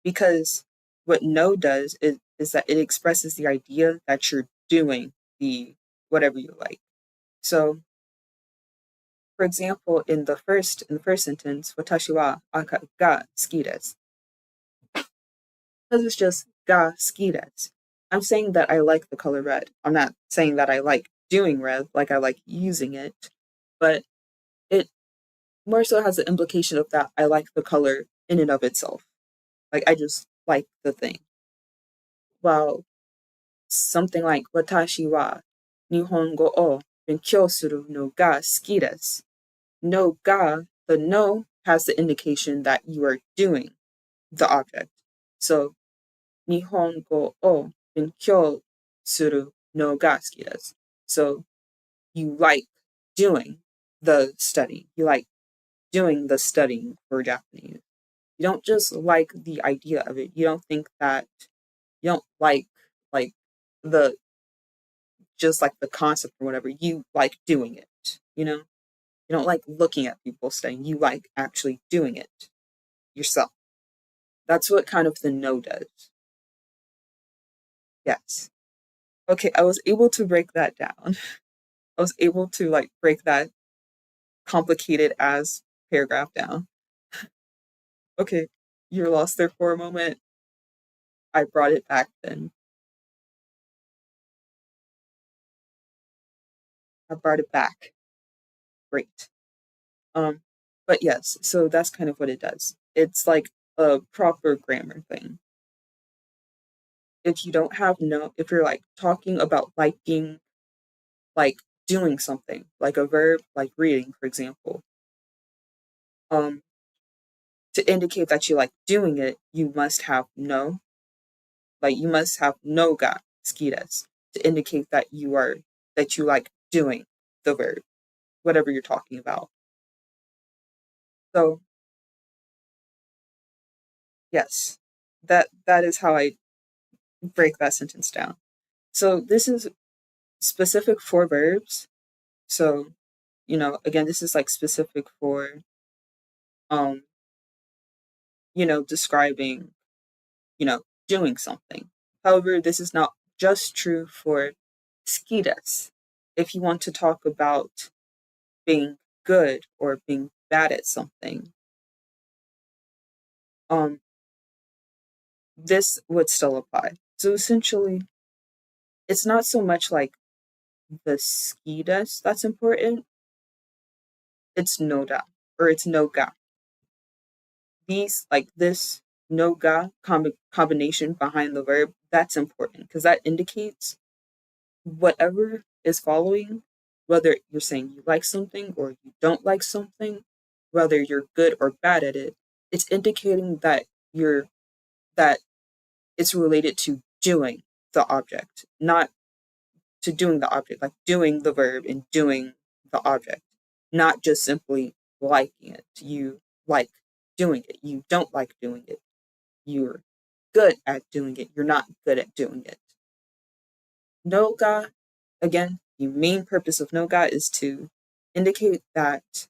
Because what no does is that it expresses the idea that you're doing the whatever you like. So, for example, in the first sentence, watashi wa aka ga suki desu. Because it's just ga suki desu. I'm saying that I like the color red. I'm not saying that I like doing red, like I like using it, but it more so has the implication of that I like the color in and of itself. Like I just like the thing. While something like watashi wa nihongo o benkyou suru no ga suki desu. No ga, the no has the indication that you are doing the object. So, 日本語を勉強するのが好きです. So, you like doing the study. You like doing the studying for Japanese. You don't just like the idea of it. You don't think that you don't like the just like the concept or whatever. You like doing it, You don't like looking at people studying. You like actually doing it yourself. That's what kind of the no does. Yes. Okay, I was able to break that down. I was able to like break that complicated as paragraph down. Okay, you're lost there for a moment. I brought it back then. I brought it back. Great. Um, but yes, so that's kind of what it does. It's like a proper grammar thing. If you don't have no, if you're like talking about liking, like doing something, like a verb, like reading, for example, Um, to indicate that you like doing it, you must have no, like you must have no ga skidas to indicate that you like doing the verb, whatever you're talking about. So yes, that is how I break that sentence down. So this is specific for verbs. So, again, this is like specific for um, describing, doing something. However, this is not just true for skidas. If you want to talk about being good or being bad at something, um, this would still apply. So essentially, it's not so much like the skidas that's important, it's noda or it's noga. These, like this noga combination behind the verb, that's important because that indicates whatever is following, whether you're saying you like something or you don't like something, whether you're good or bad at it, it's indicating that it's related to doing the object, not to doing the object, like doing the verb and doing the object, not just simply liking it. You like doing it. You don't like doing it. You're good at doing it. You're not good at doing it. Noga, again, the main purpose of noga is to indicate that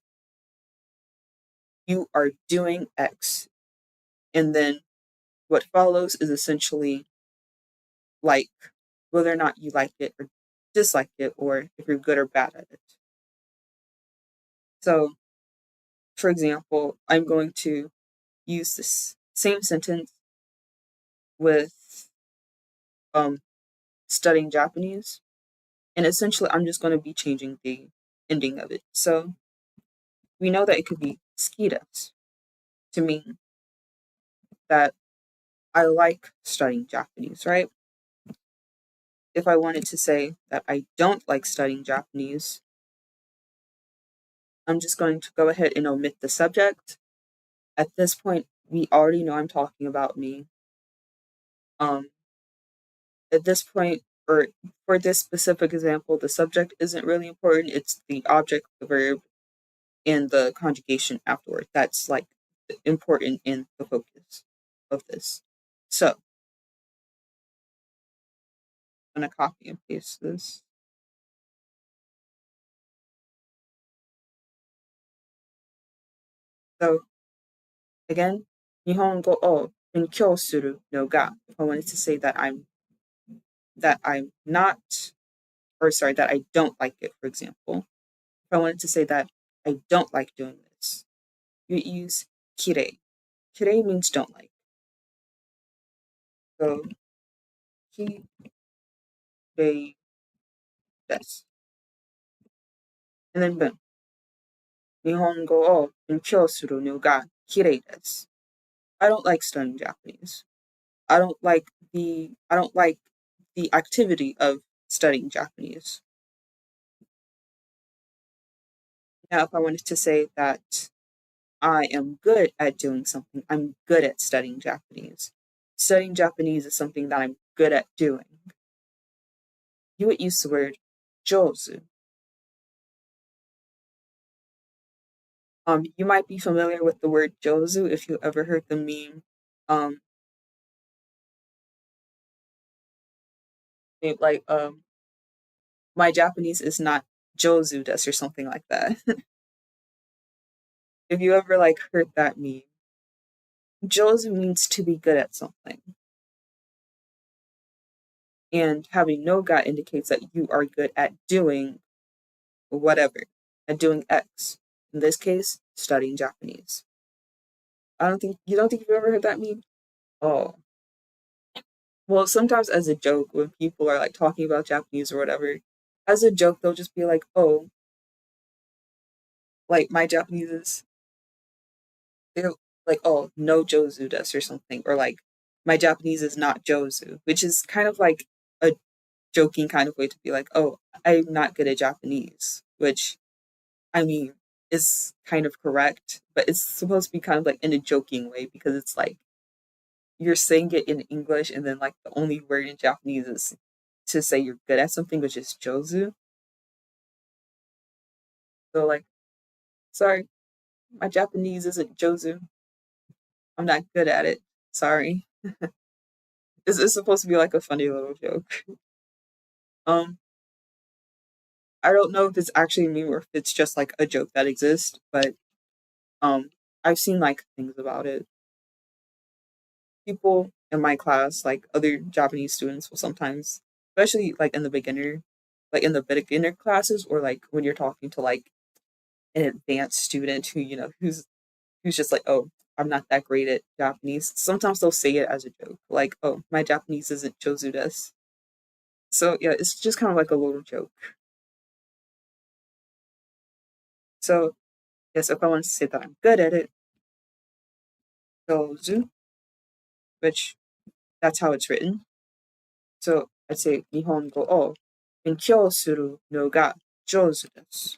you are doing X. And then what follows is essentially like whether or not you like it or dislike it, or if you're good or bad at it. So, for example, I'm going to use this same sentence with um, studying Japanese. And essentially, I'm just going to be changing the ending of it. So we know that it could be skidas to mean that I like studying Japanese, right? If I wanted to say that I don't like studying Japanese, I'm just going to go ahead and omit the subject. At this point, we already know I'm talking about me. Um, at this point, or for this specific example, the subject isn't really important. It's the object, the verb, and the conjugation afterward. That's like important in the focus of this. So I'm going to copy and paste this. So again, 日本語を勉強するのが, if I wanted to say that I'm not, or sorry, that I don't like it, for example. If I wanted to say that I don't like doing this, you use kirei. Kirei means don't like. So, kirei desu. And then boom. 日本語を勉強するのが嫌いです. I don't like studying Japanese. I don't like the activity of studying Japanese. Now, if I wanted to say that I am good at doing something, I'm good at studying Japanese. Studying Japanese is something that I'm good at doing. You would use the word jozu. You might be familiar with the word jozu if you ever heard the meme. Um, my Japanese is not jozu desu or something like that. If you ever like heard that meme, jozu means to be good at something, and having no ga indicates that you are good at doing whatever, at doing X. In this case, studying Japanese. I don't think you've ever heard that meme. Oh, well, sometimes as a joke when people are like talking about Japanese or whatever, as a joke they'll just be like, "Oh, like my Japanese is," they're like, "Oh, no Jozu desu," or something, or like, "My Japanese is not Jozu," which is kind of like a joking kind of way to be like, "Oh, I'm not good at Japanese," which I mean, is kind of correct, but it's supposed to be kind of like in a joking way because it's like you're saying it in English and then like the only word in Japanese is to say you're good at something, which is jozu. So like, sorry, my Japanese isn't jozu. I'm not good at it. Sorry. It's supposed to be like a funny little joke. Um, I don't know if it's actually a meme or if it's just like a joke that exists, but um, I've seen like things about it. People in my class, like other Japanese students, will sometimes, especially like in the beginner classes, or like when you're talking to like an advanced student who who's just like, oh, I'm not that great at Japanese. Sometimes they'll say it as a joke, like, oh, my Japanese isn't Jozu desu. So yeah, it's just kind of like a little joke. So yes, if I want to say that I'm good at it, Jozu, which that's how it's written. So I'd say 日本語を勉強するのが上手です,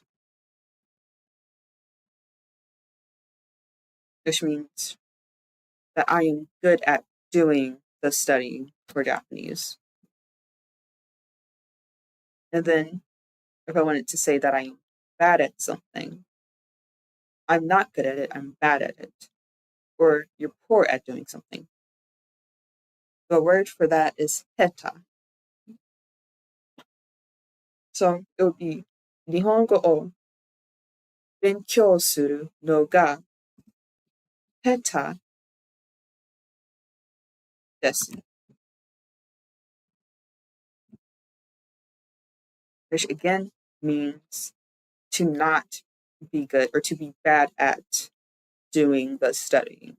which means that I am good at doing the studying for Japanese. And then if I wanted to say that I'm bad at something, I'm not good at it, I'm bad at it. Or you're poor at doing something. The word for that is heta. So it would be 日本語を勉強するのが下手です, which again means to not be good or to be bad at doing the studying.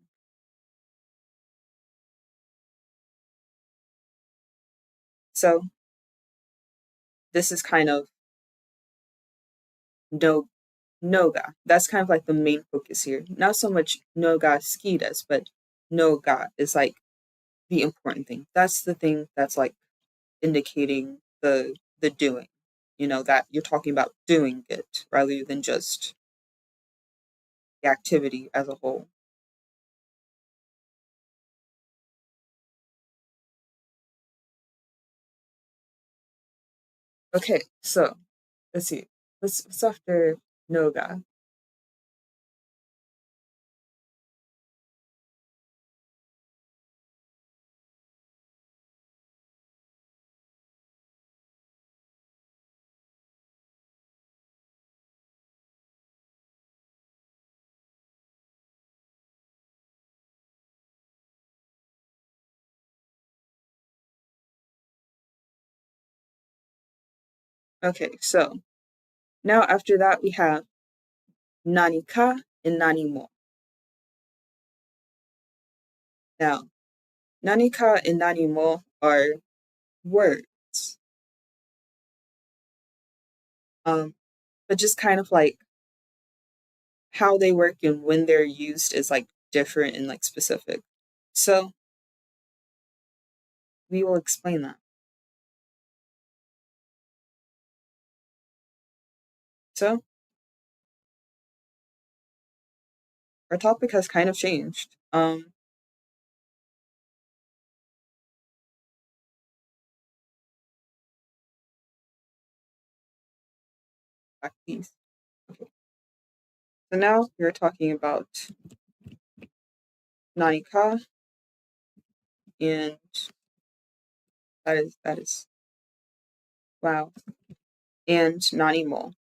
So this is kind of no noga. That's kind of like the main focus here. Not so much noga skidas, but noga is like the important thing. That's the thing that's like indicating the doing. You know, that you're talking about doing it rather than just the activity as a whole. Okay, so let's see. What's after noga? Okay, so now after that we have nanika and nanimo. Now, nanika and nanimo are words, um, but just kind of like how they work and when they're used is like different and like specific. So we will explain that. So our topic has kind of changed. Back please. Okay. So now we're talking about nanika, and that is wow, and nanimo.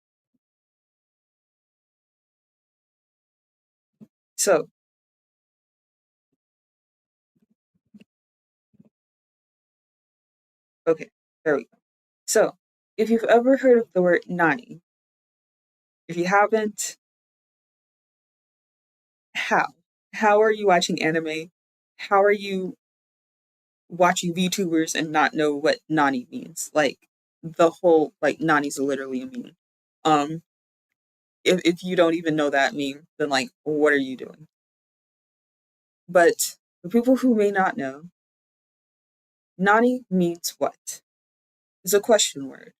So okay, there we go. So if you've ever heard of the word nani, if you haven't, how? How are you watching anime? How are you watching VTubers and not know what nani means? Like the whole like nani's literally a meme. Um, if you don't even know that meme, then like what are you doing? But for people who may not know, nani means what? It's a question word.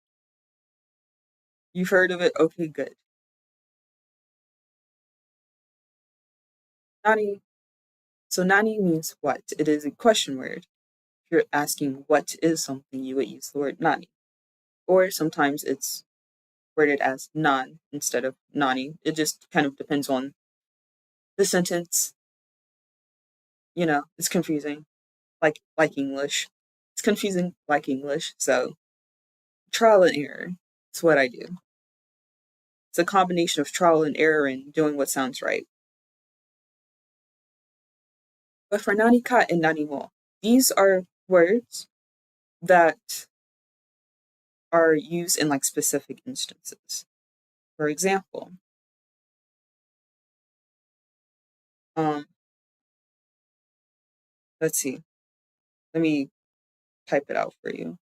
You've heard of it? Okay, good. Nani. So nani means what? It is a question word. If you're asking what is something, you would use the word nani. Or sometimes it's worded as nan instead of nani. It just kind of depends on the sentence. It's confusing. Like English. It's confusing like English. So trial and error. It's what I do. It's a combination of trial and error and doing what sounds right. But for nani ka and nani mo, these are words that are used in like specific instances. For example, um, let's see. Let me type it out for you.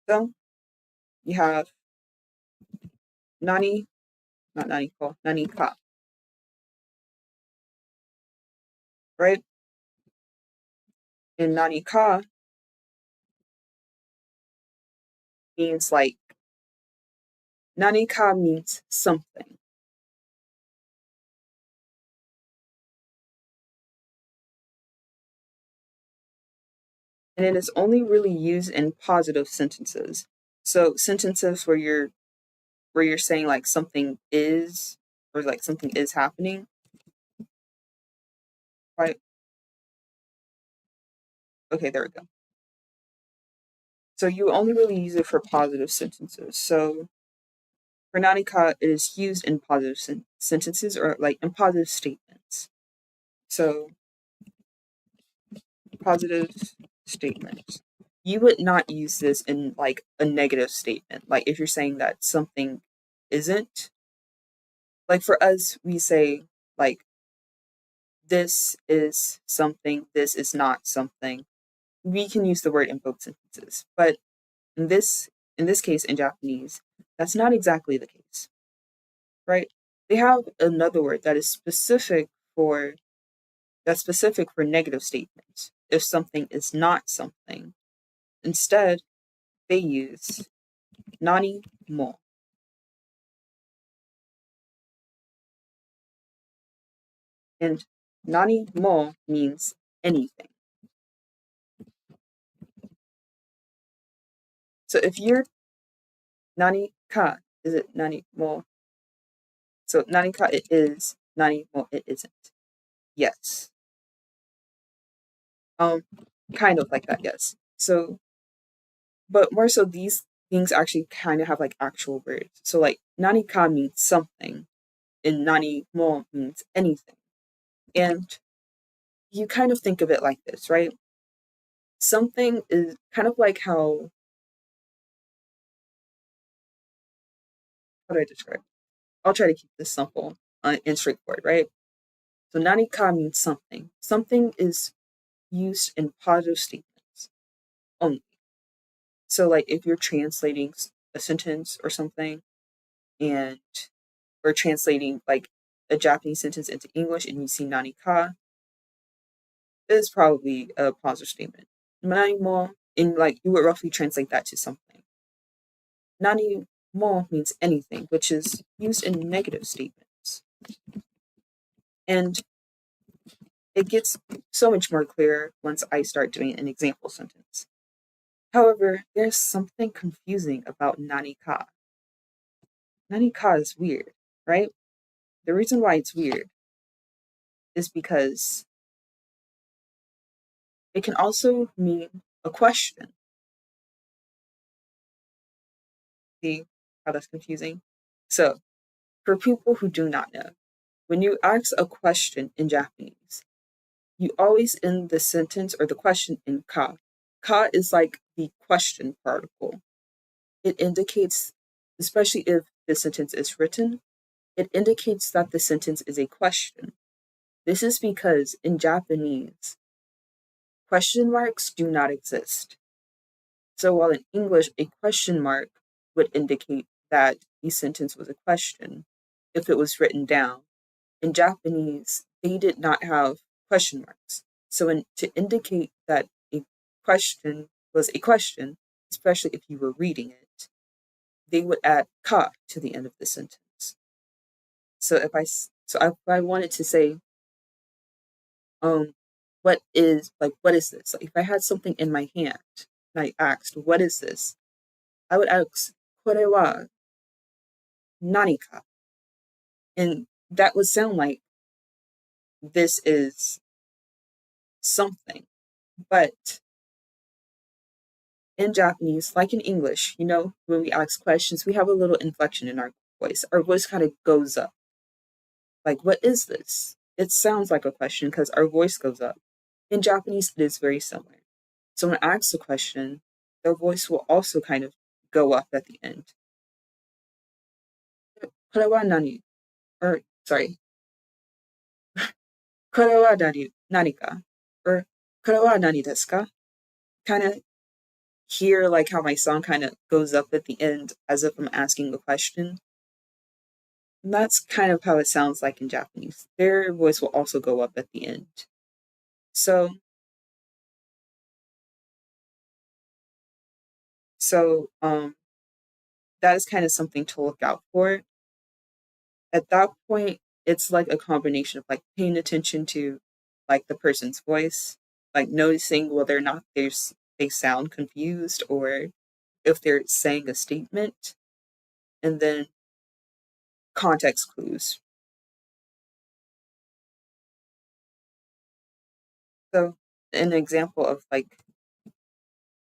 So you have nani, not nani ko, nani ka, right? And nani ka means like nani ka means something. And it is only really used in positive sentences. So sentences where you're saying like something is or like something is happening, right? Okay, there we go. So you only really use it for positive sentences. So for nani ka, it is used in positive sentences or like in positive statements. So positive statements. You would not use this in like a negative statement. Like if you're saying that something isn't, like for us, we say like this is something, this is not something. We can use the word in both sentences. But in this case in Japanese, that's not exactly the case. Right? They have another word for that's specific for negative statements. If something is not something, instead they use nani mo. And nani mo means anything. So if you're nani ka, is it nani mo? So nani ka it is, nani mo it isn't. Yes. Um, kind of like that, yes. So but more so these things actually kind of have like actual words. So like nani ka means something and nani mo means anything. And you kind of think of it like this, right? Something is kind of like how do I describe it? I'll try to keep this simple and straightforward, right? So nani ka means something. Something is used in positive statements only. So like if you're translating a sentence or something and or translating like a Japanese sentence into English and you see nani ka, is probably a positive statement. Nani mo, in like you would roughly translate that to something. Nani mo means anything, which is used in negative statements. And it gets so much more clear once I start doing an example sentence. However, there's something confusing about nani ka. Nani ka is weird, right? The reason why it's weird is because it can also mean a question. See how that's confusing? So, for people who do not know, when you ask a question in Japanese, you always end the sentence or the question in ka. Ka is like the question particle. It indicates, especially if the sentence is written, it indicates that the sentence is a question. This is because in Japanese, question marks do not exist. So while in English, a question mark would indicate that the sentence was a question if it was written down, in Japanese, they did not have question marks. So to indicate that a question was a question, especially if you were reading it, they would add ka to the end of the sentence. So if I wanted to say, um, what is this? Like if I had something in my hand and I asked, what is this? I would ask, これは何か? And that would sound like this is something. But in Japanese, like in English, when we ask questions, we have a little inflection in our voice. Our voice kind of goes up. Like, what is this? It sounds like a question because our voice goes up. In Japanese, it is very similar. So when I ask a question, their voice will also kind of go up at the end. これは何? Or, sorry. これは何か? Or, これは何ですか? Kind of hear like how my song kind of goes up at the end as if I'm asking a question. And that's kind of how it sounds like in Japanese. Their voice will also go up at the end. So, so that is kind of something to look out for. At that point, it's like a combination of like paying attention to like the person's voice, like noticing whether or not they sound confused or if they're saying a statement, and then context clues. So an example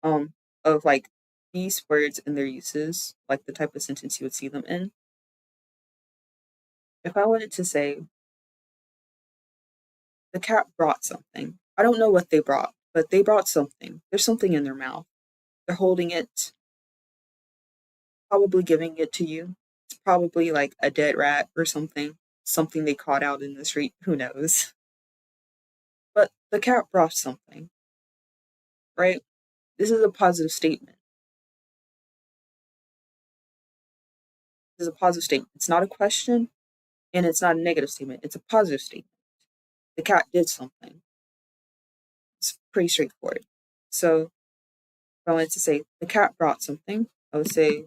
um of like these words and their uses, like the type of sentence you would see them in. If I wanted to say the cat brought something, I don't know what they brought, but they brought something. There's something in their mouth. They're holding it, probably giving it to you. It's probably like a dead rat or something they caught out in the street. Who knows? But the cat brought something, right? This is a positive statement. This is a positive statement. It's not a question and it's not a negative statement. It's a positive statement. The cat did something. It's pretty straightforward. So if I wanted to say the cat brought something, I would say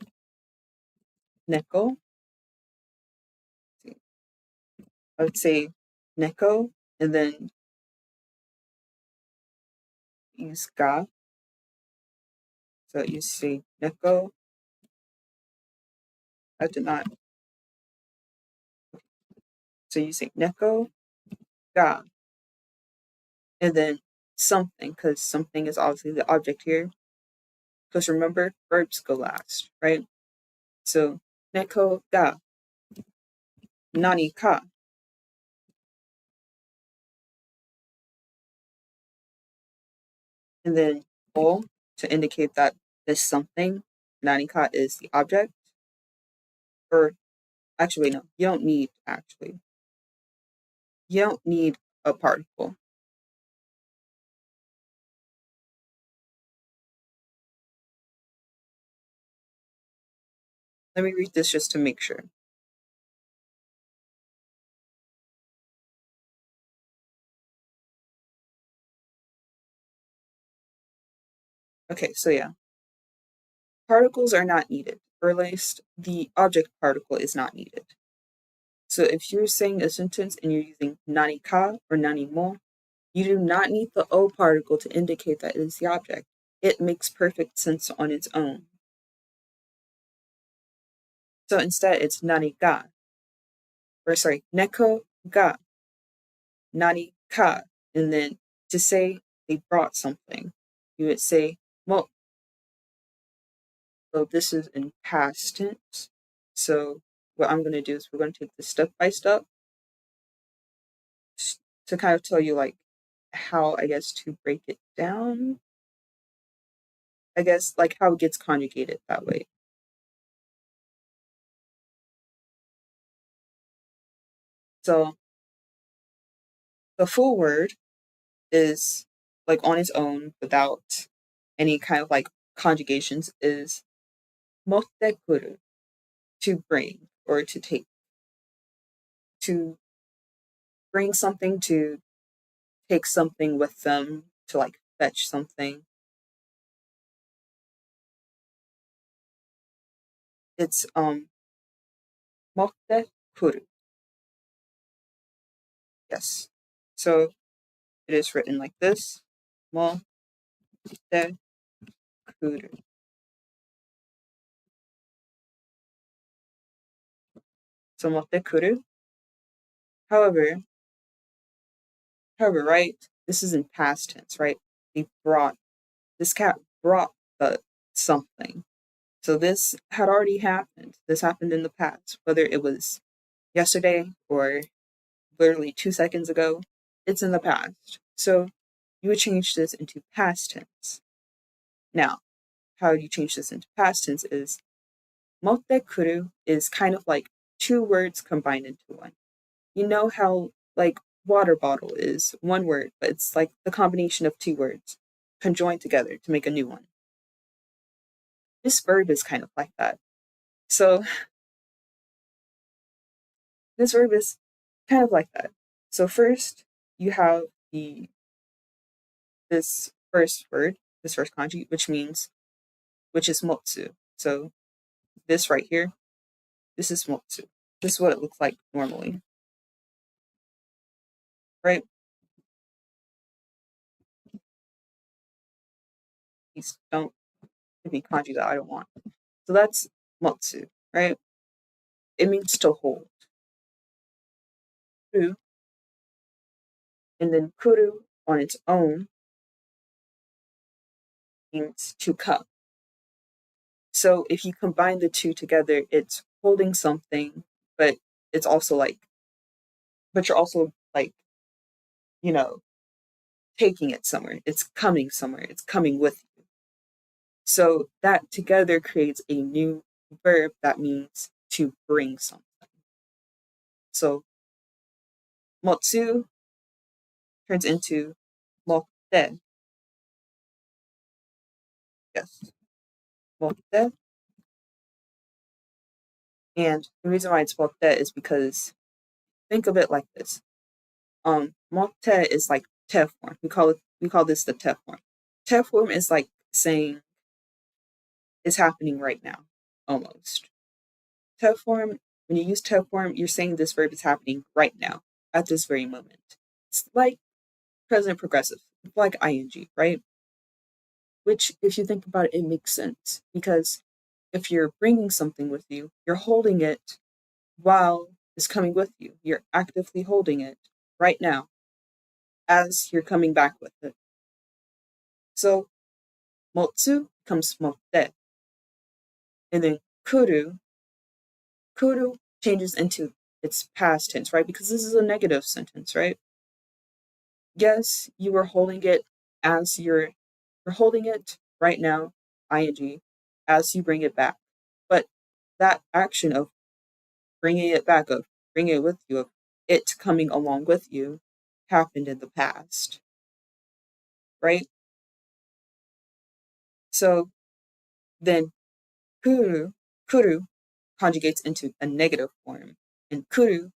neko. I would say neko and then use ga. So you say neko. I did not. So you say neko ga and then something because something is obviously the object here. Because remember, verbs go last, right? So neko ga nani ka. And then o to indicate that this something, nani ka is the object. Or actually, no, you don't need actually. You don't need a particle. Let me read this just to make sure. Okay, so yeah. Particles are not needed, or at least the object particle is not needed. So if you're saying a sentence and you're using nani ka or nani mo, you do not need the o particle to indicate that it is the object. It makes perfect sense on its own. So instead, it's nani ga, or sorry, neko ga, nani ka, and then to say they brought something, you would say mo. So this is in past tense. So what I'm going to do is we're going to take this step by step to kind of tell you like how I guess to break it down. I guess like how it gets conjugated that way. So the full word is like on its own without any kind of like conjugations is motte to bring or to take, to bring something, to take something with them, to like fetch something. It's motte kuru. Yes. So it is written like this. Mo te kuru. So mo te kuru. However, right? This is in past tense, right? They brought this cat brought the something. So this had already happened. This happened in the past, whether it was yesterday or literally 2 seconds ago. It's in the past. So you would change this into past tense. Now, how you change this into past tense is motte kuru is kind of like two words combined into one. You know how like water bottle is one word, but it's like the combination of two words conjoined together to make a new one. This verb is kind of like that. So this verb is kind of like that. So first you have the this first word, this first kanji, which is motsu. So this right here, this is motsu. This is what it looks like normally, right? These don't give me kanji that I don't want. So that's motsu, right? It means to hold. Kuru, and then kuru on its own means to come. So if you combine the two together, it's holding something, but it's also like, but you're also like, you know, taking it somewhere. It's coming somewhere. It's coming with you. So that together creates a new verb that means to bring something. So motsu turns into motte. Yes, motte. And the reason why it's motte is because think of it like this. Motte is like te form. We call this the te form. Te form is like saying it's happening right now, almost. Te form, when you use te form, you're saying this verb is happening right now, at this very moment. It's like present progressive, it's like ing, right? Which, if you think about it, it makes sense because if you're bringing something with you, you're holding it while it's coming with you. You're actively holding it right now as you're coming back with it. So motsu becomes motte. And then kuru changes into its past tense, right? Because this is a negative sentence, right? Yes, you are holding it as you're holding it right now, ing, as you bring it back. But that action of bringing it back, of bringing it with you, of it coming along with you, happened in the past, right? So then kuru conjugates into a negative form, and kuru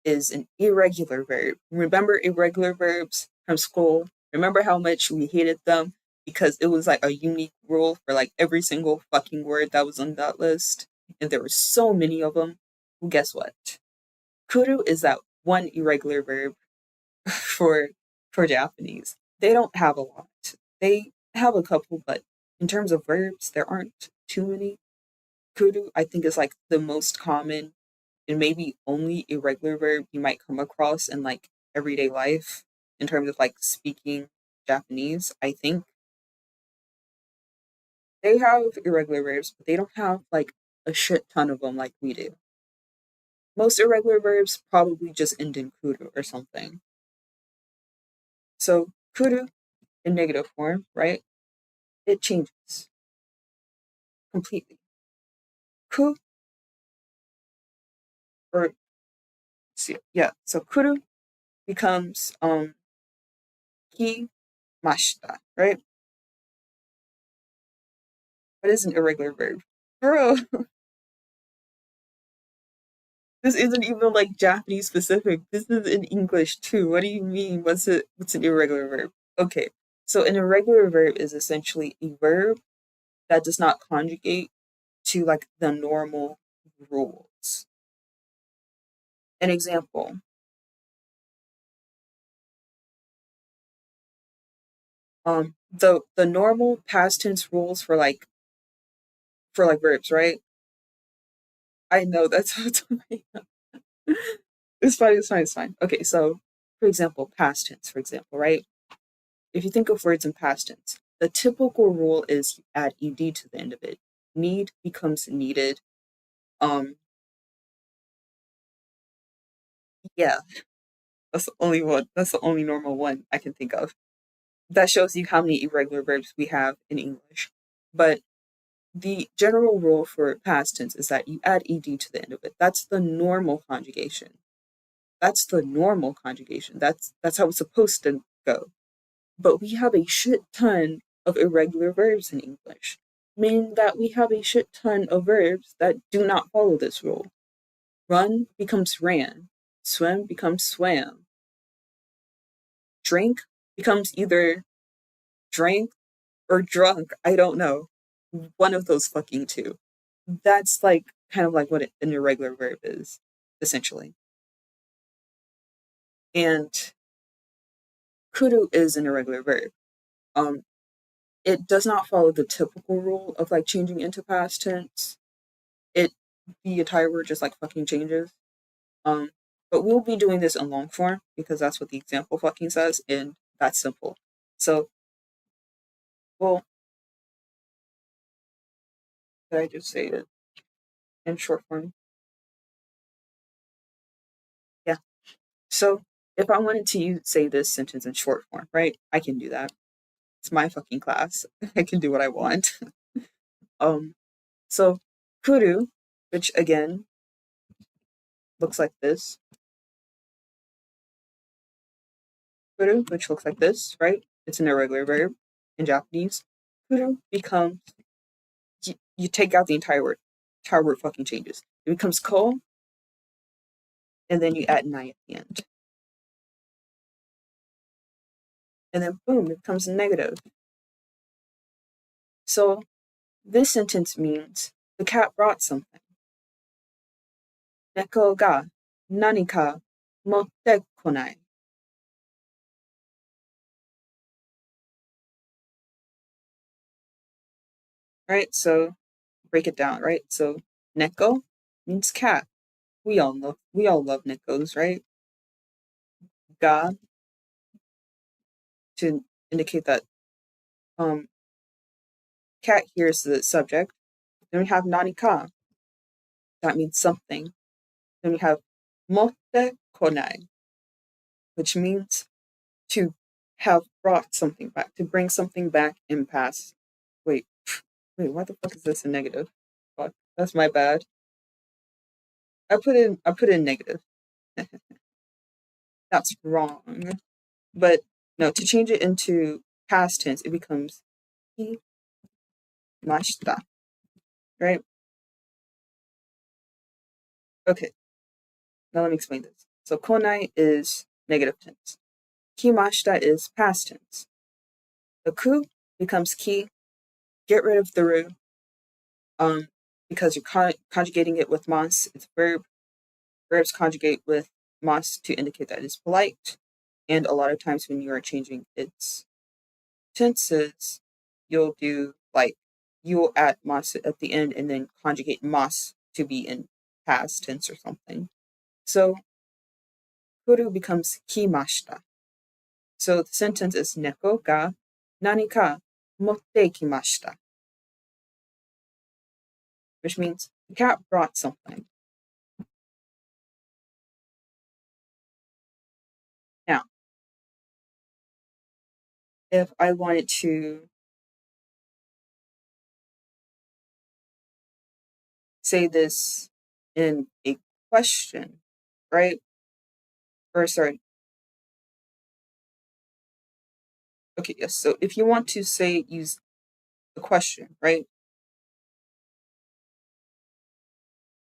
is an irregular verb. Remember irregular verbs from school? Remember how much we hated them because it was like a unique rule for like every single fucking word that was on that list, and there were so many of them. Well, guess what? Kuru is that one irregular verb for Japanese. They don't have a lot. They have a couple, but in terms of verbs, there aren't too many. Kuru, I think, is like the most common and maybe only irregular verb you might come across in like everyday life in terms of like speaking Japanese. I think they have irregular verbs, but they don't have like a shit ton of them like we do. Most irregular verbs probably just end in kuru or something. So kuru in negative form, right? It changes completely. Ku or see, yeah. So kuru becomes ki mashita, right? What is an irregular verb? Bro, this isn't even like Japanese specific. This is in English too. What do you mean? What's an irregular verb? Okay. So an irregular verb is essentially a verb that does not conjugate to like the normal rules. An example, The normal past tense rules for like verbs, right? I know that's how it's it's fine, it's fine, it's fine. Okay, so for example, past tense, for example, right? If you think of words in past tense, the typical rule is you add ed to the end of it. Need becomes needed. Um, yeah, that's the only one. That's the only normal one I can think of. That shows you how many irregular verbs we have in English. But the general rule for past tense is that you add ed to the end of it. That's the normal conjugation. That's the normal conjugation. That's how it's supposed to go. But we have a shit ton of irregular verbs in English, meaning that we have a shit ton of verbs that do not follow this rule. Run becomes ran, swim becomes swam, drink becomes either drank or drunk. I don't know. One of those fucking two. That's like kind of like what an irregular verb is, essentially. And kudu is an irregular verb. Um, it does not follow the typical rule of like changing into past tense. It the entire word just like fucking changes. Um, but we'll be doing this in long form because that's what the example fucking says, and that's simple. So, well, did I just say it in short form? Yeah. So if I wanted to say this sentence in short form, right, I can do that. It's my fucking class. I can do what I want. um, so kuru, which again looks like this, kuru, which looks like this, right? It's an irregular verb in Japanese. Kuru becomes you take out the entire word fucking changes. It becomes ko, and then you add nai at the end, and then boom, it becomes negative. So this sentence means the cat brought something. Neko ga nanika motte konai. Right? So break it down, right? So neko means cat. We all love nekos, right? Ga to indicate that um cat here is the subject. Then we have nanika. That means something. Then we have motte konai, which means to have brought something back, to bring something back in past. Wait, wait, why the fuck is this a negative? Fuck, that's my bad. I put in negative. That's wrong. But no, to change it into past tense, it becomes imashita, right? Okay, now let me explain this. So konai is negative tense. Kimashita is past tense. The ku becomes ki. Get rid of the ru, um, because you're conjugating it with mas. It's a verb. Verbs conjugate with mas to indicate that it's polite. And a lot of times when you are changing its tenses, you'll do like you'll add mas at the end and then conjugate mas to be in past tense or something. So kuru becomes kimashita. So the sentence is neko ga nani ka motte kimashita, which means the cat brought something. Now, if I wanted to say this in a question, right? Or sorry, okay, yes. So if you want to say use the question, right?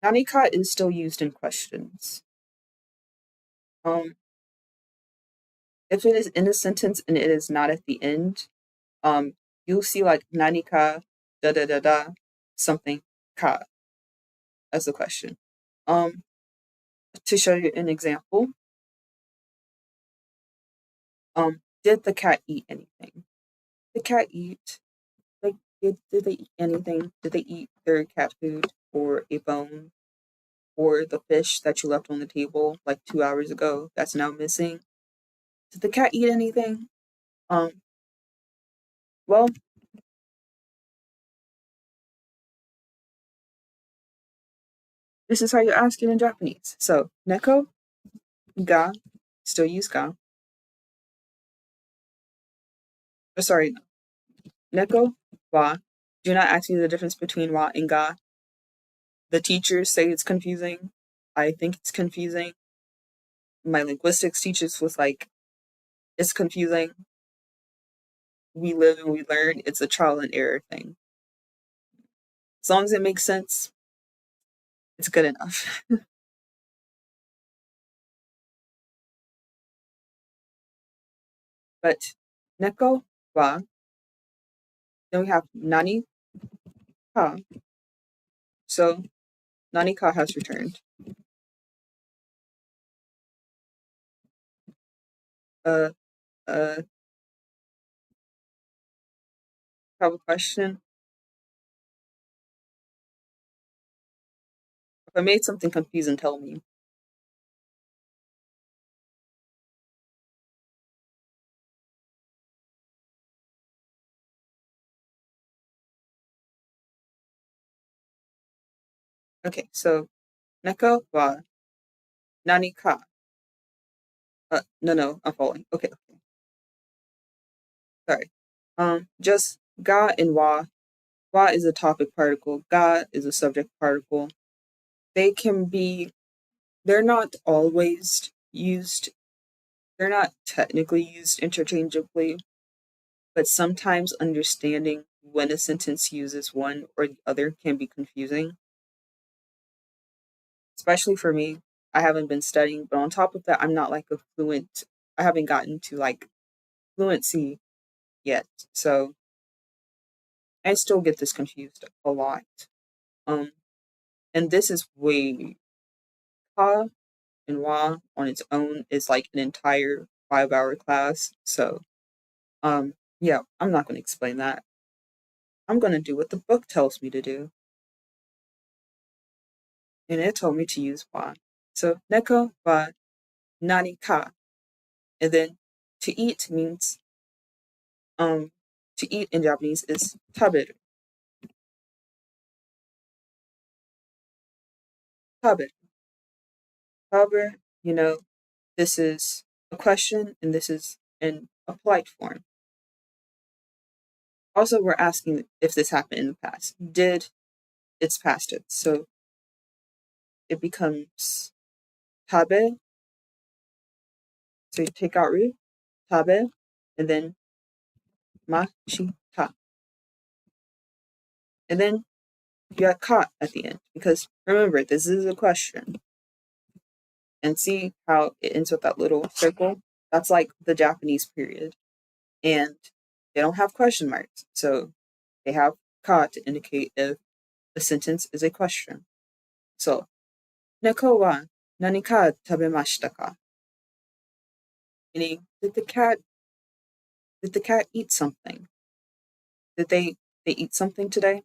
Nanika is still used in questions. Um, if it is in a sentence and it is not at the end, you'll see like nanika da da da da something ka as a question. Um, to show you an example, did the cat eat anything? The cat eat? Like, did they eat anything? Did they eat their cat food or a bone or the fish that you left on the table like 2 hours ago that's now missing? Did the cat eat anything? Um, well, this is how you ask it in Japanese. So, neko ga, still use ga. Oh, sorry, neko wa. Do not ask me the difference between wa and ga. The teachers say it's confusing. I think it's confusing. My linguistics teachers was like, it's confusing. We live and we learn. It's a trial and error thing. As long as it makes sense, it's good enough. But neko wa, then we have nani ka. So nani ka has returned. Uh, uh, have a question. If I made something confusing, tell me. Okay, so neko wa nani ka. No, I'm following. Okay, sorry. Just ga and wa. Wa is a topic particle. Ga is a subject particle. They can be. They're not always used. They're not technically used interchangeably, but sometimes understanding when a sentence uses one or the other can be confusing, especially for me. I haven't been studying, but on top of that, I'm not like a fluent, I haven't gotten to like fluency yet. So I still get this confused a lot. Um, and this is way, ka and wa on its own is like an entire 5 hour class. So, yeah, I'm not going to explain that. I'm going to do what the book tells me to do. And it told me to use wa. So, neko wa nani ka. And then to eat means, um, to eat in Japanese is taberu. Taberu. However, this is a question and this is in a polite form. Also, we're asking if this happened in the past. Did, it's past it. So it becomes tabe. So you take out ru, tabe, and then ma, shi, ta. And then you got ka at the end. Because remember, this is a question. And see how it ends with that little circle? That's like the Japanese period. And they don't have question marks. So they have ka to indicate if a sentence is a question. So, neko wa nani ka tabemashita ka? Meaning, did the cat eat something? Did they eat something today?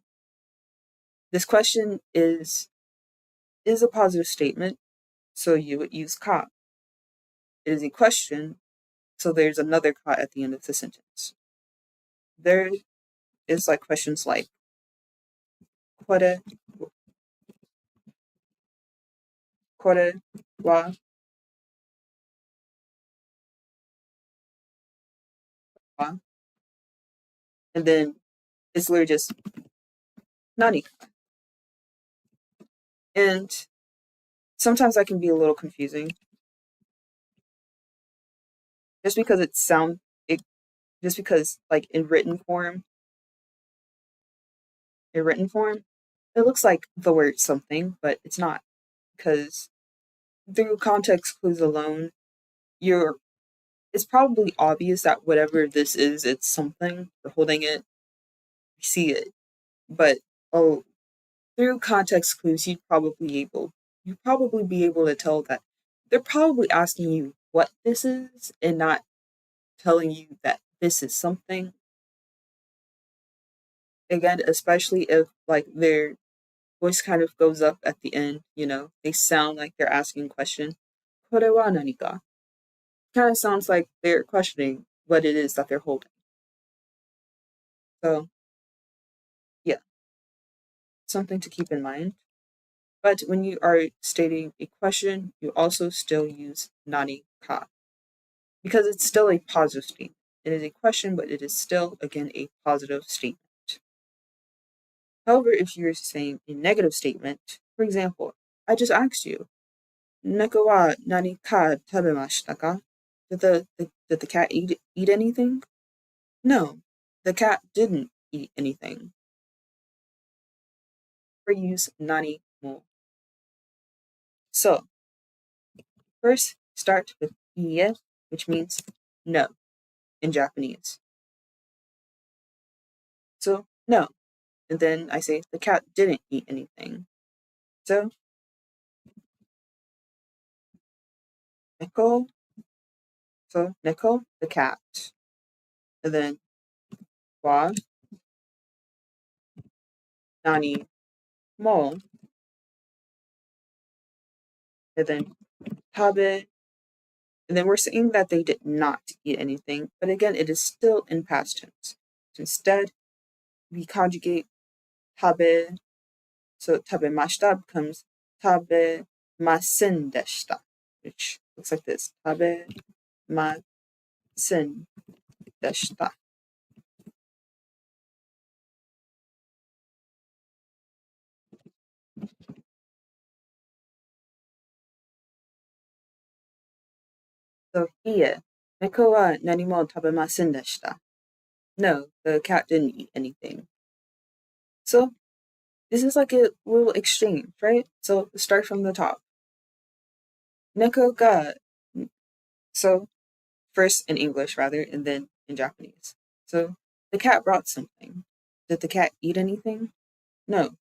This question is a positive statement, so you would use ka. It is a question, so there's another ka at the end of the sentence. There is like questions like kore, kore wa, wa, and then it's literally just nani. And sometimes that can be a little confusing just because it just because like in written form it looks like the word something, but it's not, because through context clues alone, you're it's probably obvious that whatever this is, it's something. You're holding it, you see it. But oh, through context clues, you'd probably be able to tell that they're probably asking you what this is and not telling you that this is something. Again, especially if like their voice kind of goes up at the end, they sound like they're asking a question. これは何か? Kind of sounds like they're questioning what it is that they're holding. So, yeah, something to keep in mind. But when you are stating a question, you also still use nani ka because it's still a positive statement. It is a question, but it is still, again, a positive statement. However, if you're saying a negative statement, for example, I just asked you, 猫は何か食べましたか? Did the cat eat anything? No, the cat didn't eat anything. We use nani mo. So, first start with iie, which means no in Japanese. So, no. And then I say the cat didn't eat anything. So, neko. So, neko, the cat. And then wa, nani mo. And then tabe. And then we're saying that they did not eat anything. But again, it is still in past tense. So instead, we conjugate tabe. So tabemashita becomes tabemasen deshita, which looks like this. Tabemasen deshita. So iie, neko wa nani mo tabemasen deshita. No, the cat didn't eat anything. So this is like a little exchange, right? So start from the top. Neko ga. So first in English rather, and then in Japanese. So the cat brought something. Did the cat eat anything? No,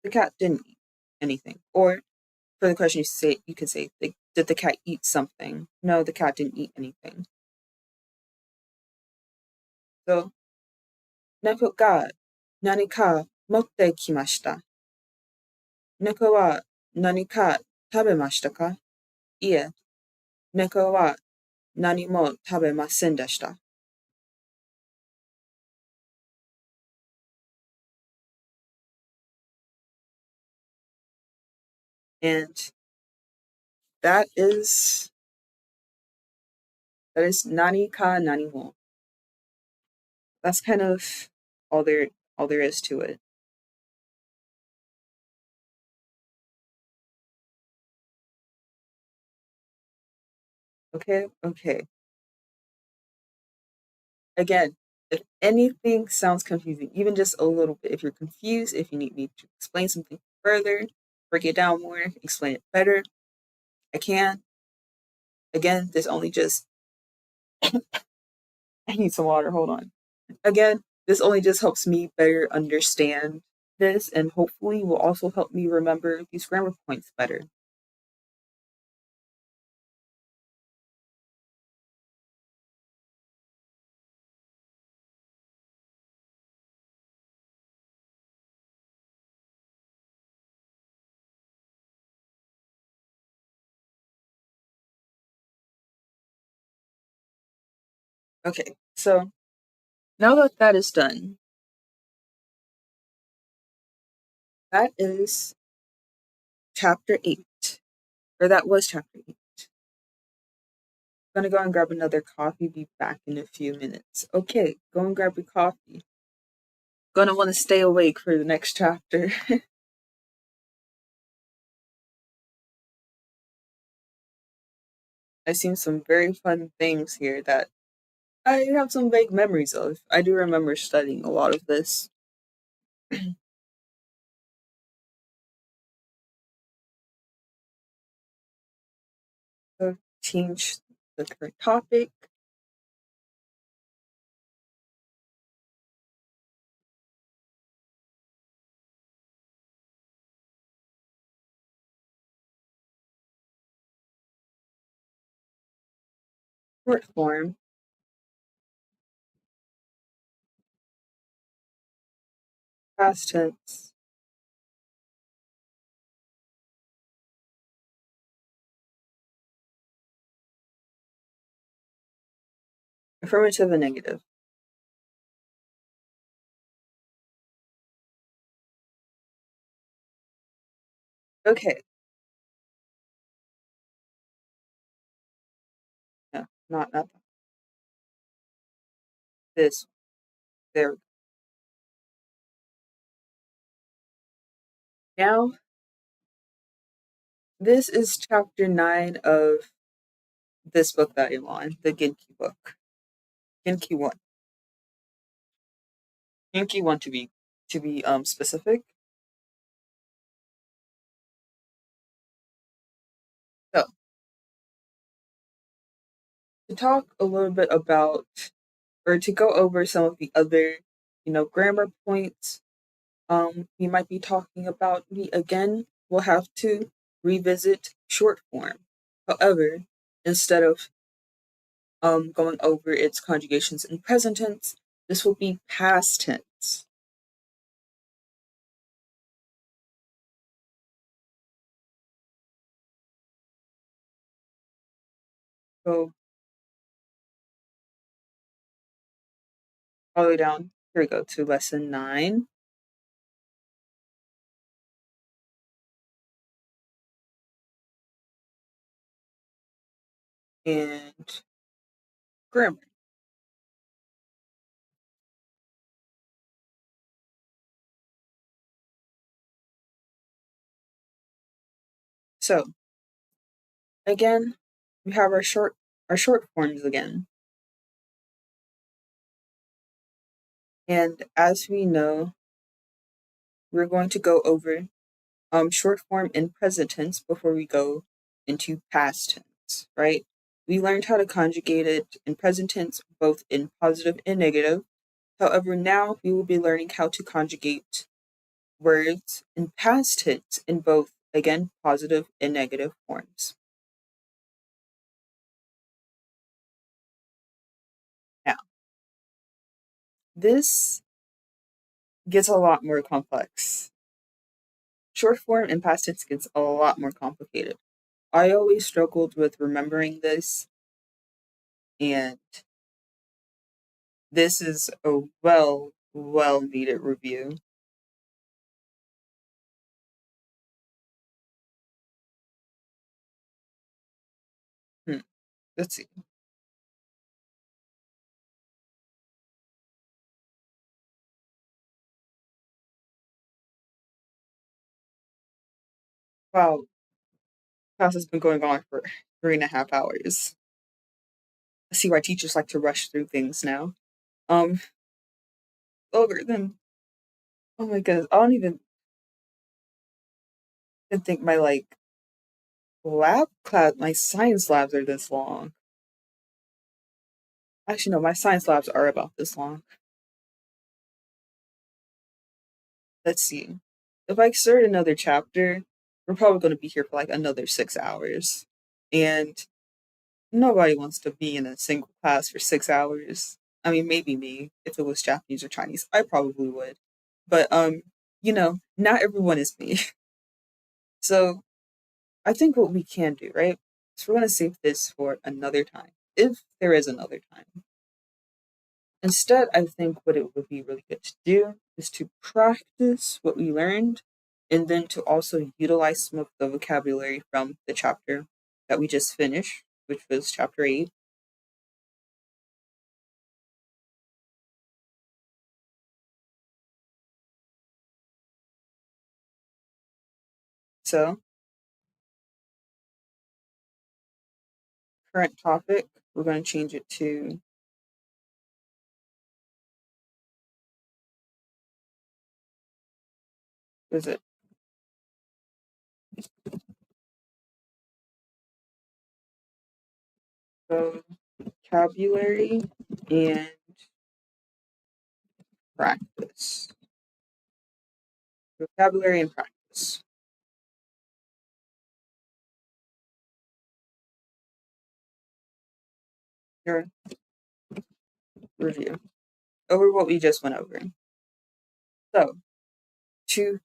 the cat didn't eat anything. Or for the question you could say, did the cat eat something? No, the cat didn't eat anything. So, 猫が何か持ってきました。猫は何か食べましたか? いえ、猫は何も食べませんでした。And that is nani ka nani mo. That's kind of all there is to it. Okay. Again, if anything sounds confusing, even just a little bit, if you're confused, if you need me to explain something further, break it down more, explain it better, I can. Again, this only just I need some water, hold on. Again, this only just helps me better understand this and hopefully will also help me remember these grammar points better. Okay, so now that that is done, that is chapter 8, or that was chapter 8. I'm gonna go and grab another coffee, be back in a few minutes. Okay, go and grab your coffee. Gonna want to stay awake for the next chapter. I've seen some very fun things here that I have some vague memories of. I do remember studying a lot of this. So change the current topic. Short form. past tense. Affirmative and negative. Okay. No, not this. There. Now, this is chapter 9 of this book that I'm on, the Genki book. Genki 1. Genki 1 to be specific. So, to talk a little bit about, or to go over some of the other, grammar points we might be talking about, we again will have to revisit short form. However, instead of going over its conjugations in present tense, this will be past tense. So all the way down, here we go, to lesson 9. And grammar. So again, we have our short forms again. And as we know, we're going to go over short form in present tense before we go into past tense, right? We learned how to conjugate it in present tense, both in positive and negative. However, now we will be learning how to conjugate words in past tense in both, again, positive and negative forms. Now, this gets a lot more complex. Short form in past tense gets a lot more complicated. I always struggled with remembering this, and this is a well needed review. Let's see. Wow, class has been going on for 3.5 hours. I see why teachers like to rush through things now. Um, Longer than, oh my goodness, I don't even think my lab class, my science labs are this long. Actually, no, my science labs are about this long. Let's see. If I start another chapter, we're probably going to be here for another 6 hours. And nobody wants to be in a single class for 6 hours. I mean, maybe me, if it was Japanese or Chinese, I probably would. But not everyone is me. So I think what we can do, right? So we're gonna save this for another time, if there is another time. Instead, I think what it would be really good to do is to practice what we learned and then to also utilize some of the vocabulary from the chapter that we just finished, which was chapter 8. So, current topic, we're going to change it to, what is it? Vocabulary and practice. Vocabulary and practice. Your review over what we just went over. So, To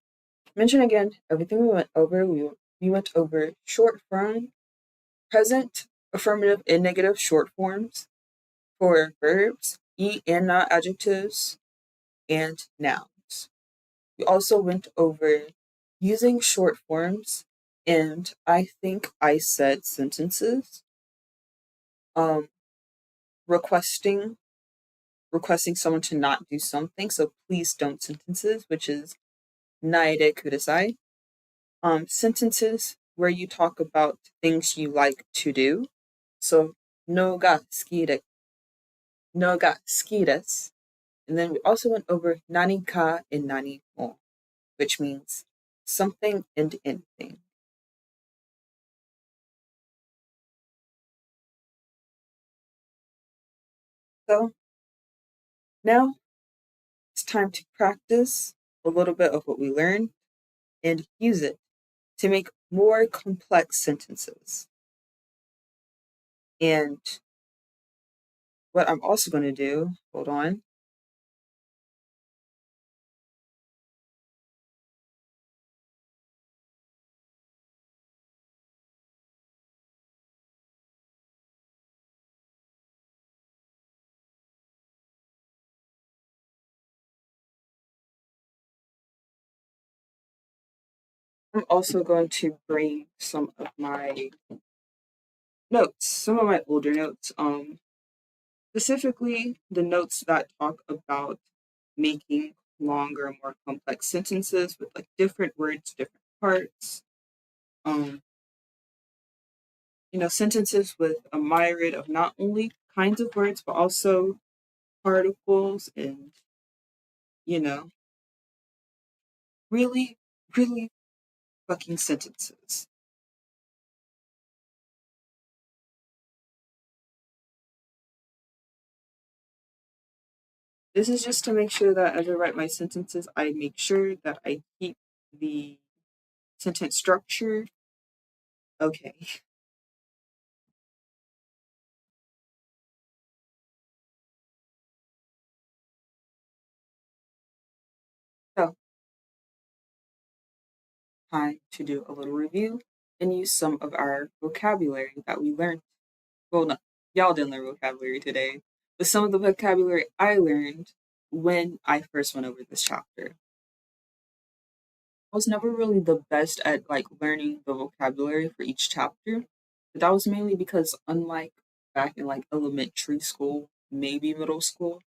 mention again everything we went over, we went over short form, present, affirmative, and negative short forms for verbs, and not adjectives, and nouns. We also went over using short forms, and I think I said sentences, um, requesting someone to not do something. So please don't sentences, which is naide kudasai. Sentences where you talk about things you like to do. So no ga suki de, no ga suki desu. And then we also went over nani ka and nani mo, which means something and anything. So now it's time to practice a little bit of what we learned and use it to make more complex sentences. And what I'm also going to do, hold on, I'm also going to bring some of my notes, some of my older notes, specifically the notes that talk about making longer, more complex sentences with like different words, different parts. Um, sentences with a myriad of not only kinds of words but also particles and you know, really, really fucking sentences. This is just to make sure that as I write my sentences, I make sure that I keep the sentence structure okay. So, time to do a little review and use some of our vocabulary that we learned. Well, no, y'all didn't learn vocabulary today, but some of the vocabulary I learned when I first went over this chapter. I was never really the best at like learning the vocabulary for each chapter, but that was mainly because unlike back in like elementary school, maybe middle school,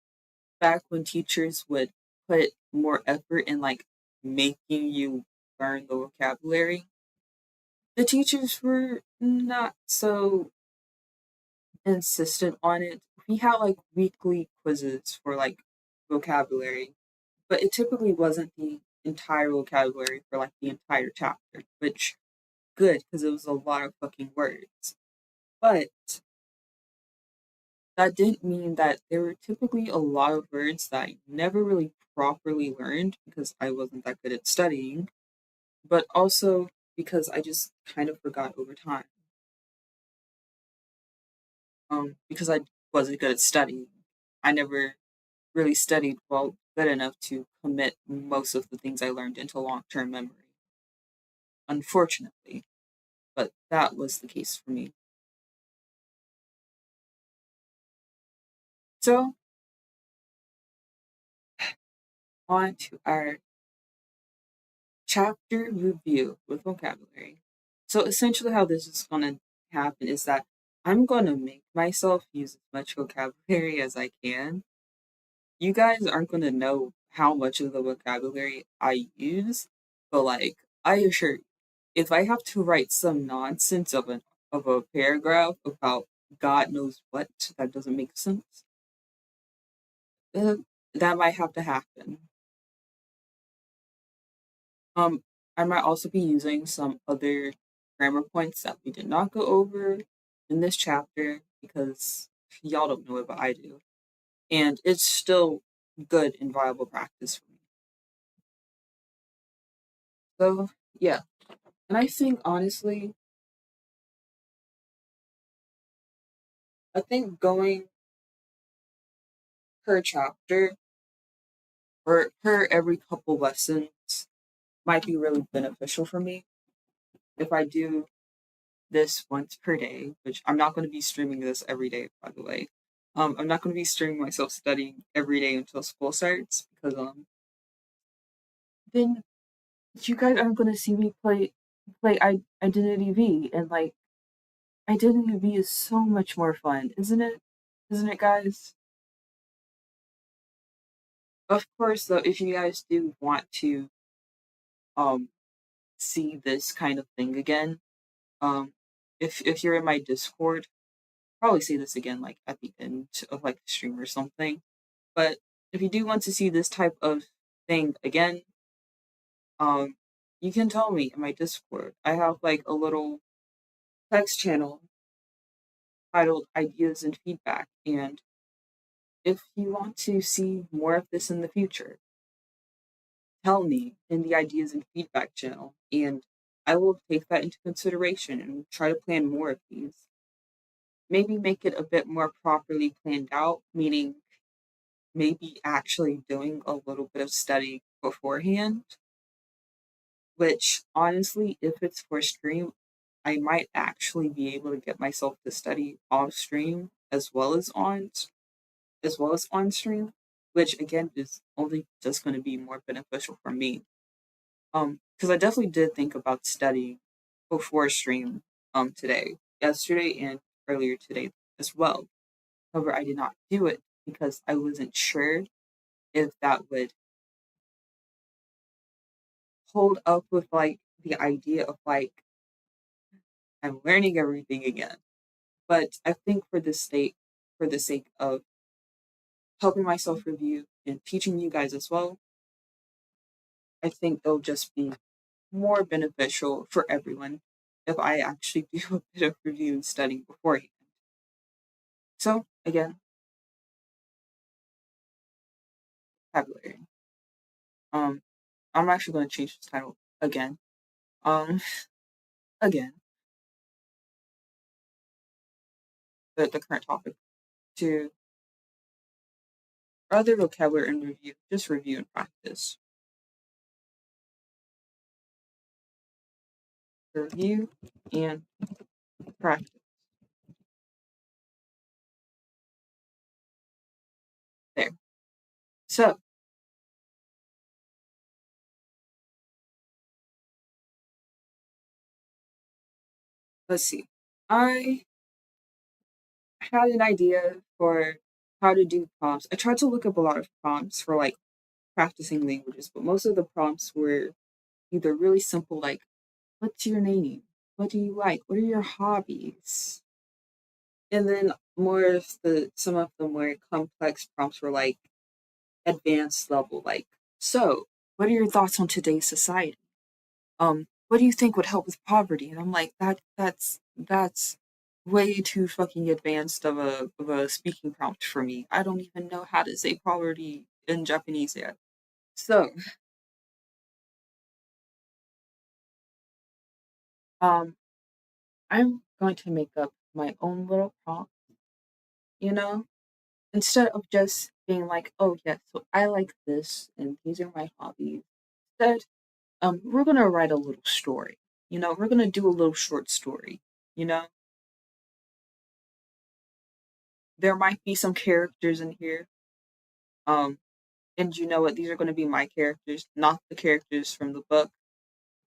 back when teachers would put more effort in like making you learn the vocabulary, the teachers were not so insistent on it. We had like weekly quizzes for like vocabulary, but it typically wasn't the entire vocabulary for like the entire chapter, which good because it was a lot of fucking words. But that didn't mean that there were typically a lot of words that I never really properly learned because I wasn't that good at studying, but also because I just kind of forgot over time. Because I wasn't good at studying. I never really studied well good enough to commit most of the things I learned into long term memory, unfortunately. But that was the case for me. So, on to our chapter review with vocabulary. So, essentially, how this is going to happen is that I'm going to make myself use as much vocabulary as I can. You guys aren't going to know how much of the vocabulary I use, but like, I assure you, if I have to write some nonsense of a paragraph about God knows what that doesn't make sense, uh, that might have to happen. Um, I might also be using some other grammar points that we did not go over in this chapter because y'all don't know it, but I do. And it's still good and viable practice for me. So, yeah. And I think, honestly, I think going per chapter or per every couple lessons might be really beneficial for me if I do this once per day, which I'm not going to be streaming this every day, by the way. I'm not going to be streaming myself studying every day until school starts because then you guys aren't going to see me play Identity V, and like Identity V is so much more fun, isn't it? Isn't it, guys? Of course, though, if you guys do want to um see this kind of thing again, um, if you're in my Discord, probably say this again like at the end of like the stream or something. But if you do want to see this type of thing again, um, you can tell me in my Discord. I have like a little text channel titled Ideas and Feedback. And if you want to see more of this in the future, tell me in the Ideas and Feedback channel. And I will take that into consideration and try to plan more of these. Maybe make it a bit more properly planned out, meaning maybe actually doing a little bit of study beforehand, which honestly, if it's for stream, I might actually be able to get myself to study off stream as well as on stream, which again is only just going to be more beneficial for me. Because I definitely did think about studying before stream yesterday and earlier today as well. However, I did not do it because I wasn't sure if that would hold up with like the idea of like I'm learning everything again. But I think for the sake of helping myself review and teaching you guys as well, I think it'll just be more beneficial for everyone if I actually do a bit of review and studying beforehand. So again, vocabulary. Um, I'm actually going to change this title again. Um, again, the current topic to other vocabulary and review, just review and practice. Review and practice. There. So let's see. I had an idea for how to do prompts. I tried to look up a lot of prompts for like practicing languages, but most of the prompts were either really simple, like, what's your name? What do you like? What are your hobbies? And then more of some of the more complex prompts were like advanced level, like, so what are your thoughts on today's society? What do you think would help with poverty? And I'm like, that's way too fucking advanced of a speaking prompt for me. I don't even know how to say poverty in Japanese yet. So, um, I'm going to make up my own little prompt, you know, instead of just being like, oh yeah, so I like this and these are my hobbies. Instead, we're gonna write a little story. You know, we're gonna do a little short story. You know, there might be some characters in here. Um, and you know what? These are gonna be my characters, not the characters from the book.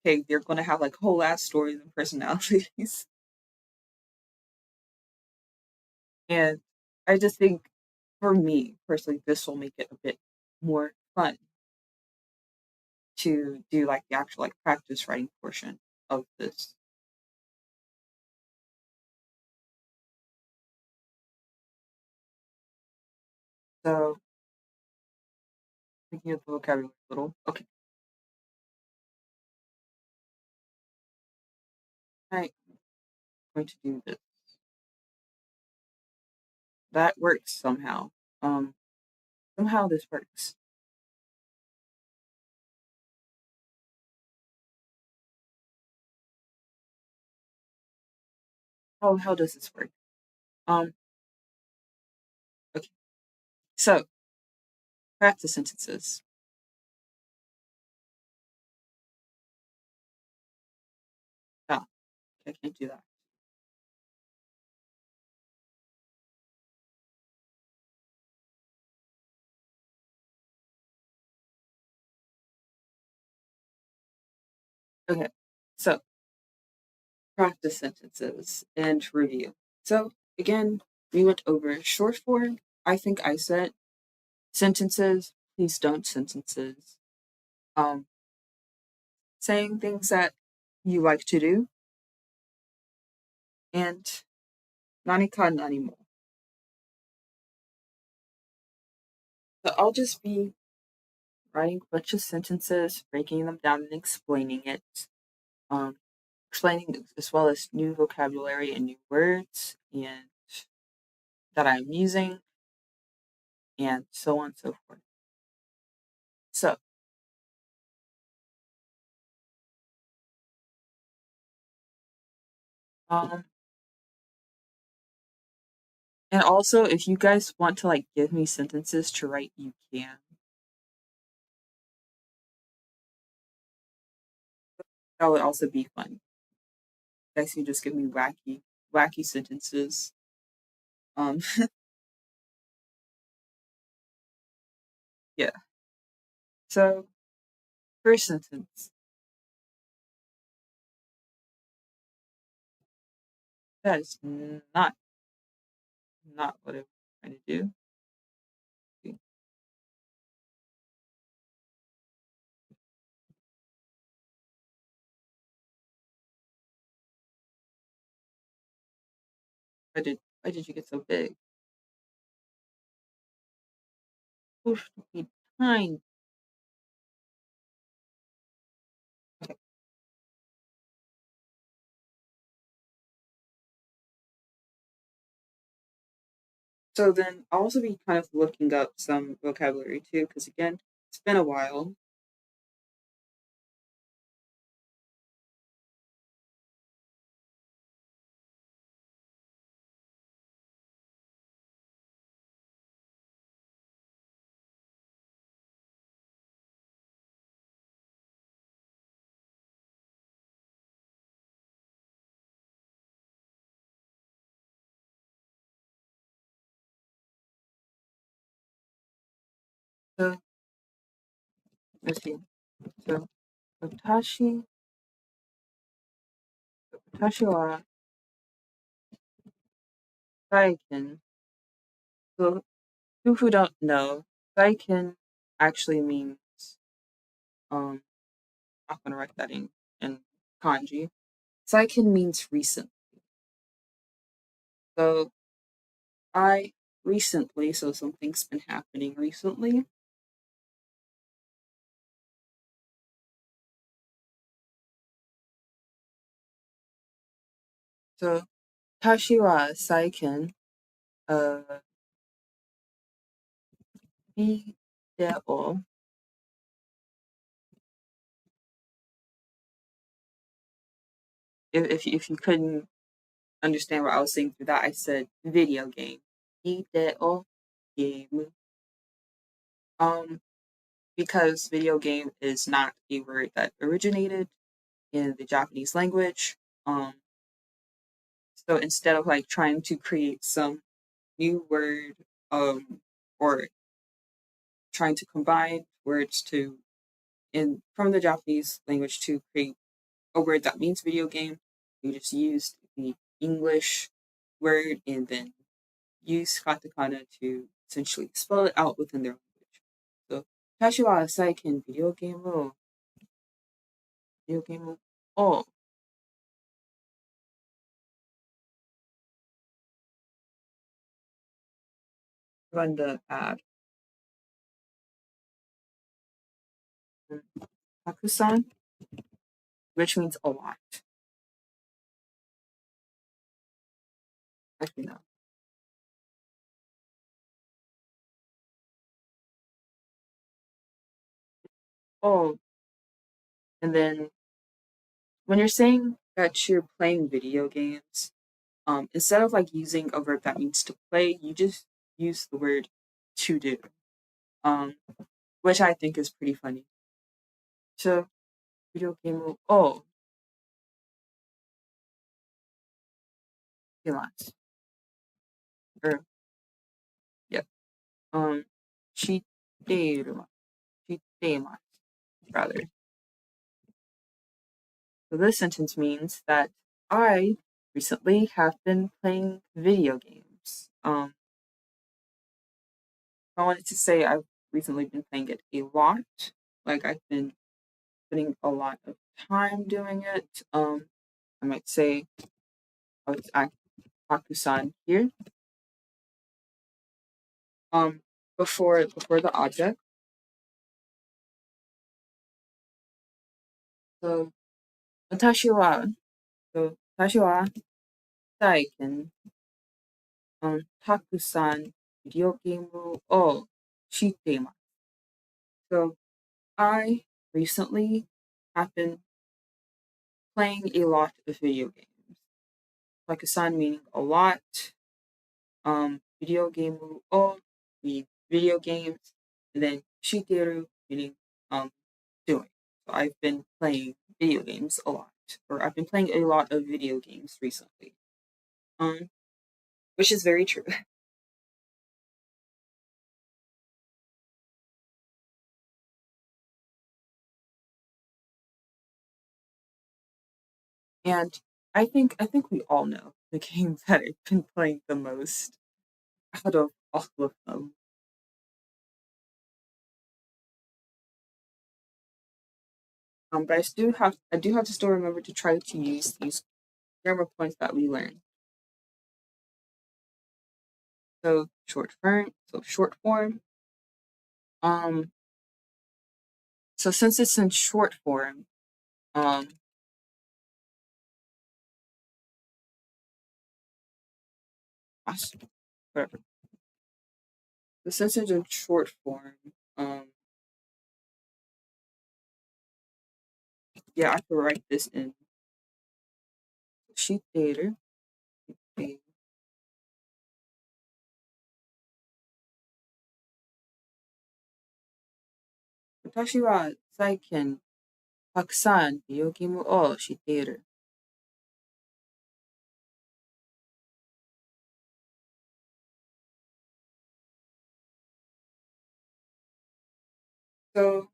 Okay, they're gonna have like whole ass stories and personalities. And I just think, for me personally, this will make it a bit more fun to do like the actual like practice writing portion of this. So thinking of the vocabulary a little. Okay, I'm going to do this. That works somehow. Um, somehow this works. How does this work? Um, okay. So practice sentences. I can't do that. Okay, so practice sentences and review. So again, we went over short form. I think I said sentences. Please don't sentences. Um, saying things that you like to do, and nanika nanimo. So I'll just be writing a bunch of sentences, breaking them down and explaining it. Um, explaining as well as new vocabulary and new words and that I'm using, and so on and so forth. So, um, and also if you guys want to like give me sentences to write, you can. That would also be fun. You guys can just give me wacky sentences. Um, yeah. So, first sentence. That is not what I'm trying to do. Why did you get so big? Supposed to be tiny. Okay. So then I'll also be kind of looking up some vocabulary too, because again, it's been a while. So let's see. So watashi, watashi wa saiken. So people who don't know, saiken actually means um I'm gonna write that in kanji. Saiken means recent. So I recently, so something's been happening recently. So tashi wa saiken video. If you couldn't understand what I was saying through that, I said video game. Video game. Um, because video game is not a word that originated in the Japanese language. Um, so instead of like trying to create some new word, or trying to combine words to in from the Japanese language to create a word that means video game, we just used the English word and then use katakana to essentially spell it out within their language. So, 私は最近ビデオゲームをrun the ad. Takusan, which means a lot. Actually, no. Oh, and then when you're saying that you're playing video games, instead of like using a verb that means to play, you just use the word to do, um, which I think is pretty funny. So, video game. Oh, ます. Or, yeah. 知っています. Rather. So this sentence means that I recently have been playing video games. I wanted to say I've recently been playing it a lot. Like I've been putting a lot of time doing it. I might say I was at Hakusan here. Before the object. So 私は最近、たくさんビデオゲームを知っています。So I recently have been playing a lot of video games. Like a son meaning a lot. Video game o meaning video games, and then shiteru meaning doing. So I've been playing video games a lot, or I've been playing a lot of video games recently. Um, which is very true. And I think we all know the games that I've been playing the most out of all of them. But I do have to still remember to try to use these grammar points that we learned. So short form. Um, so since it's in short form, um, whatever. So since it's in short form, um, yeah, I could write this in sheet theater. Okay. 私は最近たくさんビデオゲームを知っている. So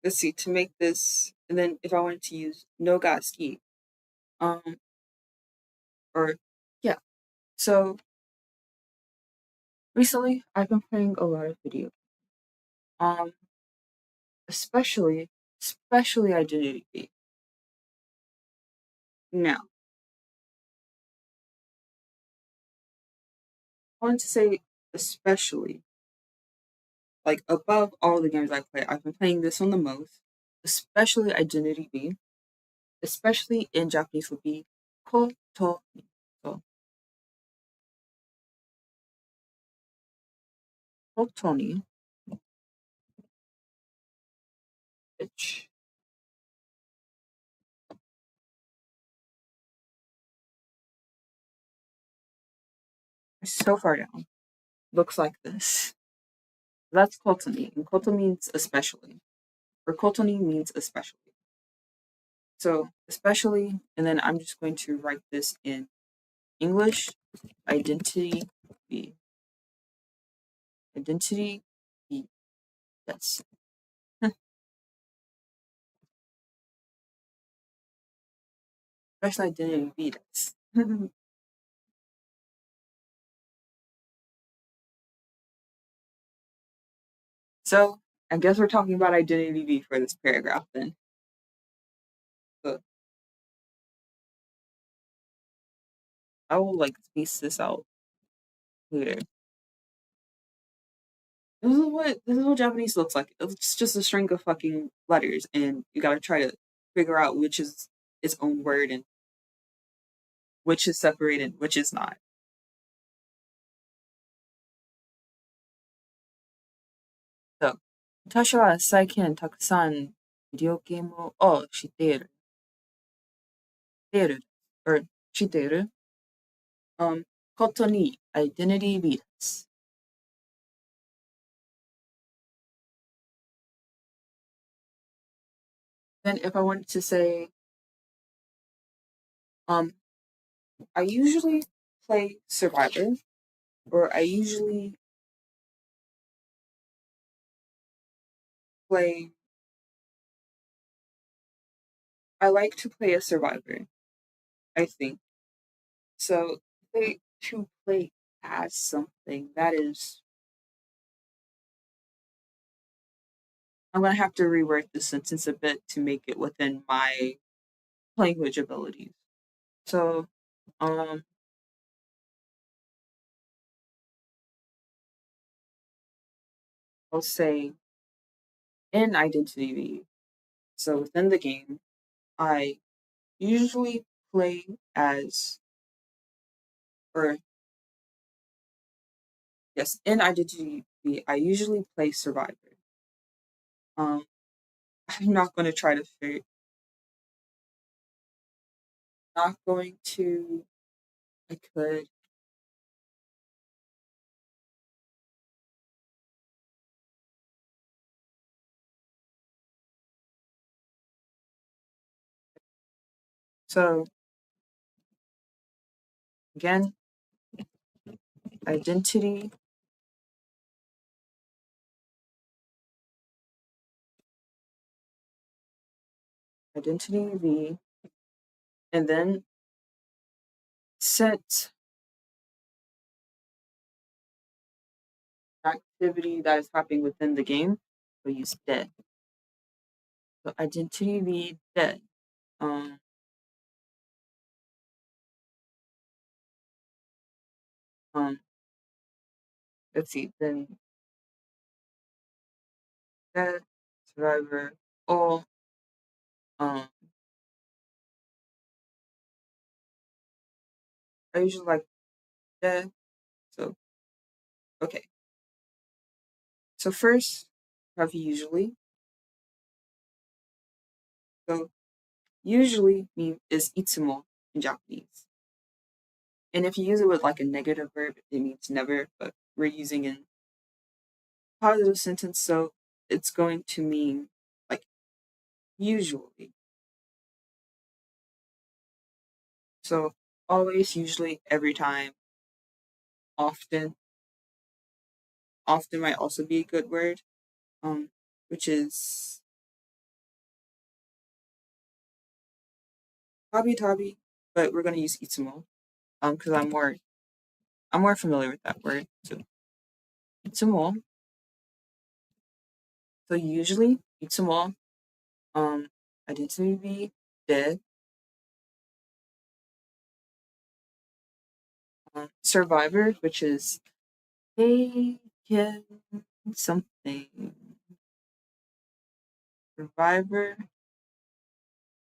let's see, to make this, and then if I wanted to use no ga ski, um, or yeah. So recently I've been playing a lot of video, um, especially Identity V. Now I want to say especially, like above all the games I play, I've been playing this one the most, especially Identity V, especially in Japanese would be koto. So kotoni, which is so far down, looks like this. That's kotoni, and koto means especially, or kotoni means especially. So especially, and then I'm just going to write this in English. Identity B. Identity B. Yes. Special identity B. Yes. So I guess we're talking about identity B for this paragraph then. So I will like space this out later. This is what Japanese looks like. It's just a string of fucking letters, and you gotta try to figure out which is its own word and which is separated, which is not. So, 私は最近たくさんビデオゲームを知っている, or 知っている, ことに identity B です. Then if I wanted to say, um, I usually play Survivor, or I usually play. I like to play a Survivor. I think so. To play as something that is, I'm gonna have to reword the sentence a bit to make it within my language abilities. So, um, I'll say in Identity V. So within the game, I usually play as, or yes, in Identity V, I usually play Survivor. Um, I'm not going to try to figure, not going to, I could, so again, Identity, Identity V, and then set activity that is happening within the game, we use dead. So Identity V dead. Um, um, let's see, then dead, survivor, all, um, I usually like dead. So, okay. So first, have usually. So usually is itsumo in Japanese. And if you use it with like a negative verb, it means never, but we're using in positive sentence, so it's going to mean like usually. So always, usually, every time, often. Often might also be a good word, which is tabi tabi, but we're gonna use itsumo, because I'm more familiar with that word. So itsumo. So usually itsumo, um, identity de, survivor, which is taken something. Survivor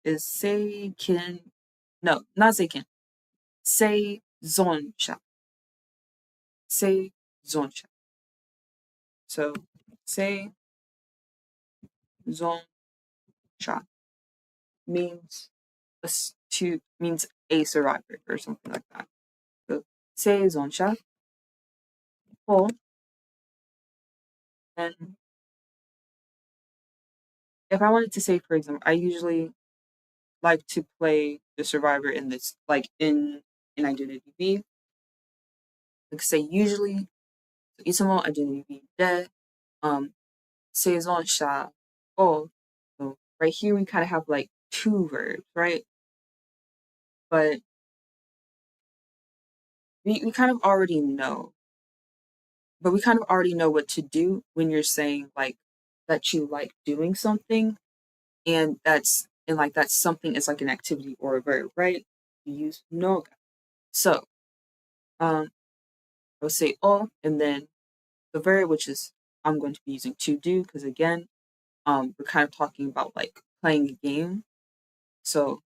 is seiken. No, not seiken. Seizonsha. Seizonsha. So seizonsha means means a survivor or something like that. So seizonsha or, and if I wanted to say, for example, I usually like to play the survivor in this, like in Identity V. Like say usually, itsumo Identity V de, um, seizonsha o. So right here we kind of have like two verbs, right? But we kind of already know, but we kind of already know what to do when you're saying like that you like doing something, and like that something is like an activity or a verb, right? You use noga. So I'll say oh, and then the verb, which is I'm going to be using to do, because again, we're kind of talking about like playing a game. So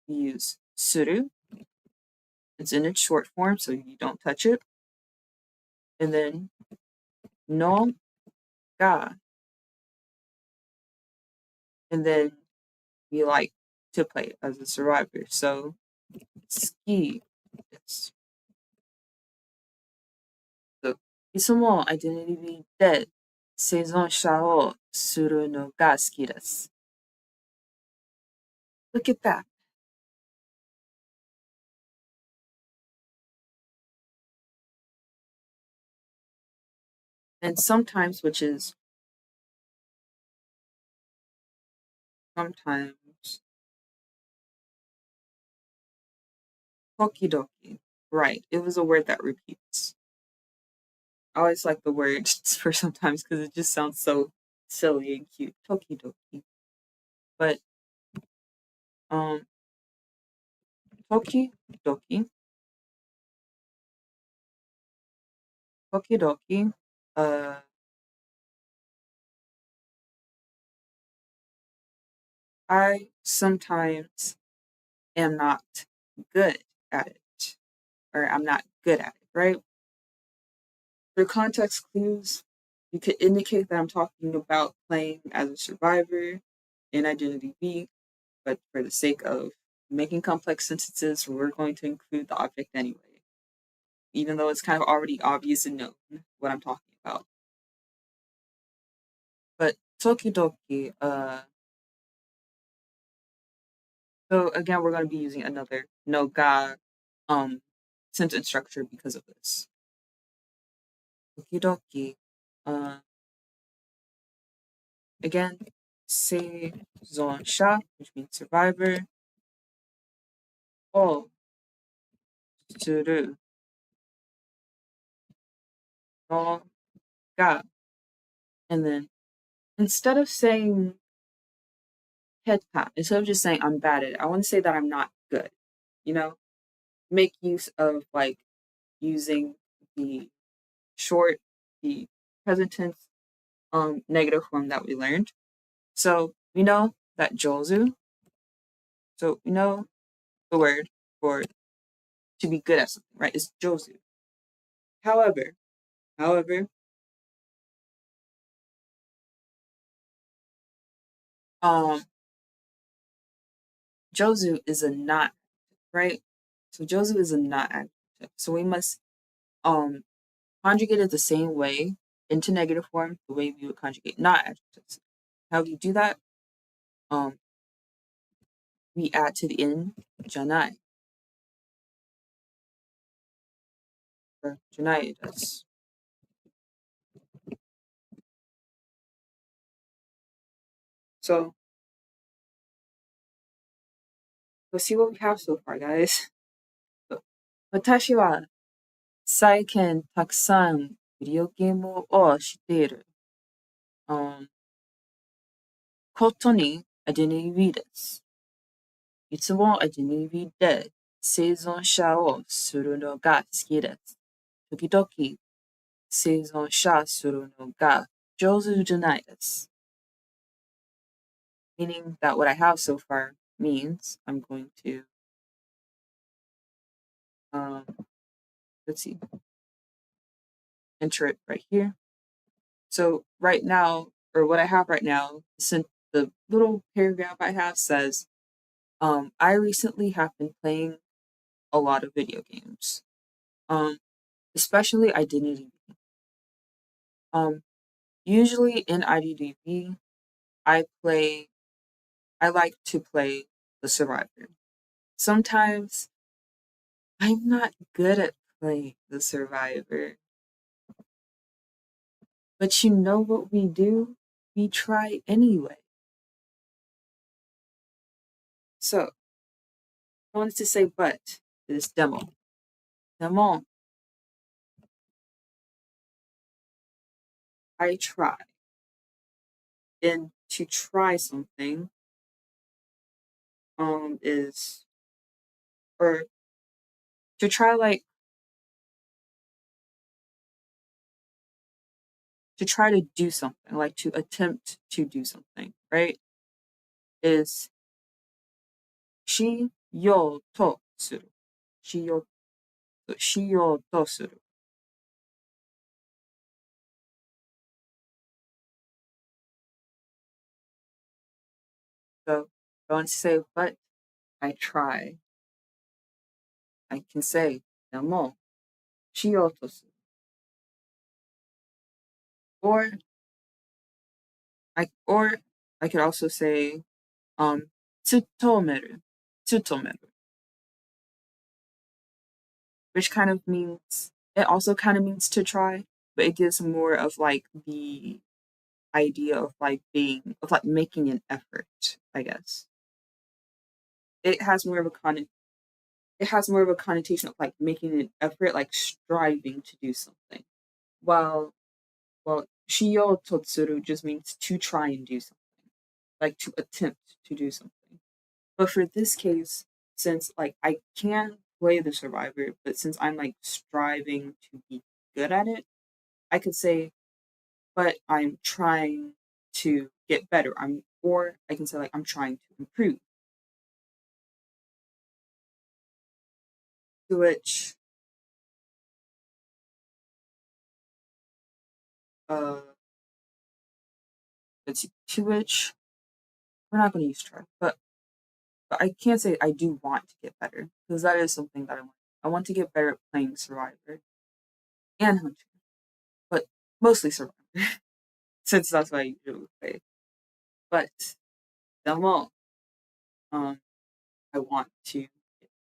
we use suru. It's in its short form, so you don't touch it. And then no ga, and then we like to play as a survivor. So ski. Yes. So いつもアイデンティティで生存者をするのが好きです。Look at that. And sometimes, which is sometimes, tokidoki. Right. It was a word that repeats. I always like the word for sometimes because it just sounds so silly and cute. Tokidoki. But um tokidoki, tokidoki, uh I sometimes am not good at it. Or I'm not good at it, right? For context clues, you could indicate that I'm talking about playing as a survivor in Identity B, but for the sake of making complex sentences, we're going to include the object anyway, even though it's kind of already obvious and known what I'm talking about. But tokidoki, so again, we're going to be using another no ga um, sentence structure because of this. Tokidoki, uh, again, seizonsha, which means survivor, o suru no ga. And then instead of saying headpan, instead of just saying I'm bad at it, I want to say that I'm not good. You know, make use of like using the short, the present tense negative form that we learned. So we know that jozu, so we know the word for to be good at something, right? Is jozu. However, however, um, jozu is a not, right? So jozu is a not adjective. So we must um conjugate it the same way into negative form, the way we would conjugate not adjectives. How do you do that? Um, we add to the end janai or janai does. So let's see what we have so far, guys. So, 私は最近たくさんビデオゲームをしている、ことにアデニビです。いつもアデニビで生存者をするのが好きです。時々生存者するのが上手じゃないです。Meaning that what I have so far means I'm going to, um, let's see, enter it right here. So right now, or what I have right now, since the little paragraph I have says, I recently have been playing a lot of video games, um, especially Identity. Um, Usually in IDDB, I play. I like to play the survivor. Sometimes I'm not good at playing the survivor, but you know what we do? We try anyway. So I wanted to say, but this demo, demo, I try, and to try something, is or to try like to try to do something, like to attempt to do something, right? Is shi yo to suru, shi yo to suru. So I want to say, but I try. I can say demo, shi yo to suru, or I could also say tsutomeru, tsutomeru, which kind of means it also kind of means to try. but it gives more of like the idea of like being of like making an effort, I guess. It has more of a it has more of a connotation of like making an effort, like striving to do something. While shiyo totsuru just means to try and do something, like to attempt to do something. But for this case, since like I can play the survivor, but since I'm like striving to be good at it, I could say, but I'm trying to get better. Or I can say like I'm trying to improve. To which, uh, let's see, to which we're not going to use try, but I can't say I do want to get better because that is something that I want. I want to get better at playing Survivor and Hunter, but mostly Survivor since that's what I usually play. But the more um, I want to get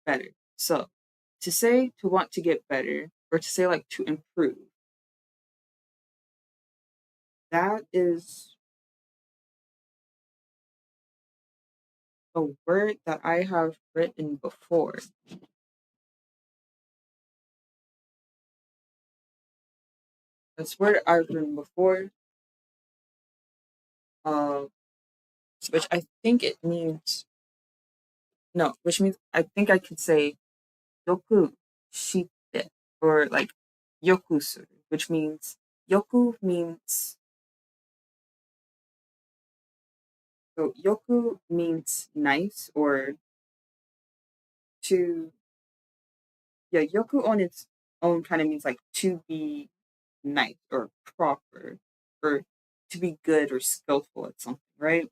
better. So to say to want to get better or to say like to improve, that is a word that I have written before. That's word I've written before, uh, which I think it means no, which means I think I could say yoku shite or like yoku suru, which means yoku means so yoku means nice or to yeah, yoku on its own kind of means like to be nice or proper or to be good or skillful at something, right?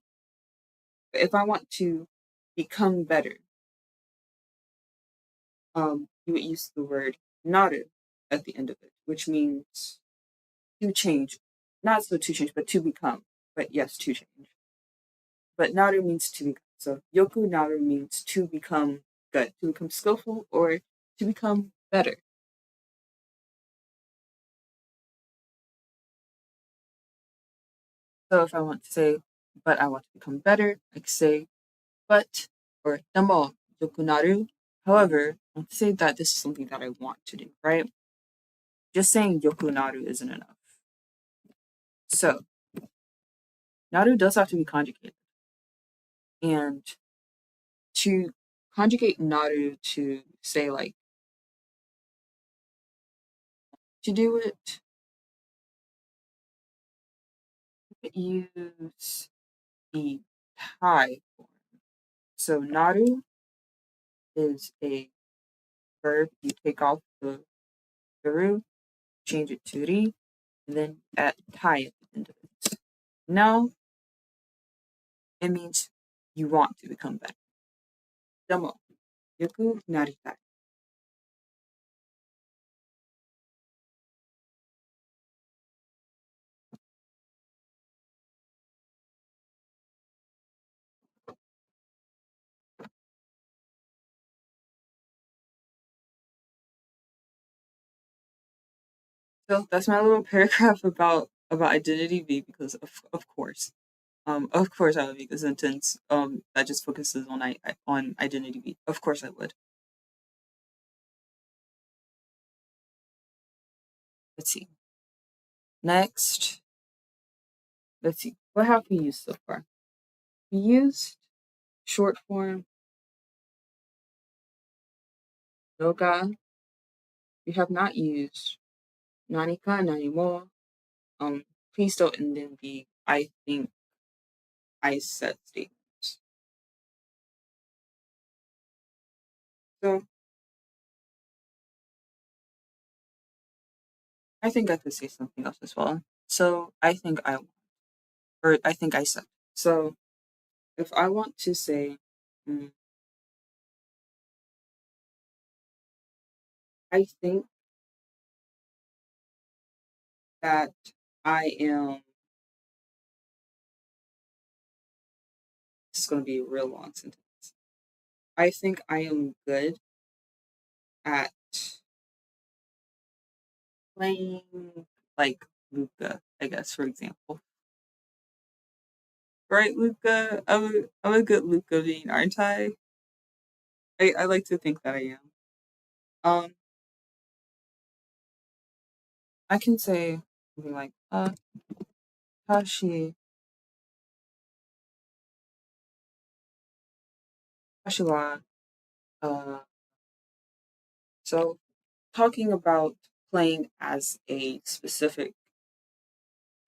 But if I want to become better, you would use the word naru at the end of it, which means to change. Not so to change, but to become. But yes, to change. But naru means to become. So yoku naru means to become good, to become skillful, or to become better. So if I want to say, but I want to become better, I could say, but, or damo yoku naru. However, I want to say that this is something that I want to do, right? Just saying yoku naru isn't enough. So naru does have to be conjugated. And to conjugate naru to say like to do it, use the Thai form. So naru is a verb. You take off the ru, change it to ri, and then add Thai at the end of it. Now it means you want to become better. Damo, yoku naritai. So that's my little paragraph about identity V because of course I would make a sentence that just focuses on identity V. Of course I would. Let's see. Next, let's see. What have we used so far? We used short form, yoga. We have not used nanika, nanimo. Please don't end in the I think I said statements. So I think I could say something else as well. So I think I said. So if I want to say, mm, I think that I am, this is going to be a real long sentence. I think I am good at playing. like Luca, I guess, for example. Right, Luca? I'm a good Luca bean, aren't I? I like to think that I am. Um, I can say something like, Tashi, Tashi wa, uh, so talking about playing as a specific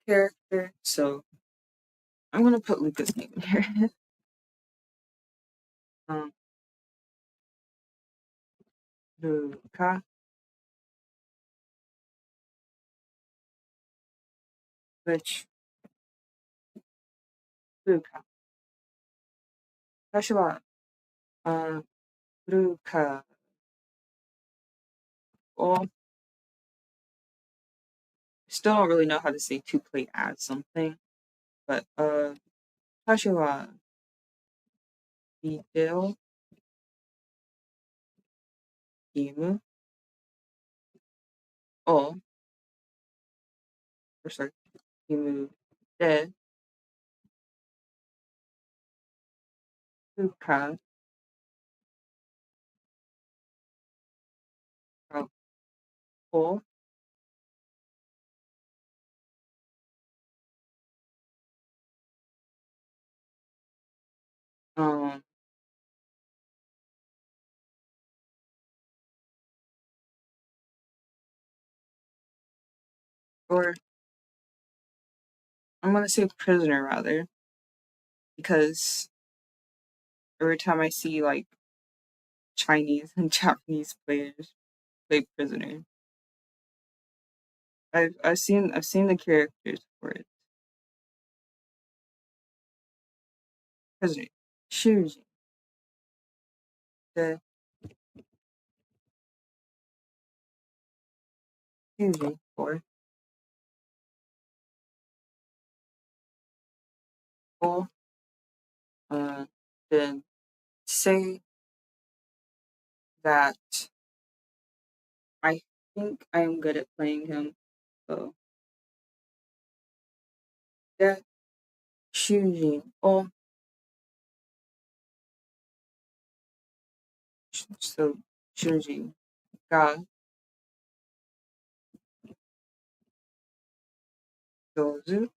character, so I'm gonna put Luca's name in here. um, Luca, which, Luca, Tashi wa, Luca, or still don't really know how to say to play as something, but, Tashi wa, video, game, or, sorry, game, de, Luca, or, um, or I'm gonna say prisoner rather, because every time I see like Chinese and Japanese players play prisoner, I've seen the characters for it. Prisoner, Shuji, the Shuji for or uh, then say that I think I am good at playing him. So that Shuji or so Shuji ga Jozu.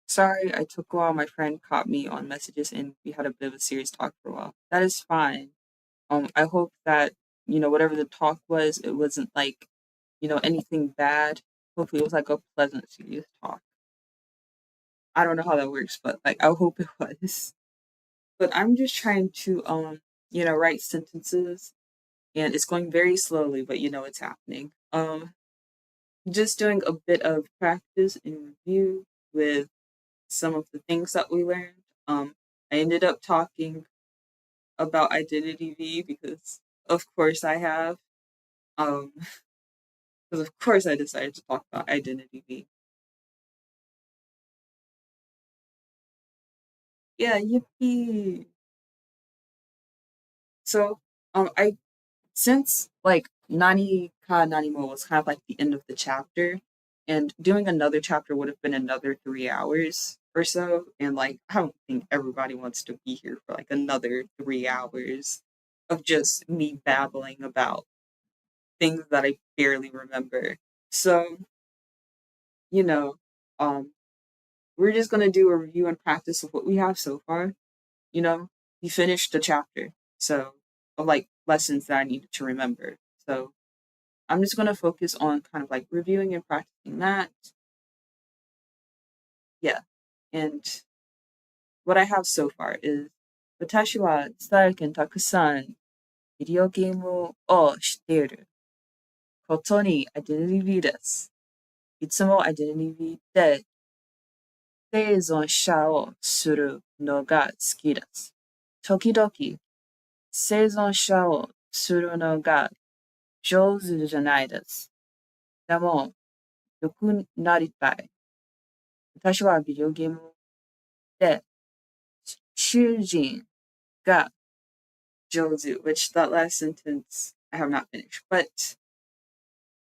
Sorry, I took a while. My friend caught me on messages and we had a bit of a serious talk for a while. That is fine. I hope that, whatever the talk was, it wasn't like, anything bad. Hopefully it was like a pleasant, serious talk. I don't know how that works, but like I hope it was. But I'm just trying to write sentences and it's going very slowly, but it's happening. Just doing a bit of practice and review with some of the things that we learned. I ended up talking about identity V because of course I have. Um, because of course I decided to talk about identity V. Yeah, yippee. So, I since like Nani Ka Nani Mo was kind of like the end of the chapter, and doing another chapter would have been another 3 hours or so, and like I don't think everybody wants to be here for like another 3 hours of just me babbling about things that I barely remember. So, you know, um, we're just gonna do a review and practice of what we have so far. You know, we finished the chapter, so of like lessons that I needed to remember. So I'm just gonna focus on kind of like reviewing and practicing that. Yeah, and what I have so far is 私は最近たくさんビデオゲームをしていることにアイデンティティです。いつもアイデンティティで生存者をするのが好きです。時々生存者をするのが上手じゃないです。でも、良くなりたい。私はビデオゲームで主人が上手, which that last sentence I have not finished. But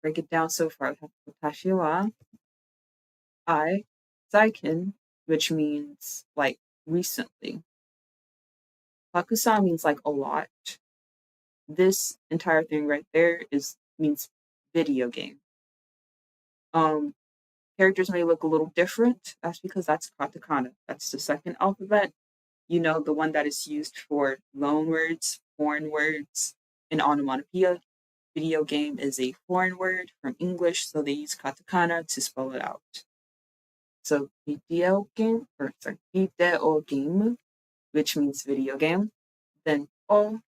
break it down so far. We have watashi wa, I, saikin, which means like recently. Takusan means like a lot. This entire thing right there is means video game. Um, Characters may look a little different. That's because that's katakana. That's the second alphabet. You know, the one that is used for loan words, foreign words, and onomatopoeia. Video game is a foreign word from English, so they use katakana to spell it out. So video game, which means video game. Then o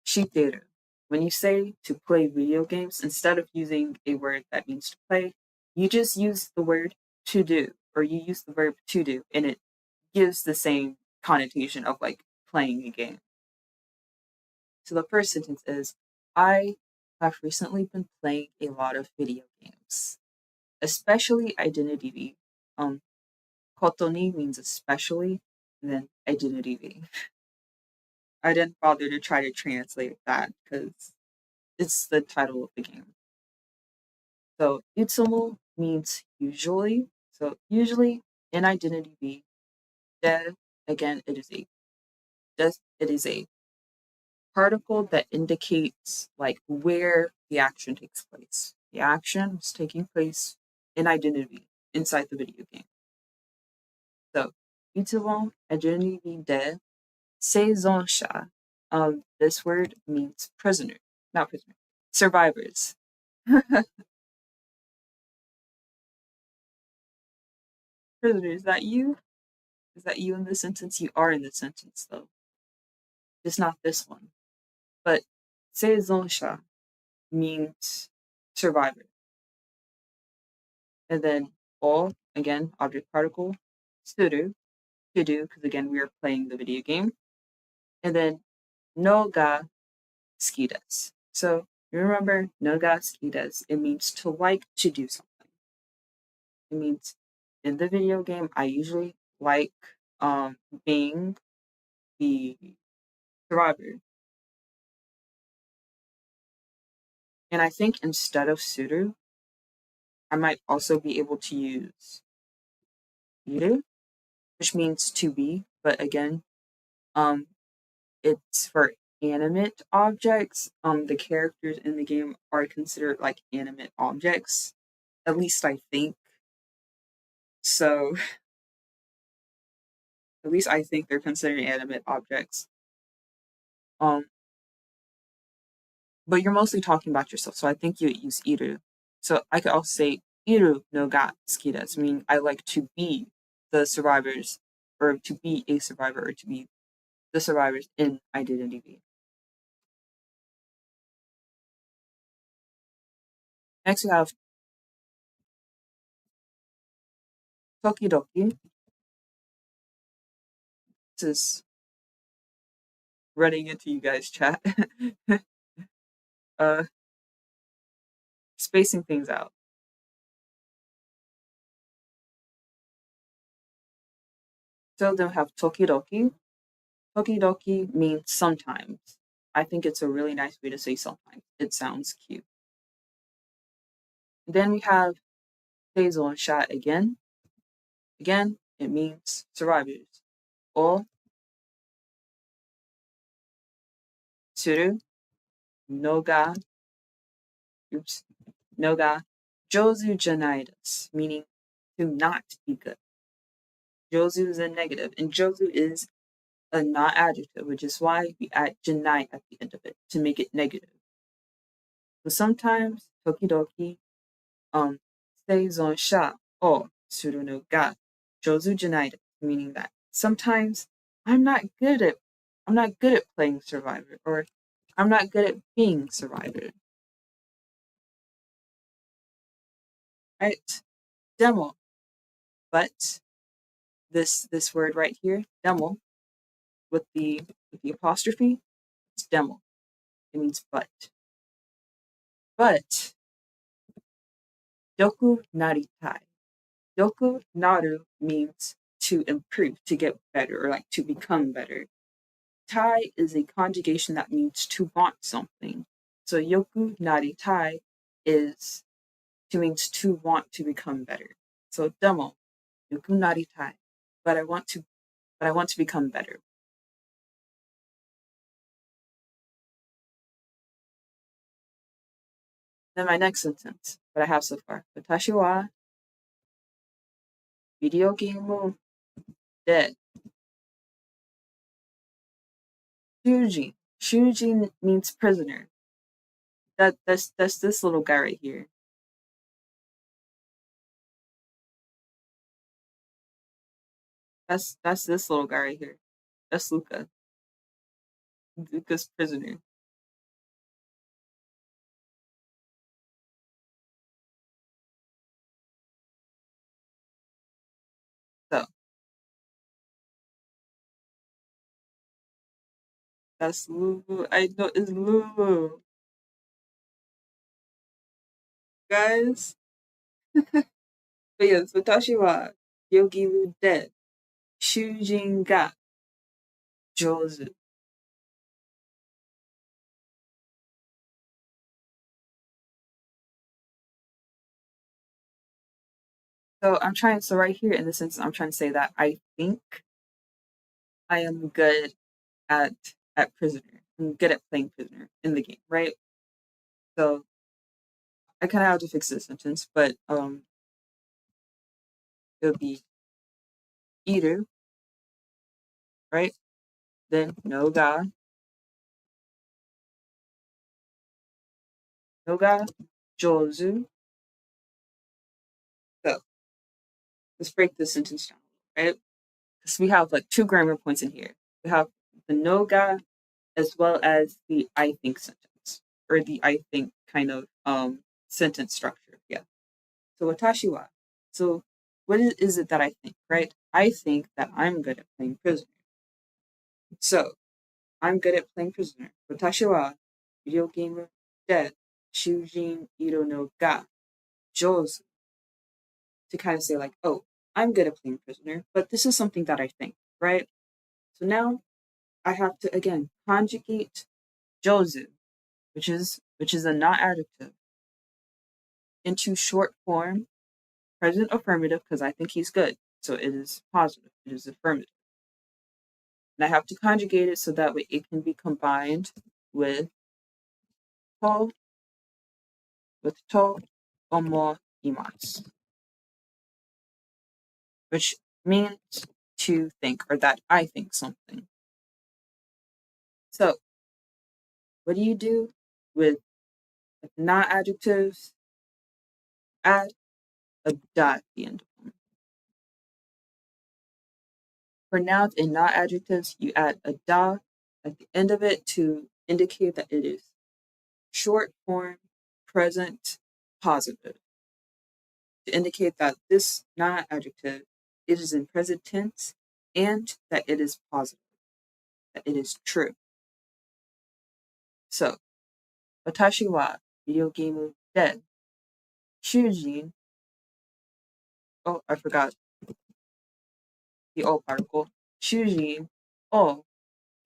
shiteru. When you say to play video games, instead of using a word that means to play, you just use the word to do, or you use the verb to do, and it gives the same connotation of like playing a game. So the first sentence is, I have recently been playing a lot of video games, especially Identity V. Kotoni means especially, and then Identity V. I didn't bother to try to translate that because it's the title of the game. So itsumo means usually. So usually in Identity V, de, again, it is a particle that indicates like where the action takes place. The action is taking place in Identity inside the video game. So itsumo Identity de seizonsha. This word means prisoner, not prisoner, survivors. Prisoner, is that you? Is that you in this sentence? You are in this sentence, though. Just not this one. But seizonsha means survivor. And then o, again, object particle, suru, to do, because again, we are playing the video game. And then no ga ski desu. So you remember no ga ski desu. It means to like to do something. It means in the video game, I usually like being the survivor. And I think instead of suru, I might also be able to use iru, which means to be, but again, um, it's for animate objects. The characters in the game are considered like animate objects. At least I think. So at least I think they're considered animate objects. Um, but you're mostly talking about yourself, so I think you use iru. So I could also say iru no ga suki desu, meaning I like to be the survivors, or to be a survivor, or to be the survivors in Identity V. Next we have tokidoki. This is running into you guys' chat. uh, Spacing things out. So then we have tokidoki. Tokidoki means sometimes. I think it's a really nice way to say sometimes. It sounds cute. Then we have seizon sha again. Again, it means survivors. O suru no ga, oops, no ga jozu janai desu, meaning to not be good. Jozu is a negative, and jozu is a not adjective, which is why we add janai at the end of it to make it negative. So sometimes tokidoki seizon sha o suru no ga jozu janai desu, meaning that sometimes I'm not good at playing survivor, or I'm not good at being survivor. Right? Demo. But this word right here, demo, with the apostrophe, it's demo. It means but. But yoku naritai. Yoku naru means to improve, to get better, or like to become better. Tai is a conjugation that means to want something. So yoku naritai is means to want to become better. So demo, yuku naritai. But I want to become better. Then my next sentence that I have so far. Watashi wa video game de shujin. Shujin means prisoner. That's this little guy right here. That's this little guy right here. That's Luca. Luca's prisoner. So that's Lulu. I know it's Lulu. Guys. But yes, Watashi wa Yogi de Shujin ga Jozu. So right here in this instance, I'm trying to say that I think I am good at prisoner. I'm good at playing prisoner in the game, right? So I kind of have to fix this sentence, but it'll be iru, right? Then no ga jozu. So let's break this sentence down, right? Because we have like two grammar points in here. We have the no ga as well as the I think sentence or the I think kind of sentence structure. Yeah. So watashi wa. So what is it that I think, right? I think that I'm good at playing prisoner. So I'm good at playing prisoner. Watashi wa video game de shujin iro no ga jozu. To kind of say like, oh, I'm good at playing prisoner, but this is something that I think, right? So now I have to again conjugate jozu, which is a not adjective, into short form present affirmative because I think he's good. So it is positive. It is affirmative. And I have to conjugate it so that way it can be combined with to, omo imasu, which means to think or that I think something. So what do you do with not adjectives? Add a dot at the end of them. For nouns and not adjectives, you add a da at the end of it to indicate that it is short form, present, positive. To indicate that this not adjective, it is in present tense and that it is positive, that it is true. So, watashi wa video game de shujin. Oh, I forgot the o particle. Shujin o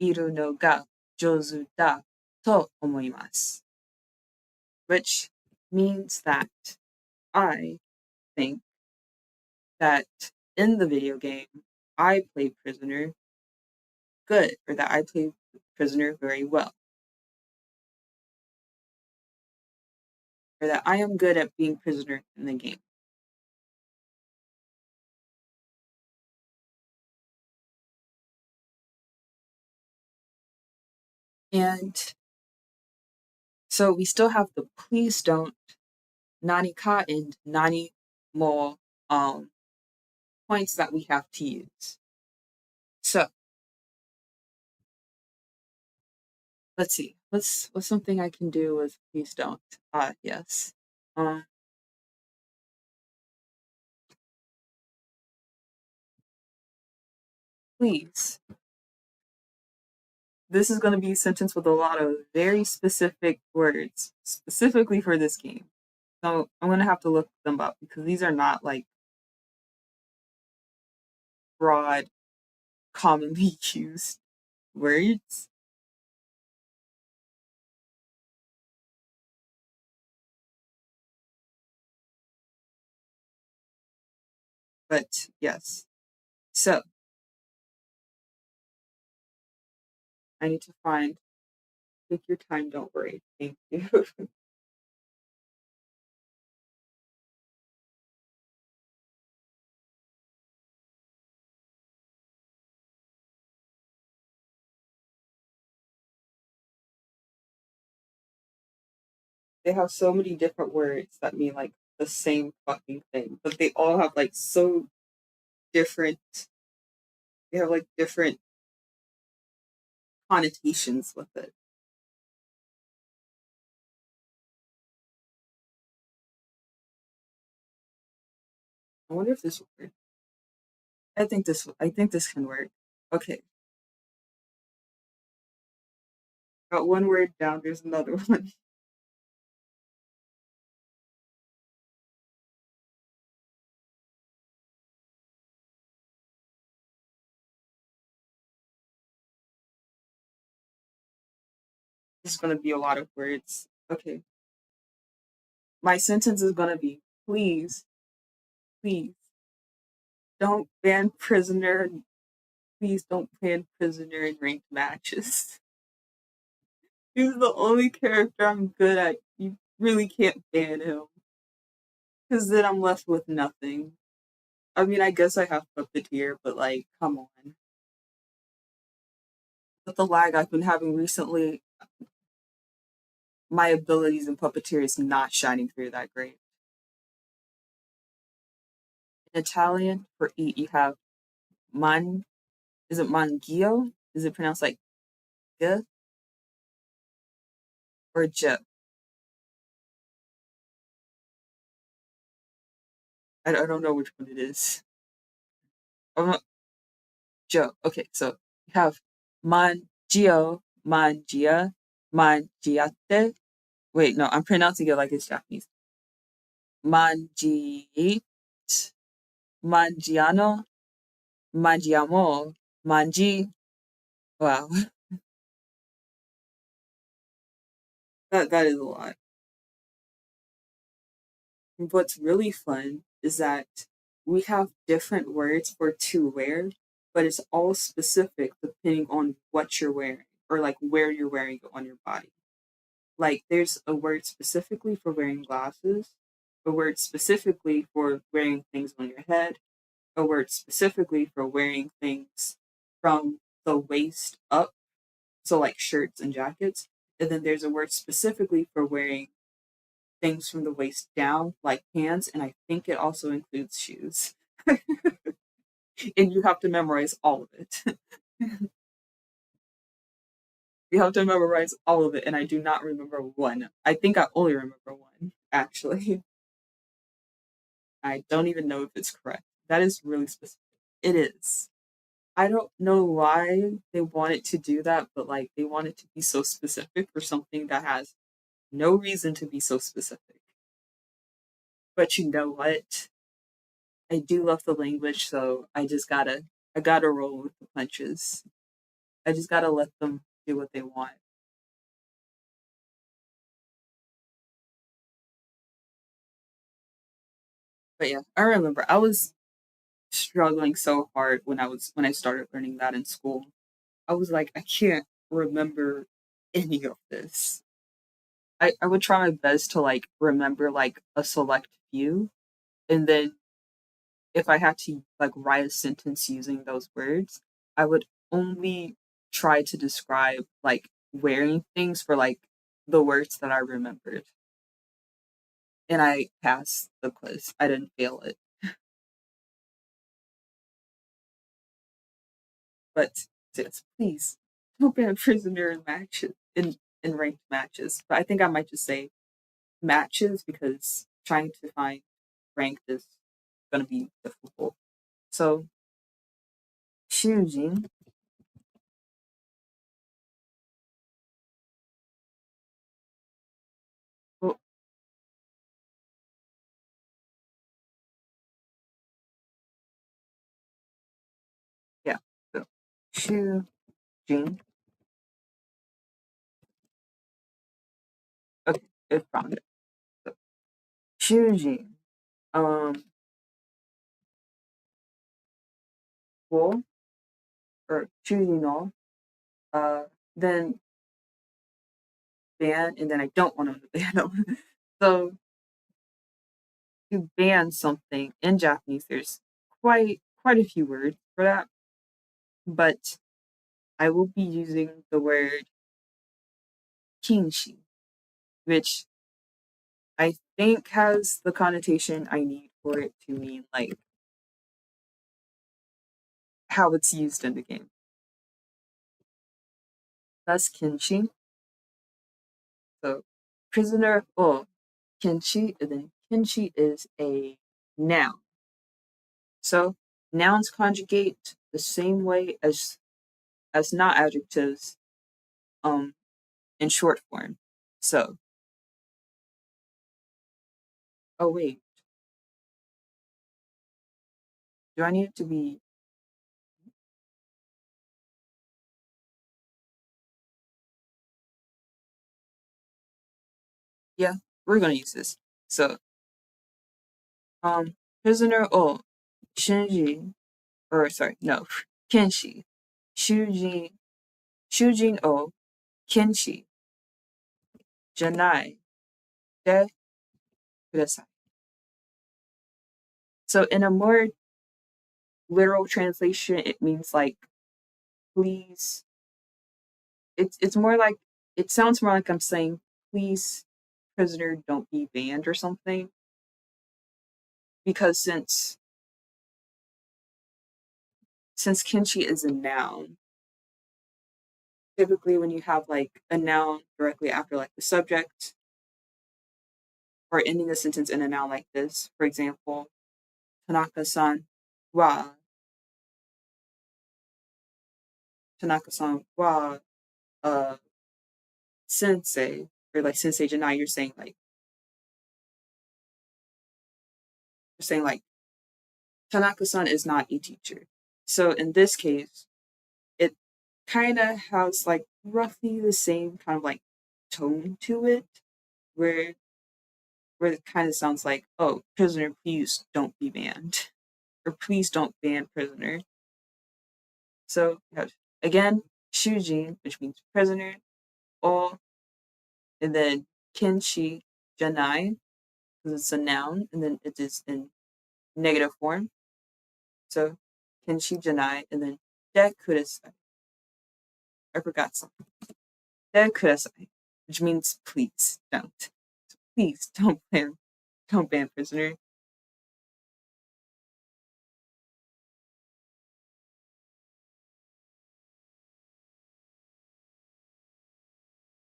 iru no ga jozu da to omoimasu. Which means that I think that in the video game, I play prisoner good, or that I play prisoner very well, or that I am good at being prisoner in the game. And so we still have the please don't, nani ka, and nani more points that we have to use. So let's see. What's something I can do with please don't? Yes. Please. This is going to be a sentence with a lot of very specific words, specifically for this game. So I'm going to have to look them up because these are not like broad, commonly used words. But yes. So I need to find take your time, don't worry. Thank you. They have so many different words that mean like the same fucking thing, but they all have like so different they have like different connotations with it. I wonder if this will work. I think this can work. Okay. Got one word down, there's another one. This is gonna be a lot of words. Okay. My sentence is gonna be please, please don't ban prisoner please don't ban prisoner in ranked matches. He's the only character I'm good at. You really can't ban him. Because then I'm left with nothing. I mean, I guess I have Puppeteer, but like, come on. With the lag I've been having recently, my abilities in Puppeteer is not shining through that great. In Italian, for eat, you have man. Is it mangio? Is it pronounced like g or j? I don't know which one it is. Oh, Joe. Okay, so you have mangio, mangia, mangiate. Wait, no, I'm pronouncing it like it's Japanese. Mangiate, mangiano, mangiamo, mangi. Wow, that is a lot. What's really fun is that we have different words for to wear, but it's all specific depending on what you're wearing or like where you're wearing it on your body. Like there's a word specifically for wearing glasses, a word specifically for wearing things on your head, a word specifically for wearing things from the waist up, so like shirts and jackets. And then there's a word specifically for wearing things from the waist down, like pants, and I think it also includes shoes. And you have to memorize all of it. You have to memorize all of it, and I do not remember one. I think I only remember one, actually. I don't even know if it's correct. That is really specific. It is. I don't know why they wanted to do that, but like they want it to be so specific for something that has no reason to be so specific. But you know what? I do love the language, so I gotta roll with the punches. I just gotta let them do what they want. But yeah, I remember I was struggling so hard when I started learning that in school. I was like, I can't remember any of this. I would try my best to like remember like a select few, and then if I had to like write a sentence using those words, I would only try to describe like wearing things for like the words that I remembered. And I passed the quiz. I didn't fail it. But yes, please don't ban prisoner in matches in ranked matches. But I think I might just say matches because trying to find ranked is gonna be difficult. So choosing well, yeah. So choosing okay, it found it. So choosing. Um wo or choosing no, uh, then ban, and then I don't want them to ban them. So to ban something in Japanese, there's quite a few words for that, but I will be using the word kinshi, which I think has the connotation I need for it to mean like how it's used in the game. That's kinshi. So prisoner o kinshi, and then kinshi is a noun. So nouns conjugate the same way as not adjectives um in short form. So oh wait, do I need it to be yeah, we're gonna use this. So prisoner o shinji or sorry, no, kenshi. Shujin Shujin o kenshi janai de kudasai. So in a more literal translation, it means like please. It's more like it sounds more like I'm saying please, prisoner, don't be banned or something. Because since kinshi is a noun, typically when you have like a noun directly after like the subject or ending the sentence in a noun like this, for example, Tanaka-san wa Tanaka-san wa uh sensei or like sensei janai, you're saying like Tanaka-san is not a teacher. So in this case, it kind of has like roughly the same kind of like tone to it, where it kind of sounds like, "Oh, prisoner, please don't be banned," or "Please don't ban prisoner." So you have again Shujin, which means prisoner, o, and then Kenshi Janai, because it's a noun, and then it is in negative form. So Kenshi Janai, and then De Kudasai. I forgot something. De Kudasai, which means please don't. Please don't ban prisoner.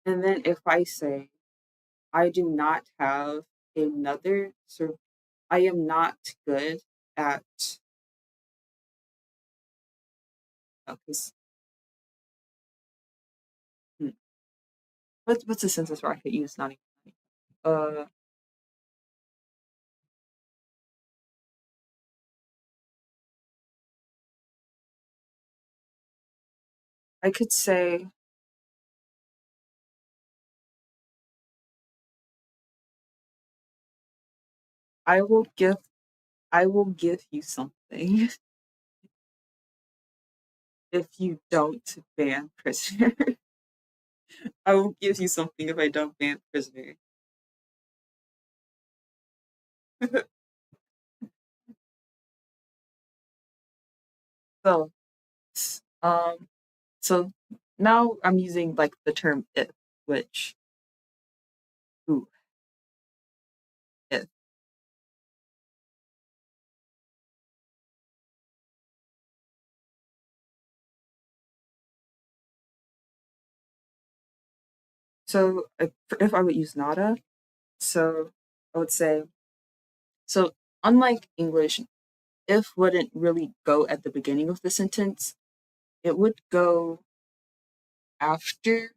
And then if I say I do not have another sort of, I am not good at, because what's a sentence where I could use not even, I could say I will give I will give you something if you don't ban prisoner. I will give you something if I don't ban prisoner. So um so now I'm using like the term if, which ooh, if. So if I would use nada, so I would say so unlike English, if wouldn't really go at the beginning of the sentence. It would go after.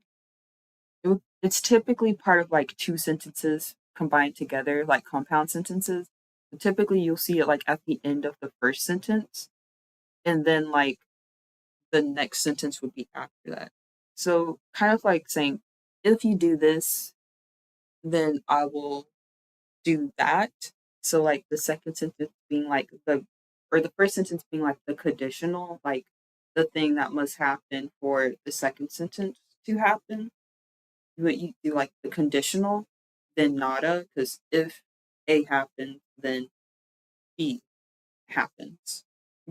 It's typically part of like two sentences combined together, like compound sentences. But typically, you'll see it like at the end of the first sentence, and then like the next sentence would be after that. So, kind of like saying, if you do this, then I will do that. So, like the second sentence being like or the first sentence being like the conditional, like the thing that must happen for the second sentence to happen. But you do like the conditional, then nada, because if A happens, then B happens.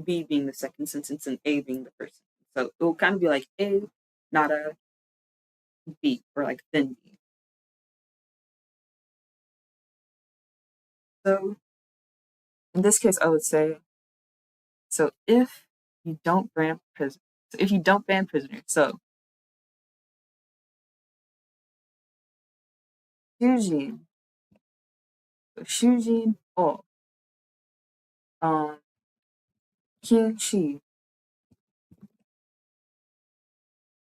B being the second sentence and A being the first sentence. So it will kind of be like A, nada, B, or like then B. So in this case, I would say, so if you don't ban prisoners, so if you don't ban prisoners, so Shujin, Shujin o um, Kinshi,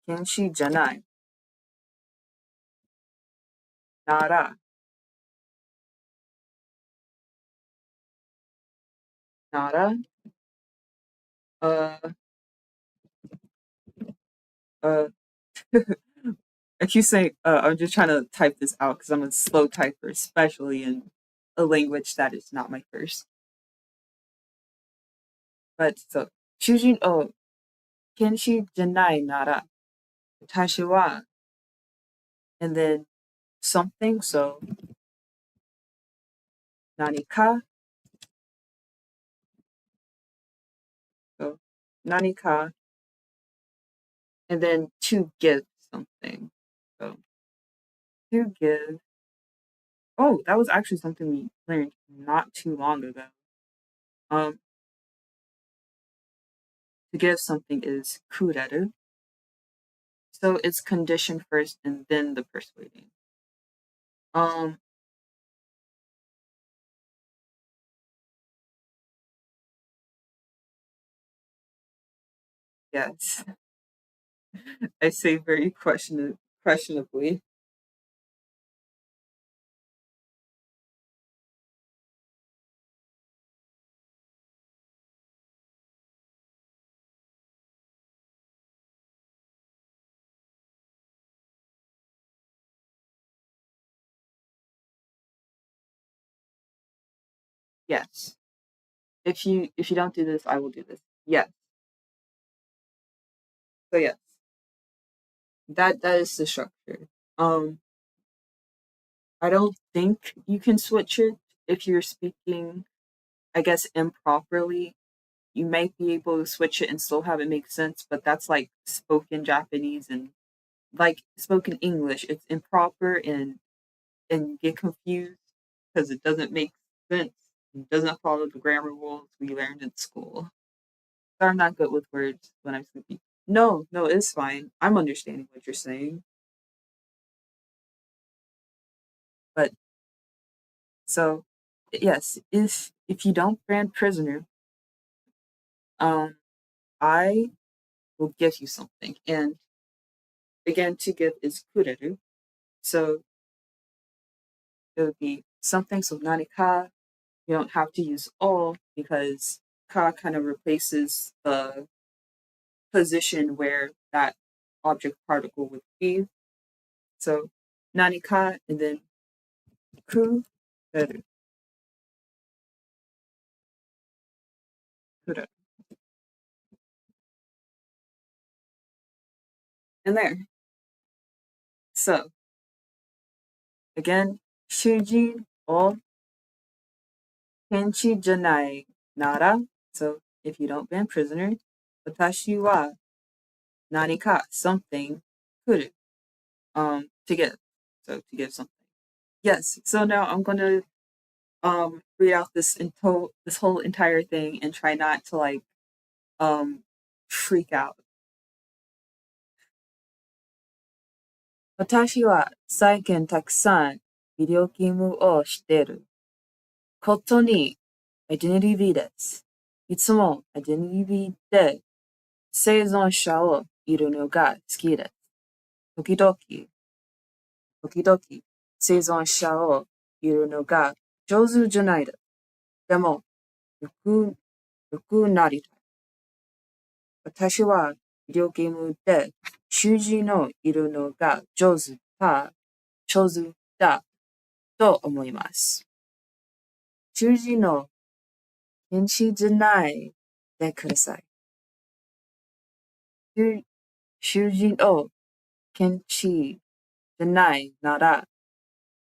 Kinshi janai, nara, nara, uh, uh, I keep saying, I'm just trying to type this out because I'm a slow typer, especially in a language that is not my first. But so, Shujin o Kenshi janai nara, Tashi wa, and then something, so nani ka, so nani ka, and then to give something. So to give, oh, that was actually something we learned not too long ago. Um, to give something is kureru. So it's condition first and then the persuading. Um, yes, I say very questionably. Yes. If you don't do this, I will do this. Yes. So yes, that is the structure. Um, I don't think you can switch it if you're speaking, I guess, improperly. You might be able to switch it and still have it make sense, but that's like spoken Japanese and like spoken English. It's improper and you get confused because it doesn't make sense. It doesn't follow the grammar rules we learned in school. So I'm not good with words when I'm speaking. No, no, it's fine. I'm understanding what you're saying. But so yes, if you don't brand prisoner, um, I will give you something. And again, to give is kureru. So it would be something. So nani ka. You don't have to use all because ka kind of replaces the position where that object particle would be. So nani ka and then kureru. Kureru. And there. So again, shuji o kenshi janai nara. So if you don't ban prisoner, watashi wa nani ka something kuru. To give. So to give something. Yes. So now I'm gonna read out this whole entire thing and try not to like freak out. 私は最近たくさんビデオゲームをしていることにアイデンティティです。いつもアイデンティティで生存者をいるのが好きです。時々生存者をいるのが上手じゃないです。でも、よく、よくなりたい。私はビデオゲームで主人のいるのが上手だと思います。主人の検視じゃないでください。主主人を検視じゃないなら、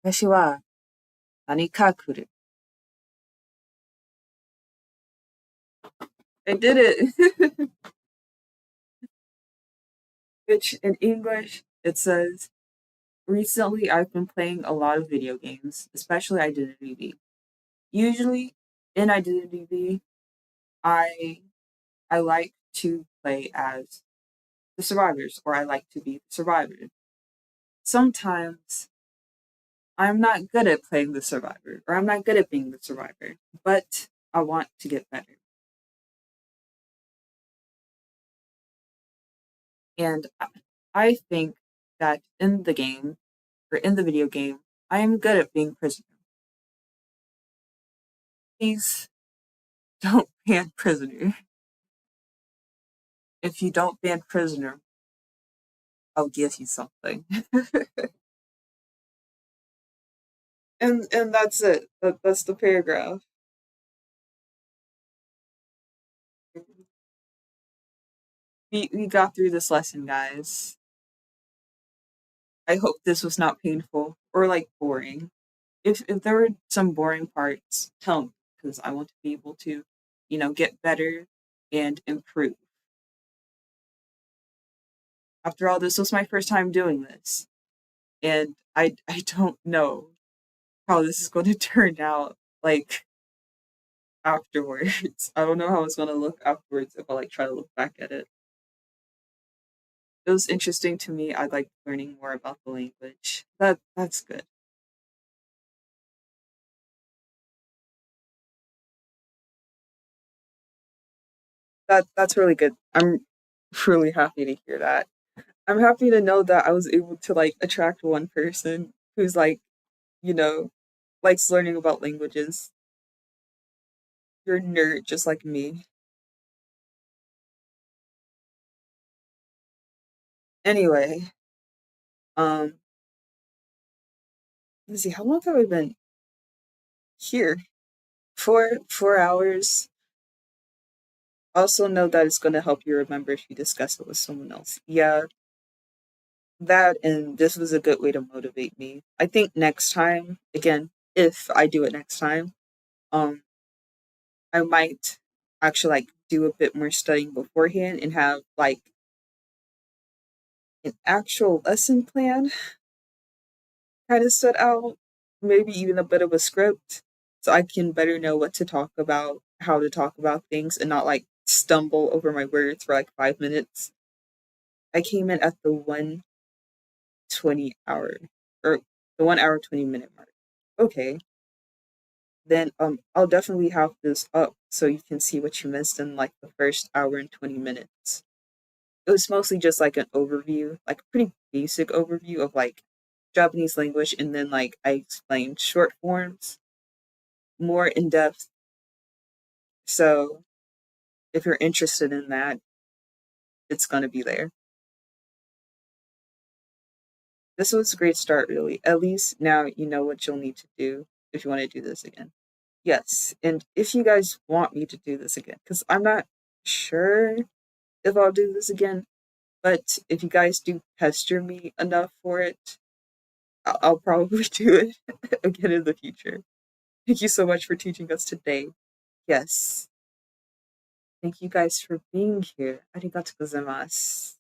私は何か来る。I did it. Which in English it says, recently I've been playing a lot of video games, especially Identity V. Usually in Identity V, I I like to play as the survivors, or I like to be the survivor. Sometimes I'm not good at playing the survivor, or I'm not good at being the survivor, but I want to get better. And I think that in the game, or in the video game, I am good at being prisoner. Please don't ban prisoner. If you don't ban prisoner, I'll give you something. And that's it. That's the paragraph. We got through this lesson, guys. I hope this was not painful or like boring. If there were some boring parts, tell me, because I want to be able to, get better and improve. After all, this was my first time doing this, and I don't know how this is going to turn out. Like afterwards, I don't know how it's going to look afterwards if I like try to look back at it. It was interesting to me. I like learning more about the language. That's good. That's really good. I'm really happy to hear that. I'm happy to know that I was able to like attract one person who's like, you know, likes learning about languages. You're a nerd just like me. Anyway, um, let's see, how long have I been here? 4 hours. Also know that it's gonna help you remember if you discuss it with someone else. Yeah, that and this was a good way to motivate me. I think next time, again, if I do it next time, um, I might actually like do a bit more studying beforehand and have like an actual lesson plan kind of set out, maybe even a bit of a script, so I can better know what to talk about, how to talk about things, and not like stumble over my words for like 5 minutes. I came in at the 1:20 hour, or the 1 hour 20 minute mark. Okay, then I'll definitely have this up so you can see what you missed in like the first hour and 20 minutes. It was mostly just like an overview, like a pretty basic overview of like Japanese language, and then like I explained short forms more in depth. So if you're interested in that, it's gonna be there. This was a great start, really. At least now you know what you'll need to do if you want to do this again. Yes, and if you guys want me to do this again, because I'm not sure if I'll do this again, but if you guys do pester me enough for it, I'll probably do it again in the future. Thank you so much for teaching us today. Yes. Thank you guys for being here. Arigatou gozaimasu.